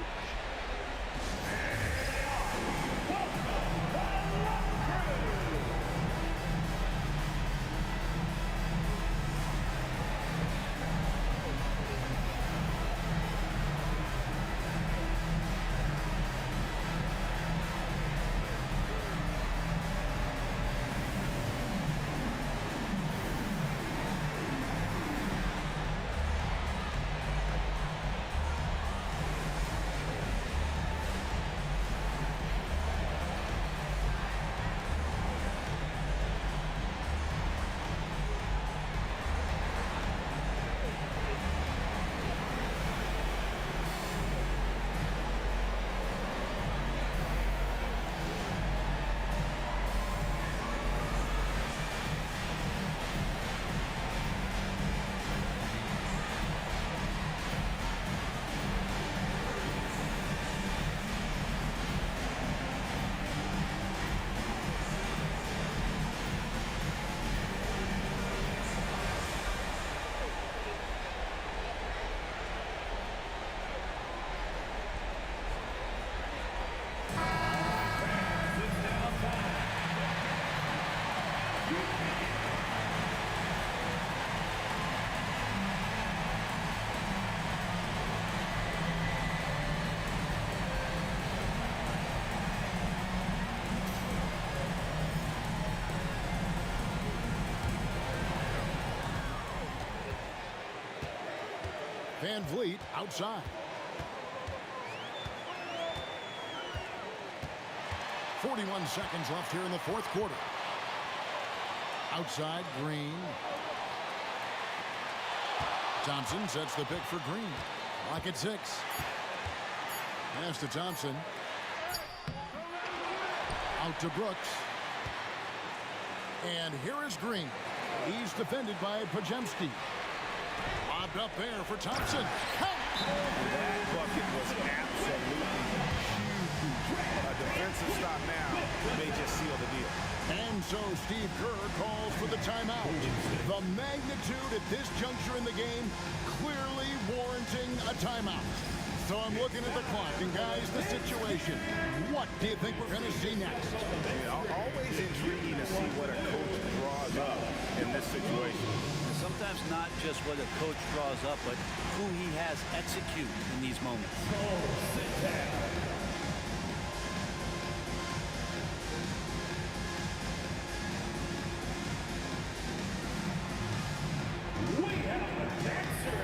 Van Vliet outside. 41 seconds left here in the fourth quarter. Outside, Green. Thompson sets the pick for Green. Clock at 6. Pass to Thompson. Out to Brooks. And here is Green. He's defended by Pajemski. Lobbed up there for Thompson. That bucket was absolutely huge. A defensive stop now may just seal the deal. And so Steve Kerr calls for the timeout. The magnitude at this juncture in the game clearly warranting a timeout. So I'm looking at the clock, and guys, the situation. What do you think we're going to see next? Always intriguing to see what a coach draws up in this situation. And sometimes not just what a coach draws up, but who he has execute in these moments. We have a dancer.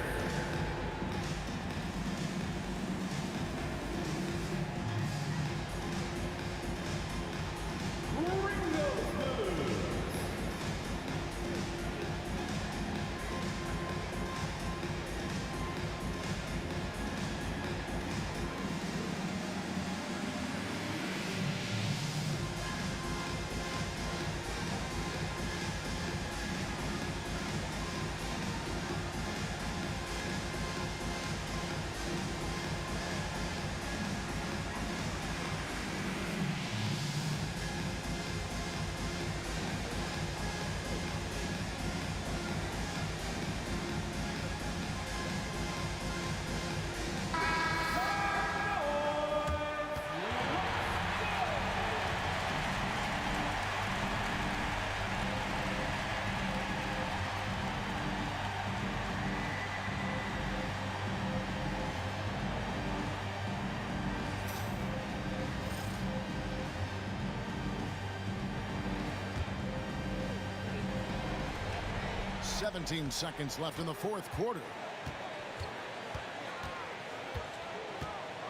Seventeen seconds left in the fourth quarter.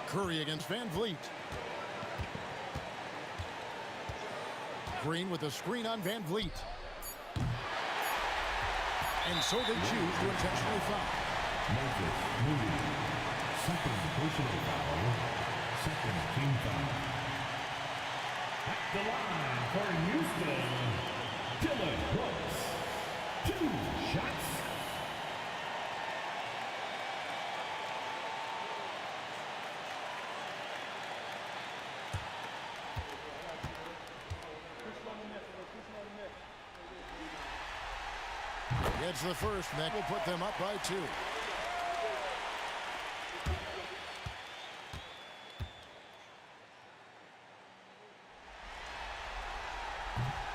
Curry against Van Vliet. Green with a screen on Van Vliet. And so they choose to intentionally foul. Second personal foul. Second team foul. At the line for Houston, Dylan Brooks. 2 shots. It's the first. That will put them up by 2.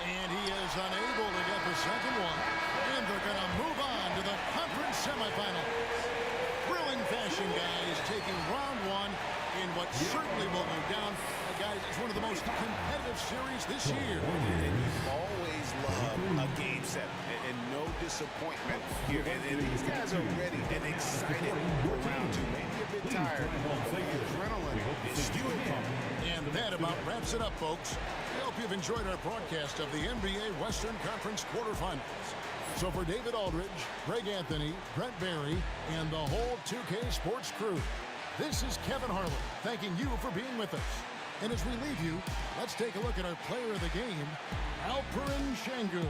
And he is unable to get the second one. And they're going to move on to the conference semifinals. Thrilling fashion, guys, taking round 1 in what certainly will go down, guys, it's one of the most competitive series this year. And you always love a game 7 and no disappointment here. And these guys are ready and excited for round 2. Maybe a bit tired, but the adrenaline is skewing. And that about wraps it up, folks. I hope you've enjoyed our broadcast of the NBA Western Conference quarterfinals. So for David Aldridge, Greg Anthony, Brent Barry, and the whole 2K Sports crew, this is Kevin Harlan thanking you for being with us. And as we leave you, let's take a look at our player of the game, Alperen Şengün.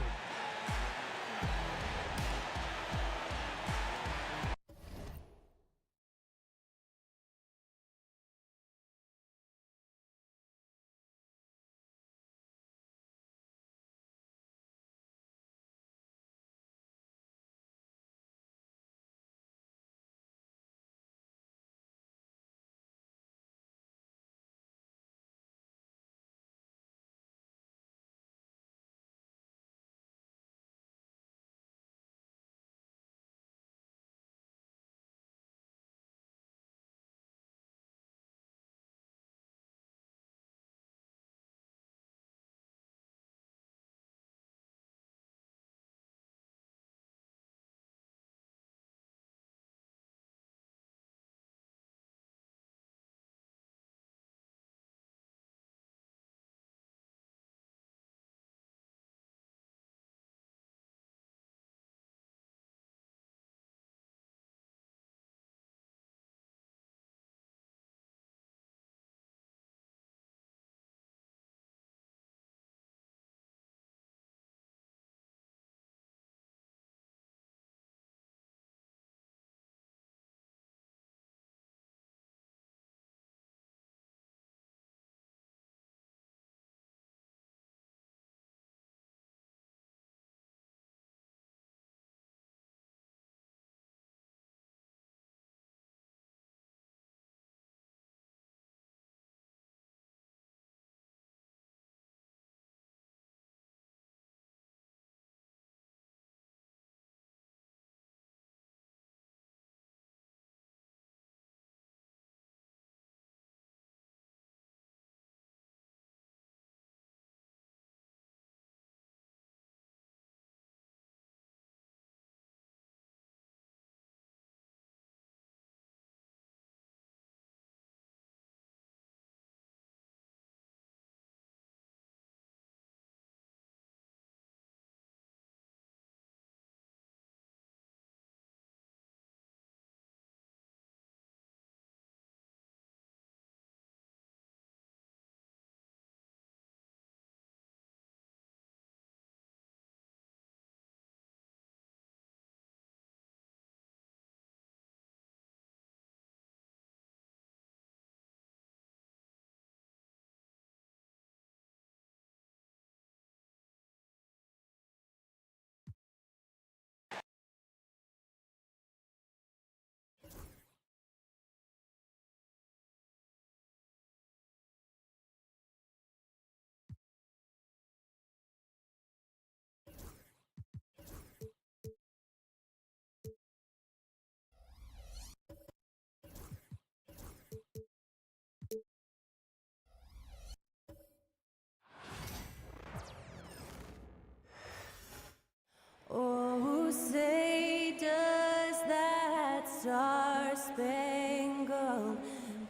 Oh, say does that star-spangled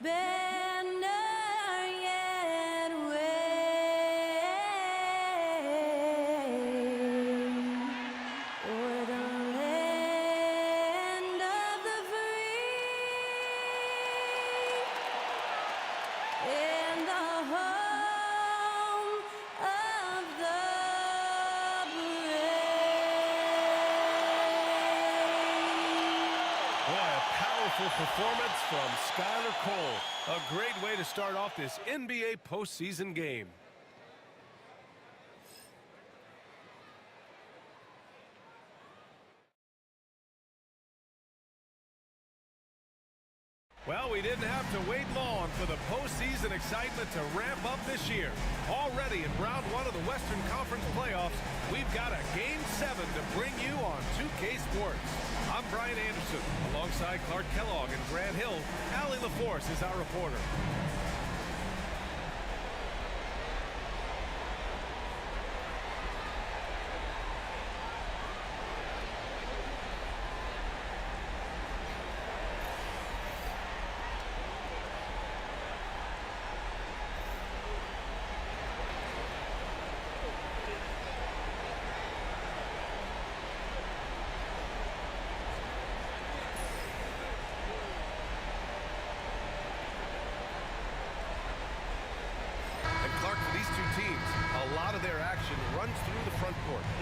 banner yet wave o'er the land of the free and the home of the Powerful performance from Skylar Cole. A great way to start off this NBA postseason game. We didn't have to wait long for the postseason excitement to ramp up this year. Already in round one of the Western Conference playoffs, we've got a Game 7 to bring you on 2K Sports. I'm Brian Anderson, alongside Clark Kellogg and Grant Hield. Allie LaForce is our reporter.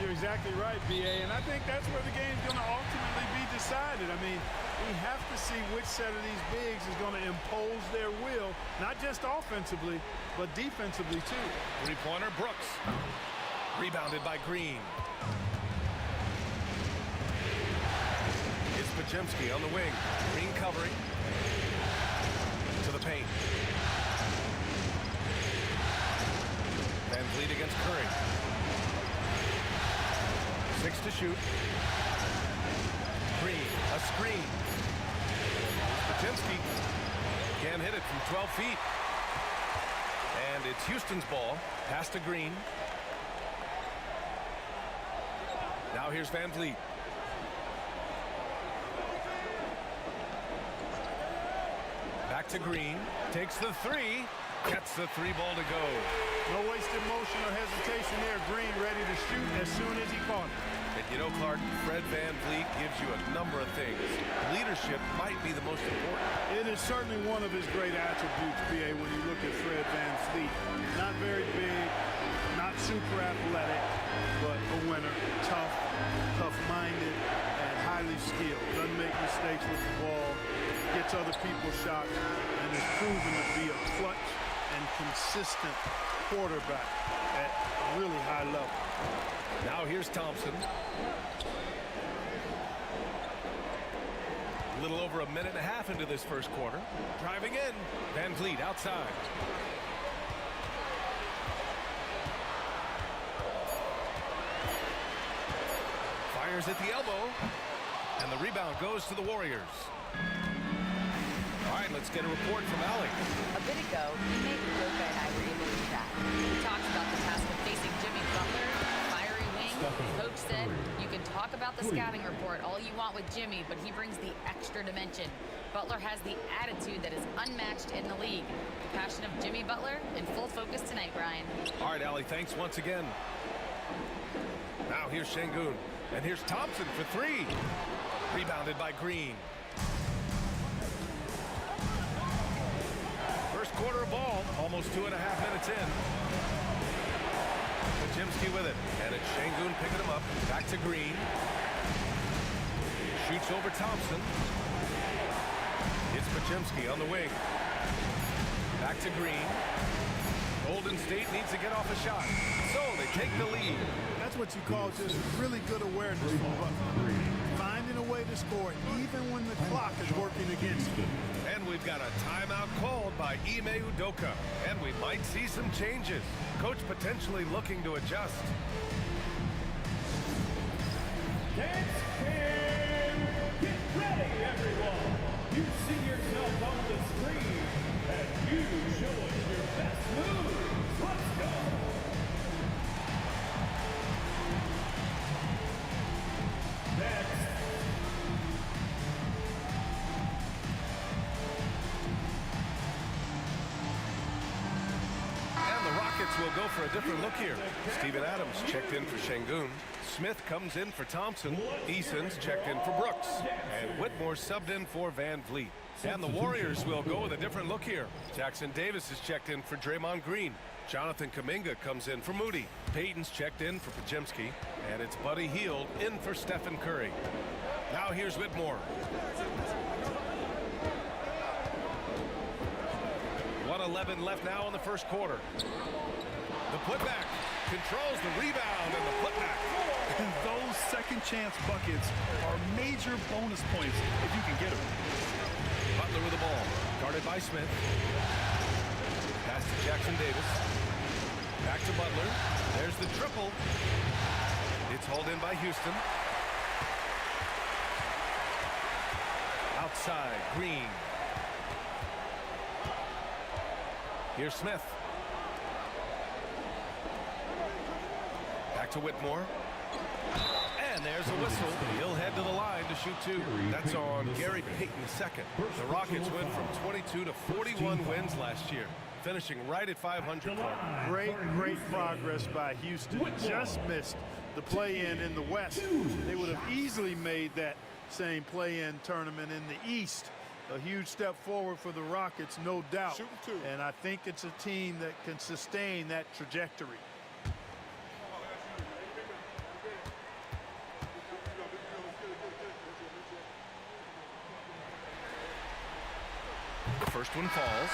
You're exactly right, B.A., and I think that's where the game's going to ultimately be decided. I mean, we have to see which set of these bigs is going to impose their will, not just offensively, but defensively, too. Three-pointer, Brooks. Rebounded by Green. It's Podziemski on the wing. Green covering. To the paint. Van Vliet against Curry. 6 to shoot. Green, a screen. Podziemski can't hit it from 12 feet. And it's Houston's ball. Pass to Green. Now here's Van Vliet. Back to Green. Takes the three. Gets the three ball to go. No wasted motion or hesitation there. Green ready to shoot as soon as he caught it. And you know, Clark, Fred Van Vliet gives you a number of things. Leadership might be the most important. It is certainly one of his great attributes, B.A., when you look at Fred Van Vliet. Not very big, not super athletic, but a winner. Tough, tough-minded, and highly skilled. Doesn't make mistakes with the ball. Gets other people's shots, and is proven to be a clutch and consistent quarterback at a really high level. Now here's Thompson. A little over a minute and a half into this first quarter. Driving in. Van Vliet outside. Fires at the elbow. And the rebound goes to the Warriors. All right, let's get a report from Allie. A bit ago, Ime Udoka and I were able to chat. We talked about the task of facing Jimmy Butler, fiery wing. Coach said, you can talk about the scouting report all you want with Jimmy, but he brings the extra dimension. Butler has the attitude that is unmatched in the league. The passion of Jimmy Butler in full focus tonight, Brian. All right, Allie, thanks once again. Now here's Şengün. And here's Thompson for three. Rebounded by Green. First quarter of ball, almost 2.5 minutes in. Podziemski with it, and it's Şengün picking him up. Back to Green. Shoots over Thompson. It's Podziemski on the wing. Back to Green. Golden State needs to get off a shot. So they take the lead. That's what you call just really good awareness from Butler. Finding a way to score even when the clock is working against you. And we've got a timeout called by Ime Udoka. And we might see some changes. Coach potentially looking to adjust. Dance cam! Get ready, everyone! You see yourself on the screen, and you show us your best moves. Let's go! Next. And the Rockets will go for a different look here. Steven Adams checked in for Şengün. Smith comes in for Thompson. Eason's checked in for Brooks. And Whitmore subbed in for Van Vliet. And the Warriors will go with a different look here. Jackson Davis is checked in for Draymond Green. Jonathan Kuminga comes in for Moody. Payton's checked in for Podziemski. And it's Buddy Hield in for Stephen Curry. Now here's Whitmore. 1:11 left now in the first quarter. The putback controls the rebound and the putback. And those second chance buckets are major bonus points if you can get them. Butler with the ball. Guarded by Smith. Pass to Jackson Davis. Back to Butler. There's the triple. It's hauled in by Houston. Outside, Green. Here's Smith. Back to Whitmore. And there's a whistle. He'll head to the line to shoot two. That's on Gary Payton II. The Rockets went from 22 to 41 wins last year, finishing right at 500. Great progress by Houston. Just missed the play-in in the West. They would have easily made that same play-in tournament in the East. A huge step forward for the Rockets, no doubt. And I think it's a team that can sustain that trajectory. The first one falls.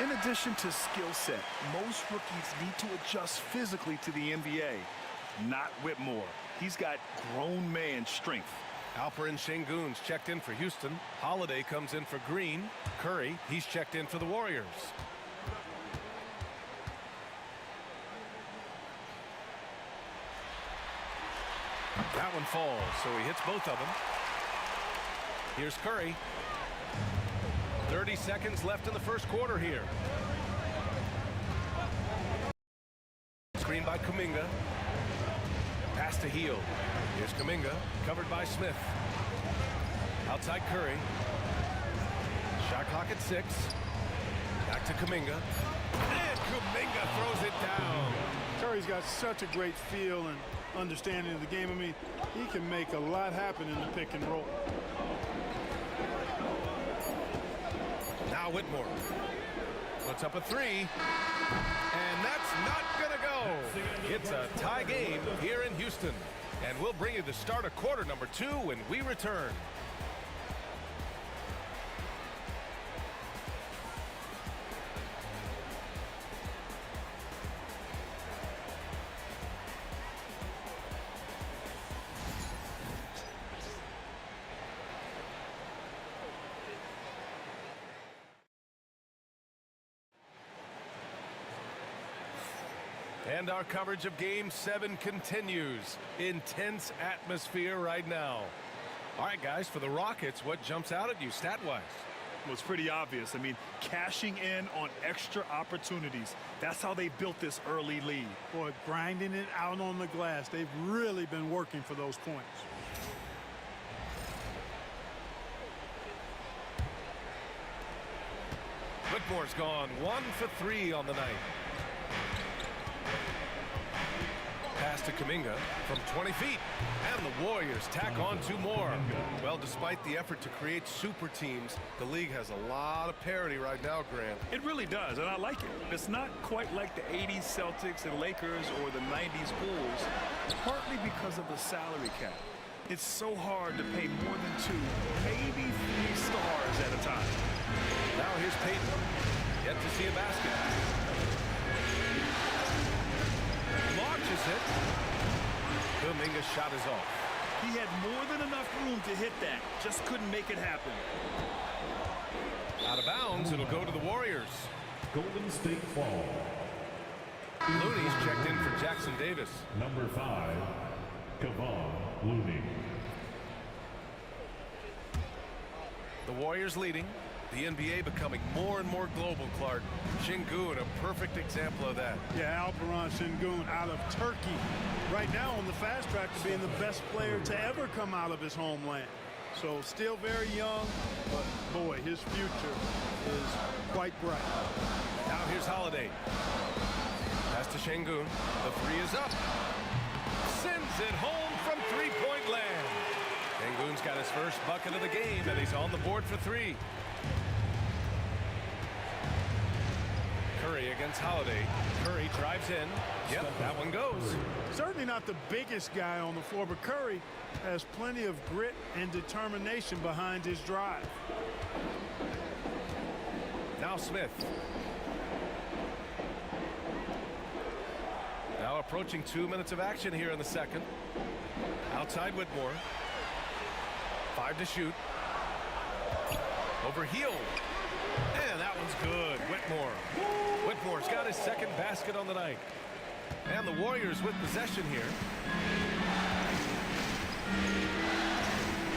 In addition to skill set, most rookies need to adjust physically to the NBA. Not Whitmore. He's got grown man strength. Alperen Şengün's checked in for Houston. Holiday comes in for Green. Curry, he's checked in for the Warriors. That one falls, so he hits both of them. Here's Curry. 30 seconds left in the first quarter here. Screen by Kuminga. Pass to Hield. Here's Kuminga, covered by Smith. Outside Curry. Shot clock at 6. Back to Kuminga. And Kuminga throws it down. Curry's got such a great feel and understanding of the game. I mean, he can make a lot happen in the pick and roll. Now Whitmore puts up a 3. And that's not going to go. It's a tie game here in Houston. And we'll bring you the start of quarter number 2 when we return. And our coverage of Game 7 continues. Intense atmosphere right now. All right, guys, for the Rockets, what jumps out at you stat-wise? Well, it's pretty obvious. I mean, cashing in on extra opportunities. That's how they built this early lead. Boy, grinding it out on the glass. They've really been working for those points. Whitmore's gone 1 for 3 on the night. Pass to Kuminga from 20 feet. And the Warriors tack on 2 more. Well, despite the effort to create super teams, the league has a lot of parity right now, Grant. It really does, and I like it. It's not quite like the 80s Celtics and Lakers or the 90s Bulls, partly because of the salary cap. It's so hard to pay more than 2, maybe 3 stars at a time. Now here's Payton. Yet to see a basket. Launches it. Kuminga's shot is off. He had more than enough room to hit that. Just couldn't make it happen. Out of bounds. It'll go to the Warriors. Golden State ball. Looney's checked in for Jackson Davis. Number 5, Kevon Looney. The Warriors leading. The NBA becoming more and more global, Clark. Şengün, a perfect example of that. Yeah, Alperen Şengün out of Turkey. Right now on the fast track to being the best player to ever come out of his homeland. So still very young, but boy, his future is quite bright. Now here's Holiday. Pass to Şengün. The 3 is up. Sends it home from three-point land. Şengün's got his first bucket of the game, and he's on the board for 3. Curry against Holiday. Curry drives in. Yep, that one goes. Certainly not the biggest guy on the floor, but Curry has plenty of grit and determination behind his drive. Now Smith. Now approaching 2 minutes of action here in the second. Outside Whitmore. 5 to shoot. Over Hield. And one's good. Whitmore's got his second basket on the night. And the Warriors with possession here.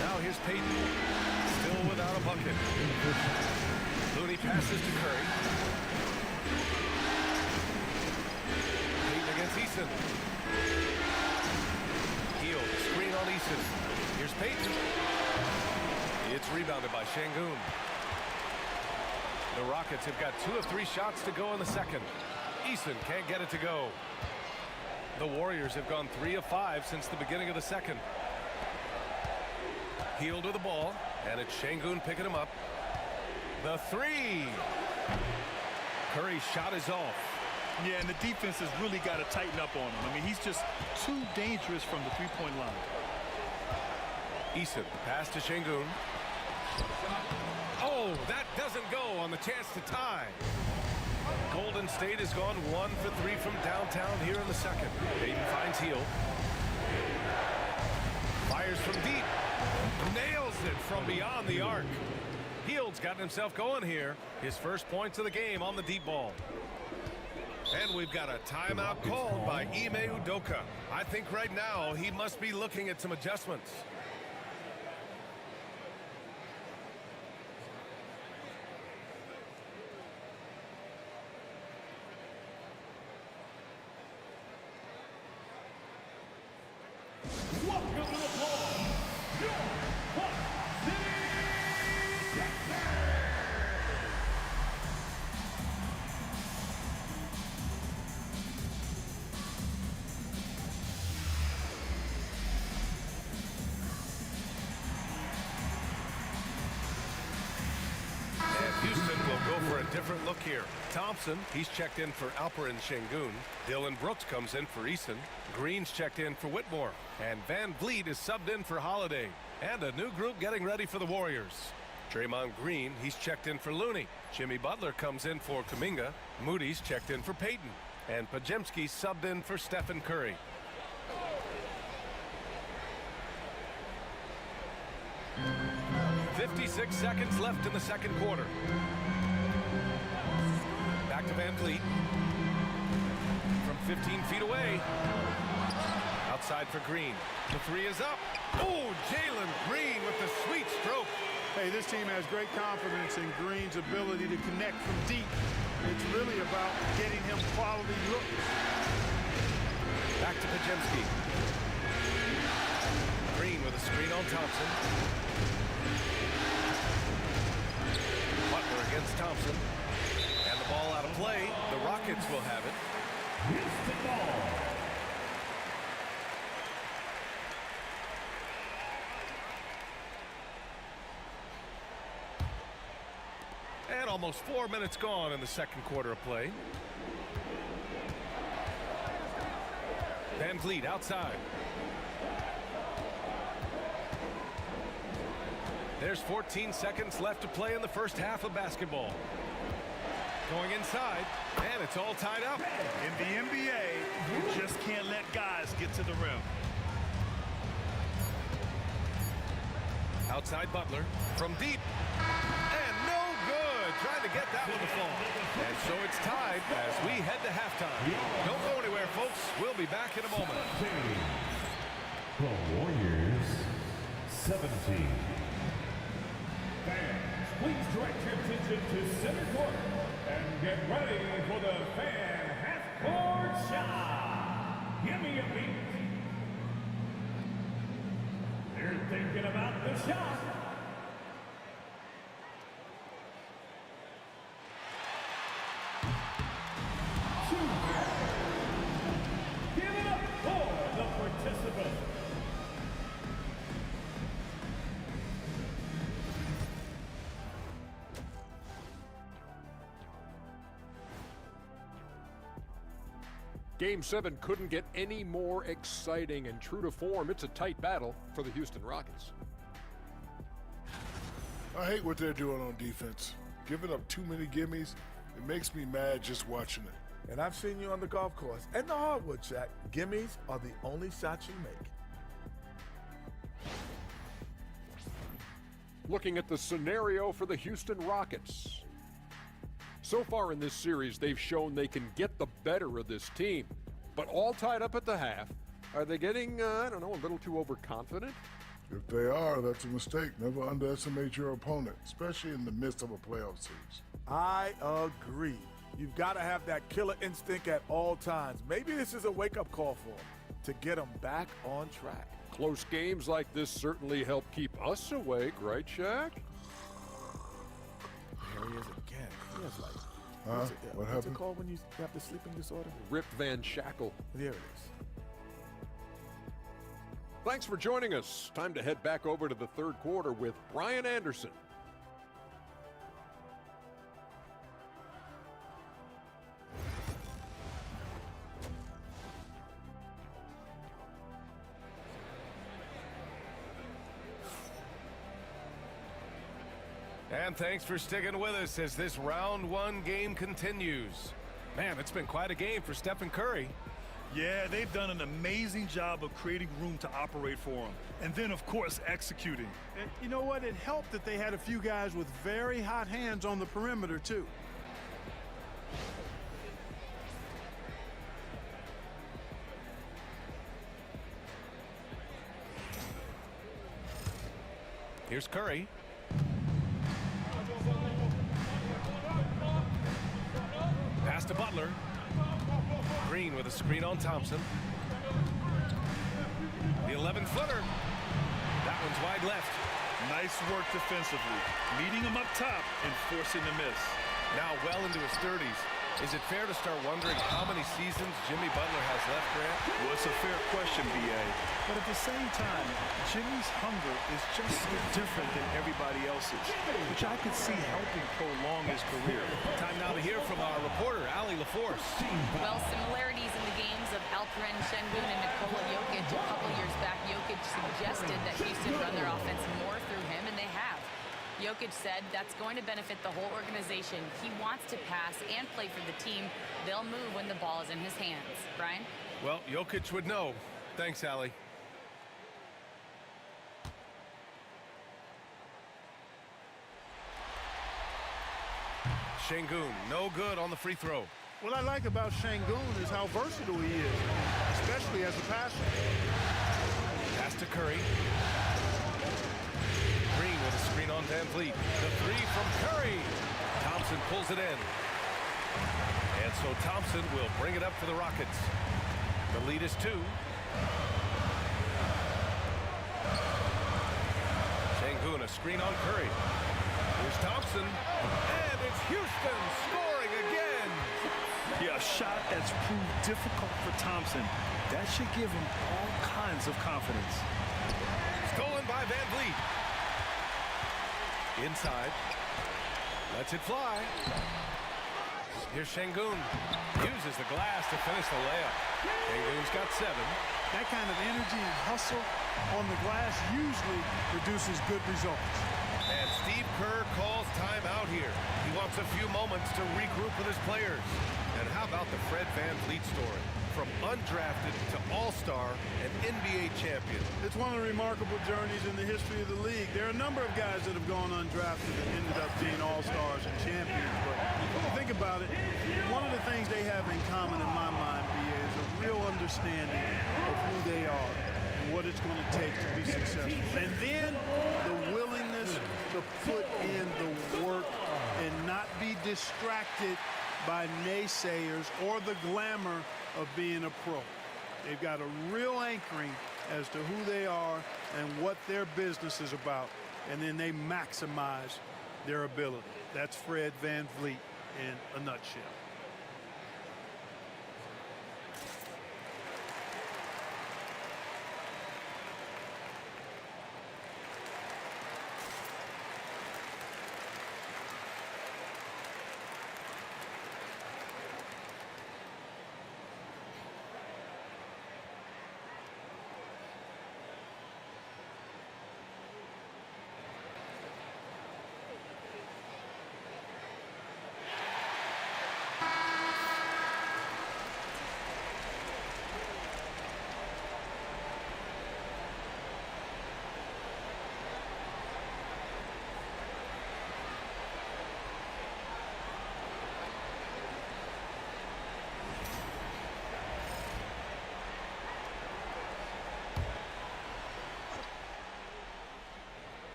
Now here's Payton. Still without a bucket. Looney passes to Curry. Payton against Eason. Hield, screen on Eason. Here's Payton. It's rebounded by Şengün. The Rockets have got 2 of 3 shots to go in the second. Eason can't get it to go. The Warriors have gone 3 of 5 since the beginning of the second. Hield with the ball, and it's Şengün picking him up. The three. Curry's shot is off. Yeah, and the defense has really got to tighten up on him. I mean, he's just too dangerous from the three-point line. Eason, pass to Şengün. Oh, that doesn't go on the chance to tie. Golden State has gone 1 for 3 from downtown here in the second. Payton finds Hield. Fires from deep. Nails it from beyond the arc. Hield's gotten himself going here. His first points of the game on the deep ball. And we've got a timeout called by Ime Udoka. I think right now he must be looking at some adjustments. Welcome to the floor, your Hot City Texans. And Houston will go for a different look here. Thompson, he's checked in for Alperen Şengün. Dylan Brooks comes in for Eason. Green's checked in for Whitmore. And Van Vliet is subbed in for Holiday. And a new group getting ready for the Warriors. Draymond Green, he's checked in for Looney. Jimmy Butler comes in for Kuminga. Moody's checked in for Payton. And Podziemski subbed in for Stephen Curry. "56 seconds left in the second quarter. Back to Van Vliet. From 15 feet away. Outside for Green. The three is up. Oh, Jalen Green with the sweet stroke. Hey, this team has great confidence in Green's ability to connect from deep. It's really about getting him quality looks. Back to Podziemski. Green with a screen on Thompson. Butler against Thompson. And the ball out of play. The Rockets will have it. Houston ball. And almost 4 minutes gone in the second quarter of play. Van Vliet outside. There's 14 seconds left to play in the first half of basketball. Going inside, and it's all tied up. In the NBA, you just can't let guys get to the rim. Outside Butler from deep. And no good. Trying to get that one to fall. And so it's tied as we head to halftime. Don't go anywhere, folks. We'll be back in a moment. The Warriors 17. Fans, please direct your attention to center court and get ready for the fan half-court shot. Give me a beat. They're thinking about the shot. Give it up for the participants. Game 7 couldn't get any more exciting, and true to form, it's a tight battle for the Houston Rockets. I hate what they're doing on defense. Giving up too many gimmies, it makes me mad just watching it. And I've seen you on the golf course and the hardwood, Shaq. Gimmies are the only shots you make. Looking at the scenario for the Houston Rockets. So far in this series, they've shown they can get the better of this team. But all tied up at the half, are they getting, I don't know, a little too overconfident? If they are, that's a mistake. Never underestimate your opponent, especially in the midst of a playoff series. I agree. You've got to have that killer instinct at all times. Maybe this is a wake-up call for them to get them back on track. Close games like this certainly help keep us awake, right, Shaq? There he is again. He has like, what what's happened? it called when you have the sleeping disorder? Rip Van Shackle. There it is. Thanks for joining us. Time to head back over to the third quarter with Brian Anderson. And thanks for sticking with us as this round one game continues. Man, it's been quite a game for Stephen Curry. Yeah, they've done an amazing job of creating room to operate for him. And then, of course, executing. And you know what? It helped that they had a few guys with very hot hands on the perimeter, too. Here's Curry. Pass to Butler. Green with a screen on Thompson. The 11-footer. That one's wide left. Nice work defensively, meeting him up top and forcing the miss. Now well into his 30s. Is it fair to start wondering how many seasons Jimmy Butler has left, Grant? Well, it's a fair question, B.A. But at the same time, Jimmy's hunger is just so different than everybody else's, which I could see helping prolong his career. Time now to hear from our reporter, Allie LaForce. Well, similarities in the games of Alperen Şengün and Nikola Jokic. A couple years back, Jokic suggested that Houston run their offense more through him, and they have. Jokic said that's going to benefit the whole organization. He wants to pass and play for the team. They'll move when the ball is in his hands. Brian? Well, Jokic would know. Thanks, Allie. Şengün, no good on the free throw. What I like about Şengün is how versatile he is, especially as a passer. Pass to Curry. Green with a screen on Van Vliet. The three from Curry. Thompson pulls it in. And so Thompson will bring it up for the Rockets. The lead is 2. Şengün, a screen on Curry. Here's Thompson. And it's Houston scoring again. Yeah, a shot that's proved difficult for Thompson. That should give him all kinds of confidence. Stolen by Van Vliet. Inside. Lets it fly. Here's Şengün. Uses the glass to finish the layup. Şengün's got 7. That kind of energy and hustle on the glass usually produces good results. And Steve Kerr calls timeout here. He wants a few moments to regroup with his players. And how about the Fred Van Vliet story? From undrafted to all-star and NBA champion. It's one of the remarkable journeys in the history of the league. There are a number of guys that have gone undrafted and ended up being all-stars and champions. But when you think about it, one of the things they have in common in my mind, B.A., is a real understanding of who they are and what it's going to take to be successful. And then the willingness to put in the work and not be distracted by naysayers or the glamour of being a pro. They've got a real anchoring as to who they are and what their business is about, and then they maximize their ability. That's Fred Van Vliet in a nutshell.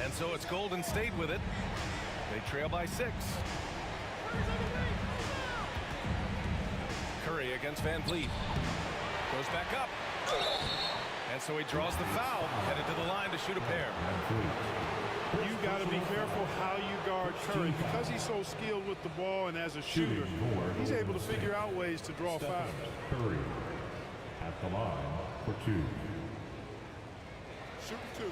And so it's Golden State with it. They trail by 6. Curry against Van Vliet. Goes back up. And so he draws the foul, headed to the line to shoot a pair. You got to be careful how you guard Curry. Because he's so skilled with the ball and as a shooter, he's able to figure out ways to draw fouls. Curry at the line for 2. Shoot 2.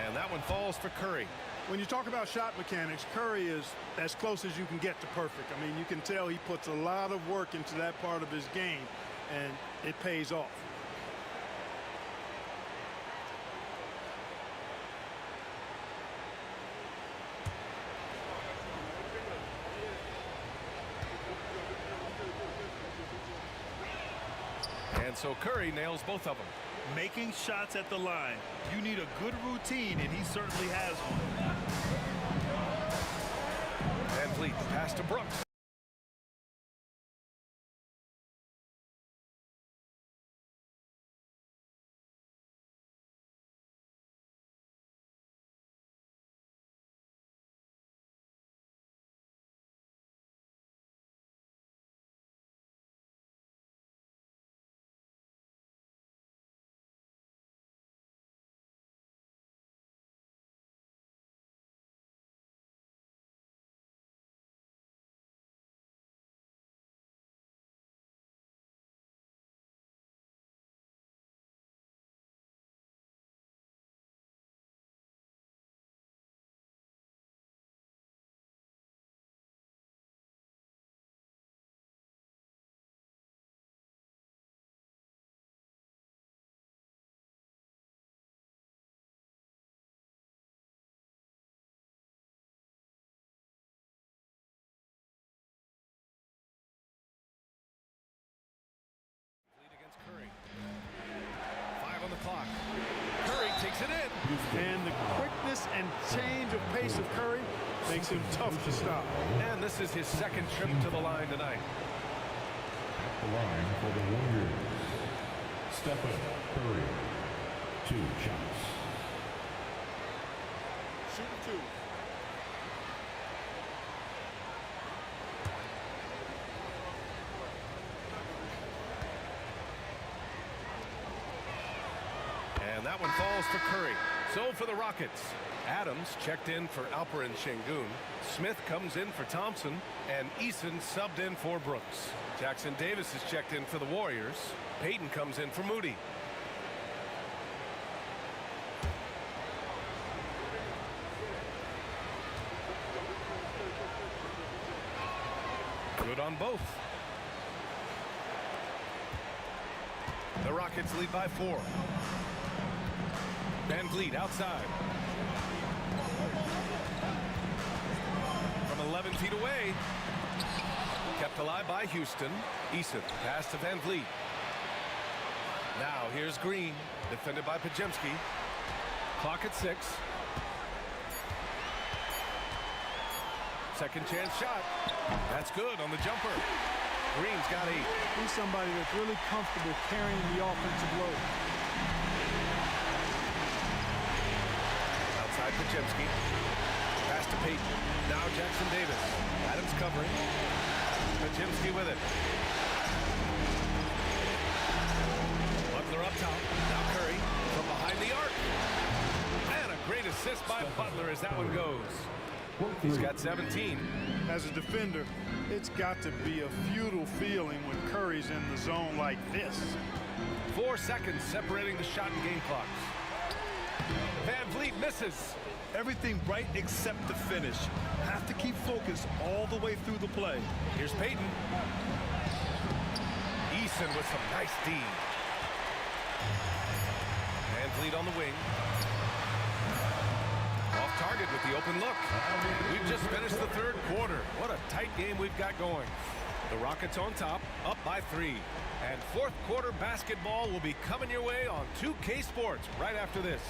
And that one falls for Curry. When you talk about shot mechanics, Curry is as close as you can get to perfect. I mean, you can tell he puts a lot of work into that part of his game, and it pays off. And so Curry nails both of them. Making shots at the line. You need a good routine, and he certainly has one. Van Vliet, the pass to Brooks. Curry. 5 on the clock. Curry takes it in. And the quickness and change of pace of Curry makes him tough to stop. And this is his second trip to the line tonight. At the line for the Warriors, Stephen Curry. 2 shots. Shoot 2. And that one falls for Curry. So for the Rockets, Adams checked in for Alperen Şengün. Smith comes in for Thompson. And Eason subbed in for Brooks. Jackson Davis is checked in for the Warriors. Payton comes in for Moody. Good on both. The Rockets lead by 4. Van Vliet outside. From 11 feet away. Kept alive by Houston. Eason pass to Van Vliet. Now here's Green. Defended by Podziemski. Clock at 6. Second chance shot. That's good on the jumper. Green's got 8. He's somebody that's really comfortable carrying the offensive load. Outside Podziemski. Pass to Payton. Now Jackson Davis. Adams covering. Podziemski with it. Butler up top. Now Curry from behind the arc. And a great assist by Butler as that one goes. He's got 17. As a defender, it's got to be a futile feeling when Curry's in the zone like this. 4 seconds separating the shot and game clocks. Van Vliet misses. Everything right except the finish. Have to keep focused all the way through the play. Here's Payton. Eason with some nice D. Van Vliet on the wing. Off target with the open look. We've just finished the third quarter. What a tight game we've got going. The Rockets on top, up by 3. And fourth quarter basketball will be coming your way on 2K Sports right after this.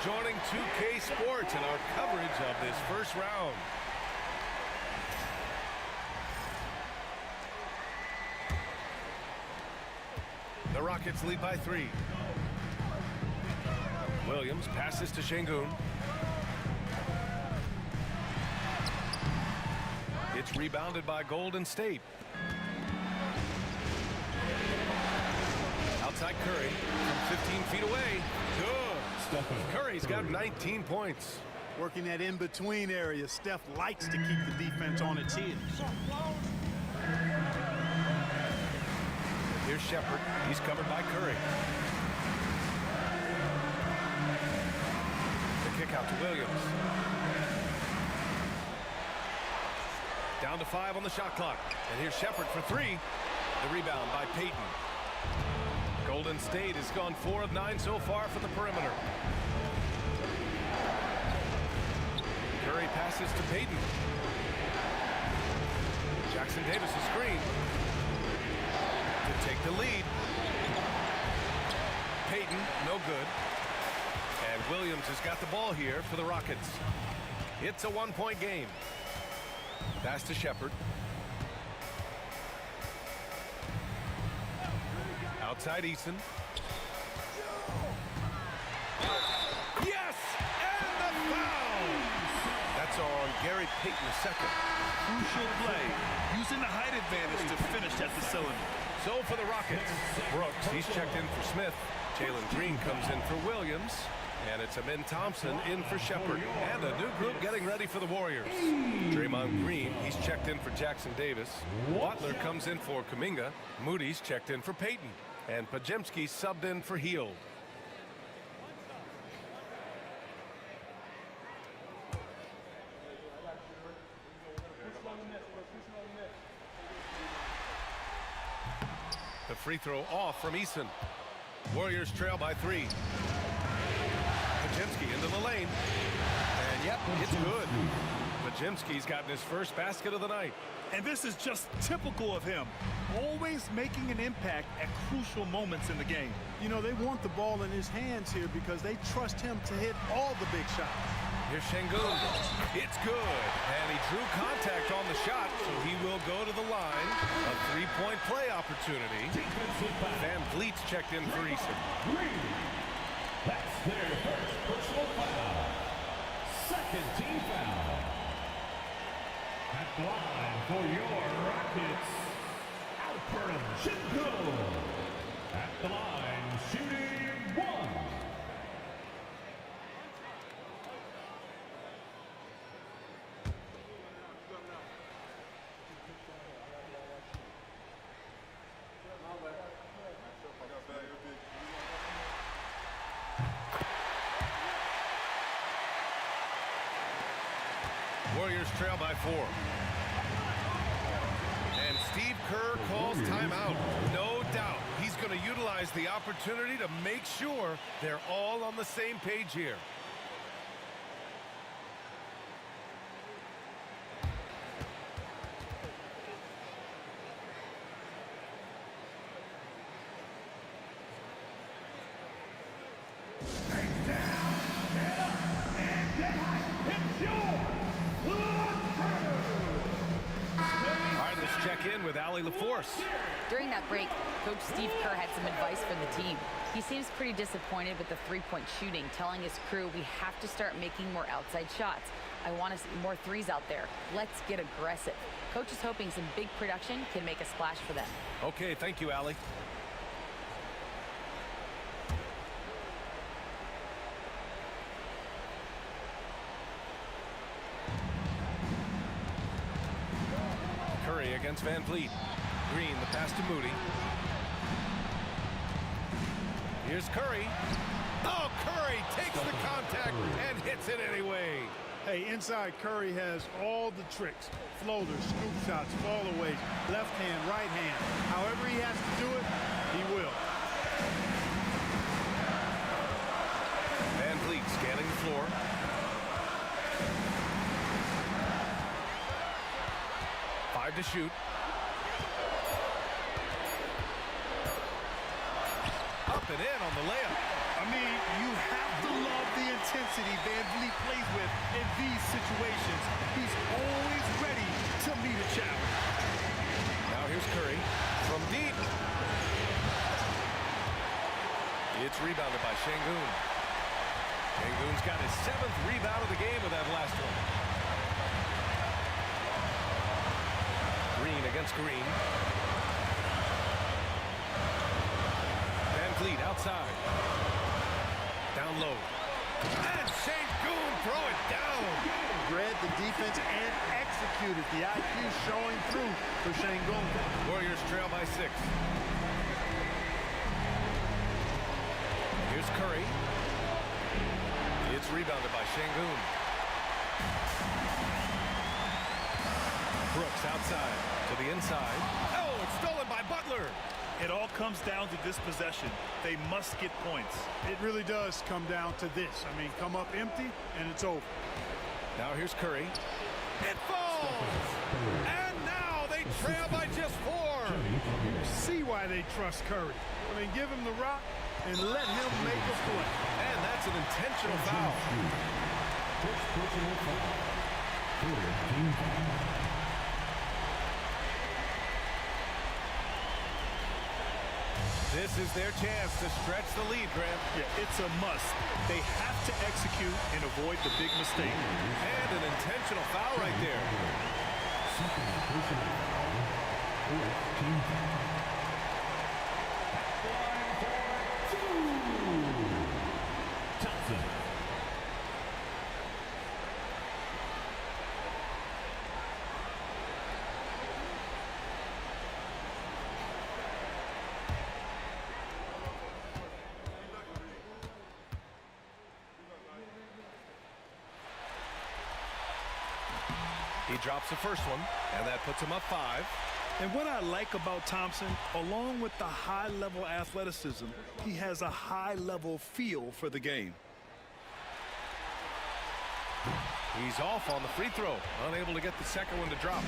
joining 2K Sports in our coverage of this first round. The Rockets lead by 3. Williams passes to Şengün. It's rebounded by Golden State. Outside Curry from 15 feet away. Good. Curry's got 19 points. Working that in-between area. Steph likes to keep the defense on its heels. Here's Shepherd. He's covered by Curry. The kick out to Williams. Down to 5 on the shot clock. And here's Shepherd for 3. The rebound by Payton. Golden State has gone 4 of 9 so far for the perimeter. Curry passes to Payton. Jackson Davis' screen to take the lead. Payton, no good. And Williams has got the ball here for the Rockets. It's a 1-point game. Pass to Shepherd. Outside Eason. Yes! And the foul! That's on Gary Payton II. Crucial play, using the height advantage to finish at the cylinder. So for the Rockets, Brooks, he's checked in for Smith. Jalen Green comes in for Williams. And it's Amin Thompson in for Shepherd. And a new group getting ready for the Warriors. Draymond Green, he's checked in for Jackson Davis. Butler comes in for Kuminga. Moody's checked in for Payton. And Podziemski subbed in for Hield. The free throw off from Eason. Warriors trail by 3. Podziemski into the lane. And yep, it's good. Podziemski's gotten his first basket of the night. And this is just typical of him. Always making an impact at crucial moments in the game. You know, they want the ball in his hands here because they trust him to hit all the big shots. Here's Şengün. It's good. And he drew contact on the shot, so he will go to the line. A 3-point play opportunity. Van Vliet's checked in for Eason. That's their first personal foul. Second team foul. At the line for your Rockets, Alperen Şengün. At the line, shooting 1. Warriors trail by 4. And Steve Kerr calls timeout. No doubt he's going to utilize the opportunity to make sure they're all on the same page here. Check in with Allie LaForce. During that break, Coach Steve Kerr had some advice for the team. He seems pretty disappointed with the three-point shooting, telling his crew, we have to start making more outside shots. I want to see more threes out there. Let's get aggressive. Coach is hoping some big production can make a splash for them. Okay, thank you, Allie. Curry against Van Vliet. Green, the pass to Moody. Here's Curry. Oh, Curry takes the contact and hits it anyway. Hey, inside Curry has all the tricks. Floaters, scoop shots, fallaways, left hand, right hand. However he has to do it, he will. Van Vliet scanning the floor. To shoot. Up and in on the layup. mean, you have to love the intensity Van Vliet plays with in these situations. He's always ready to meet a challenge. Now here's Curry from deep. It's rebounded by Şengün. Şengün's got his 7th rebound of the game with that last one. Green against Green. Van Vliet outside. Down low. And Şengün throw it down. Read the defense and executed. The IQ showing through for Şengün. Warriors trail by 6. Here's Curry. It's rebounded by Şengün. Brooks outside to the inside. Oh, it's stolen by Butler. It all comes down to this possession. They must get points. It really does come down to this. I mean, come up empty, and it's over. Now here's Curry. It falls! And now they trail by just 4. You see why they trust Curry. I mean, give him the rock and let him make a play. And that's an intentional foul. This is their chance to stretch the lead, Grant. Yeah, it's a must. They have to execute and avoid the big mistake. And an intentional foul right there. He drops the first one, and that puts him up 5. And what I like about Thompson, along with the high-level athleticism, he has a high-level feel for the game. He's off on the free throw, unable to get the second one to drop.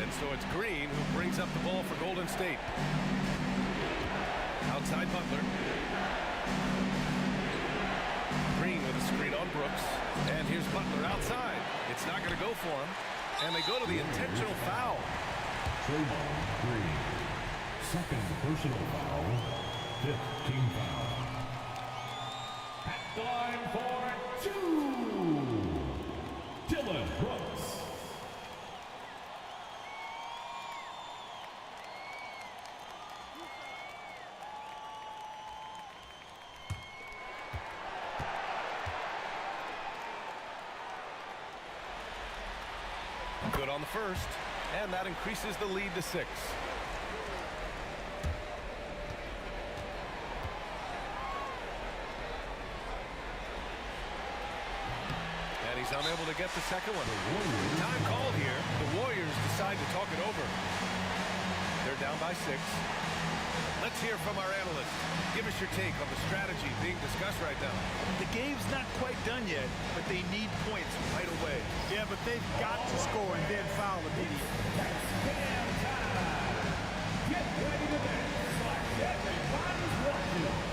And so it's Green who brings up the ball for Golden State. Outside Butler. Green with a screen on Brooks. And here's Butler outside. It's not going to go for him. And they go to the intentional foul. Draymond Green. Second personal foul. 5th team foul. At the line for 2. Dylan Brooks. Good on the first, and that increases the lead to 6. And he's unable to get the second one. Time called here. The Warriors decide to talk it over. They're down by 6. Let's hear from our analyst. Give us your take on the strategy being discussed right now. The game's not quite done yet, but they need points right away. Yeah, but they've got to score and then foul immediately. Get ready to dance like everybody's watching.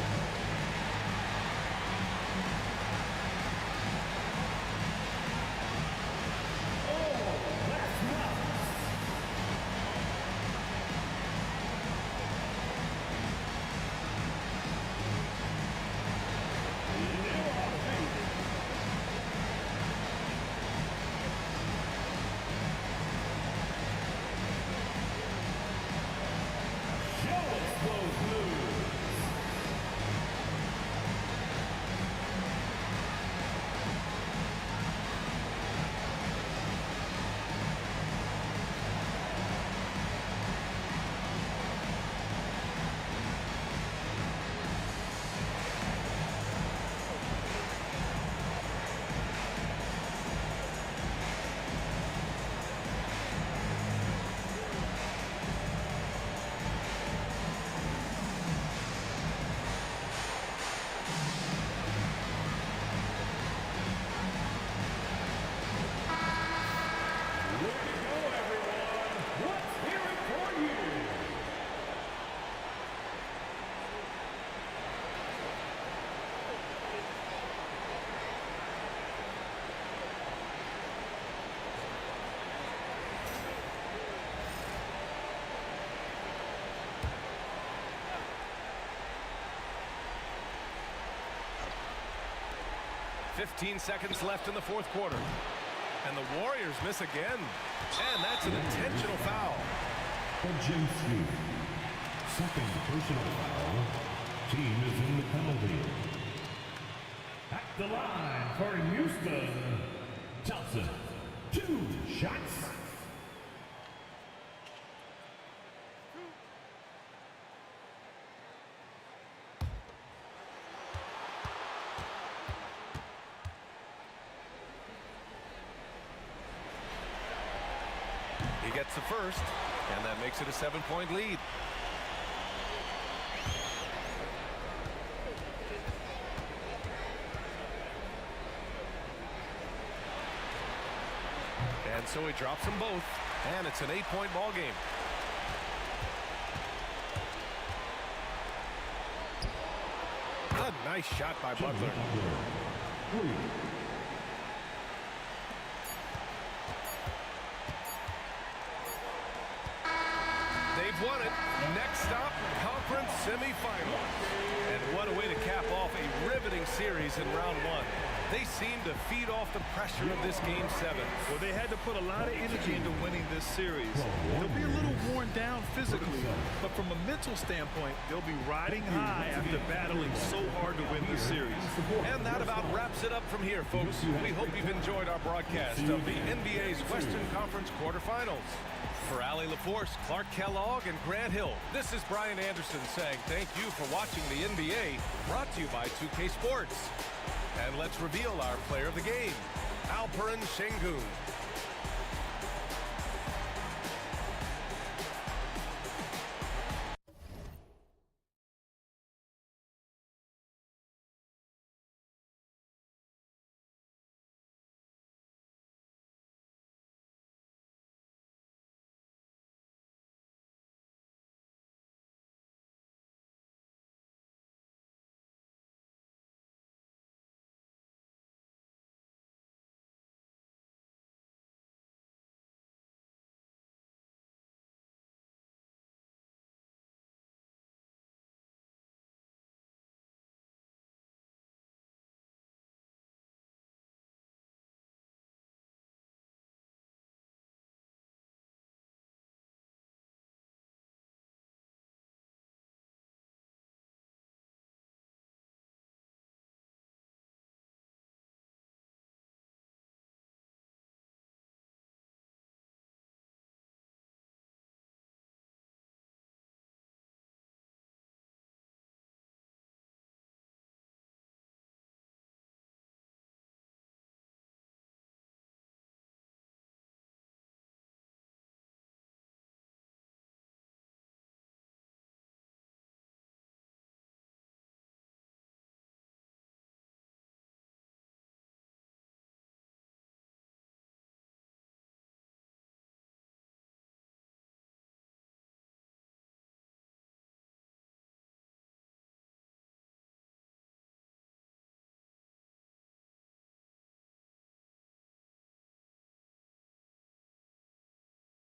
15 seconds left in the fourth quarter. And the Warriors miss again. And that's an intentional foul. Podzinski. Second personal foul. Team is in the penalty. At the line for Houston, Thompson. 2 shots. He gets the first, and that makes it a 7-point lead. And so he drops them both, and it's an 8-point ball game. A nice shot by Butler. They've won it. Next stop, conference semifinals. And what a way to cap off a riveting series in round 1. They seem to feed off the pressure of this Game 7. Well, they had to put a lot of energy into winning this series. They'll be a little worn down physically, but from a mental standpoint, they'll be riding high after battling so hard to win this series. And that about wraps it up from here, folks. We hope you've enjoyed our broadcast of the NBA's Western Conference quarterfinals. For Allie LaForce, Clark Kellogg, and Grant Hill, this is Brian Anderson saying thank you for watching the NBA, brought to you by 2K Sports. And let's reveal our player of the game, Alperen Şengün.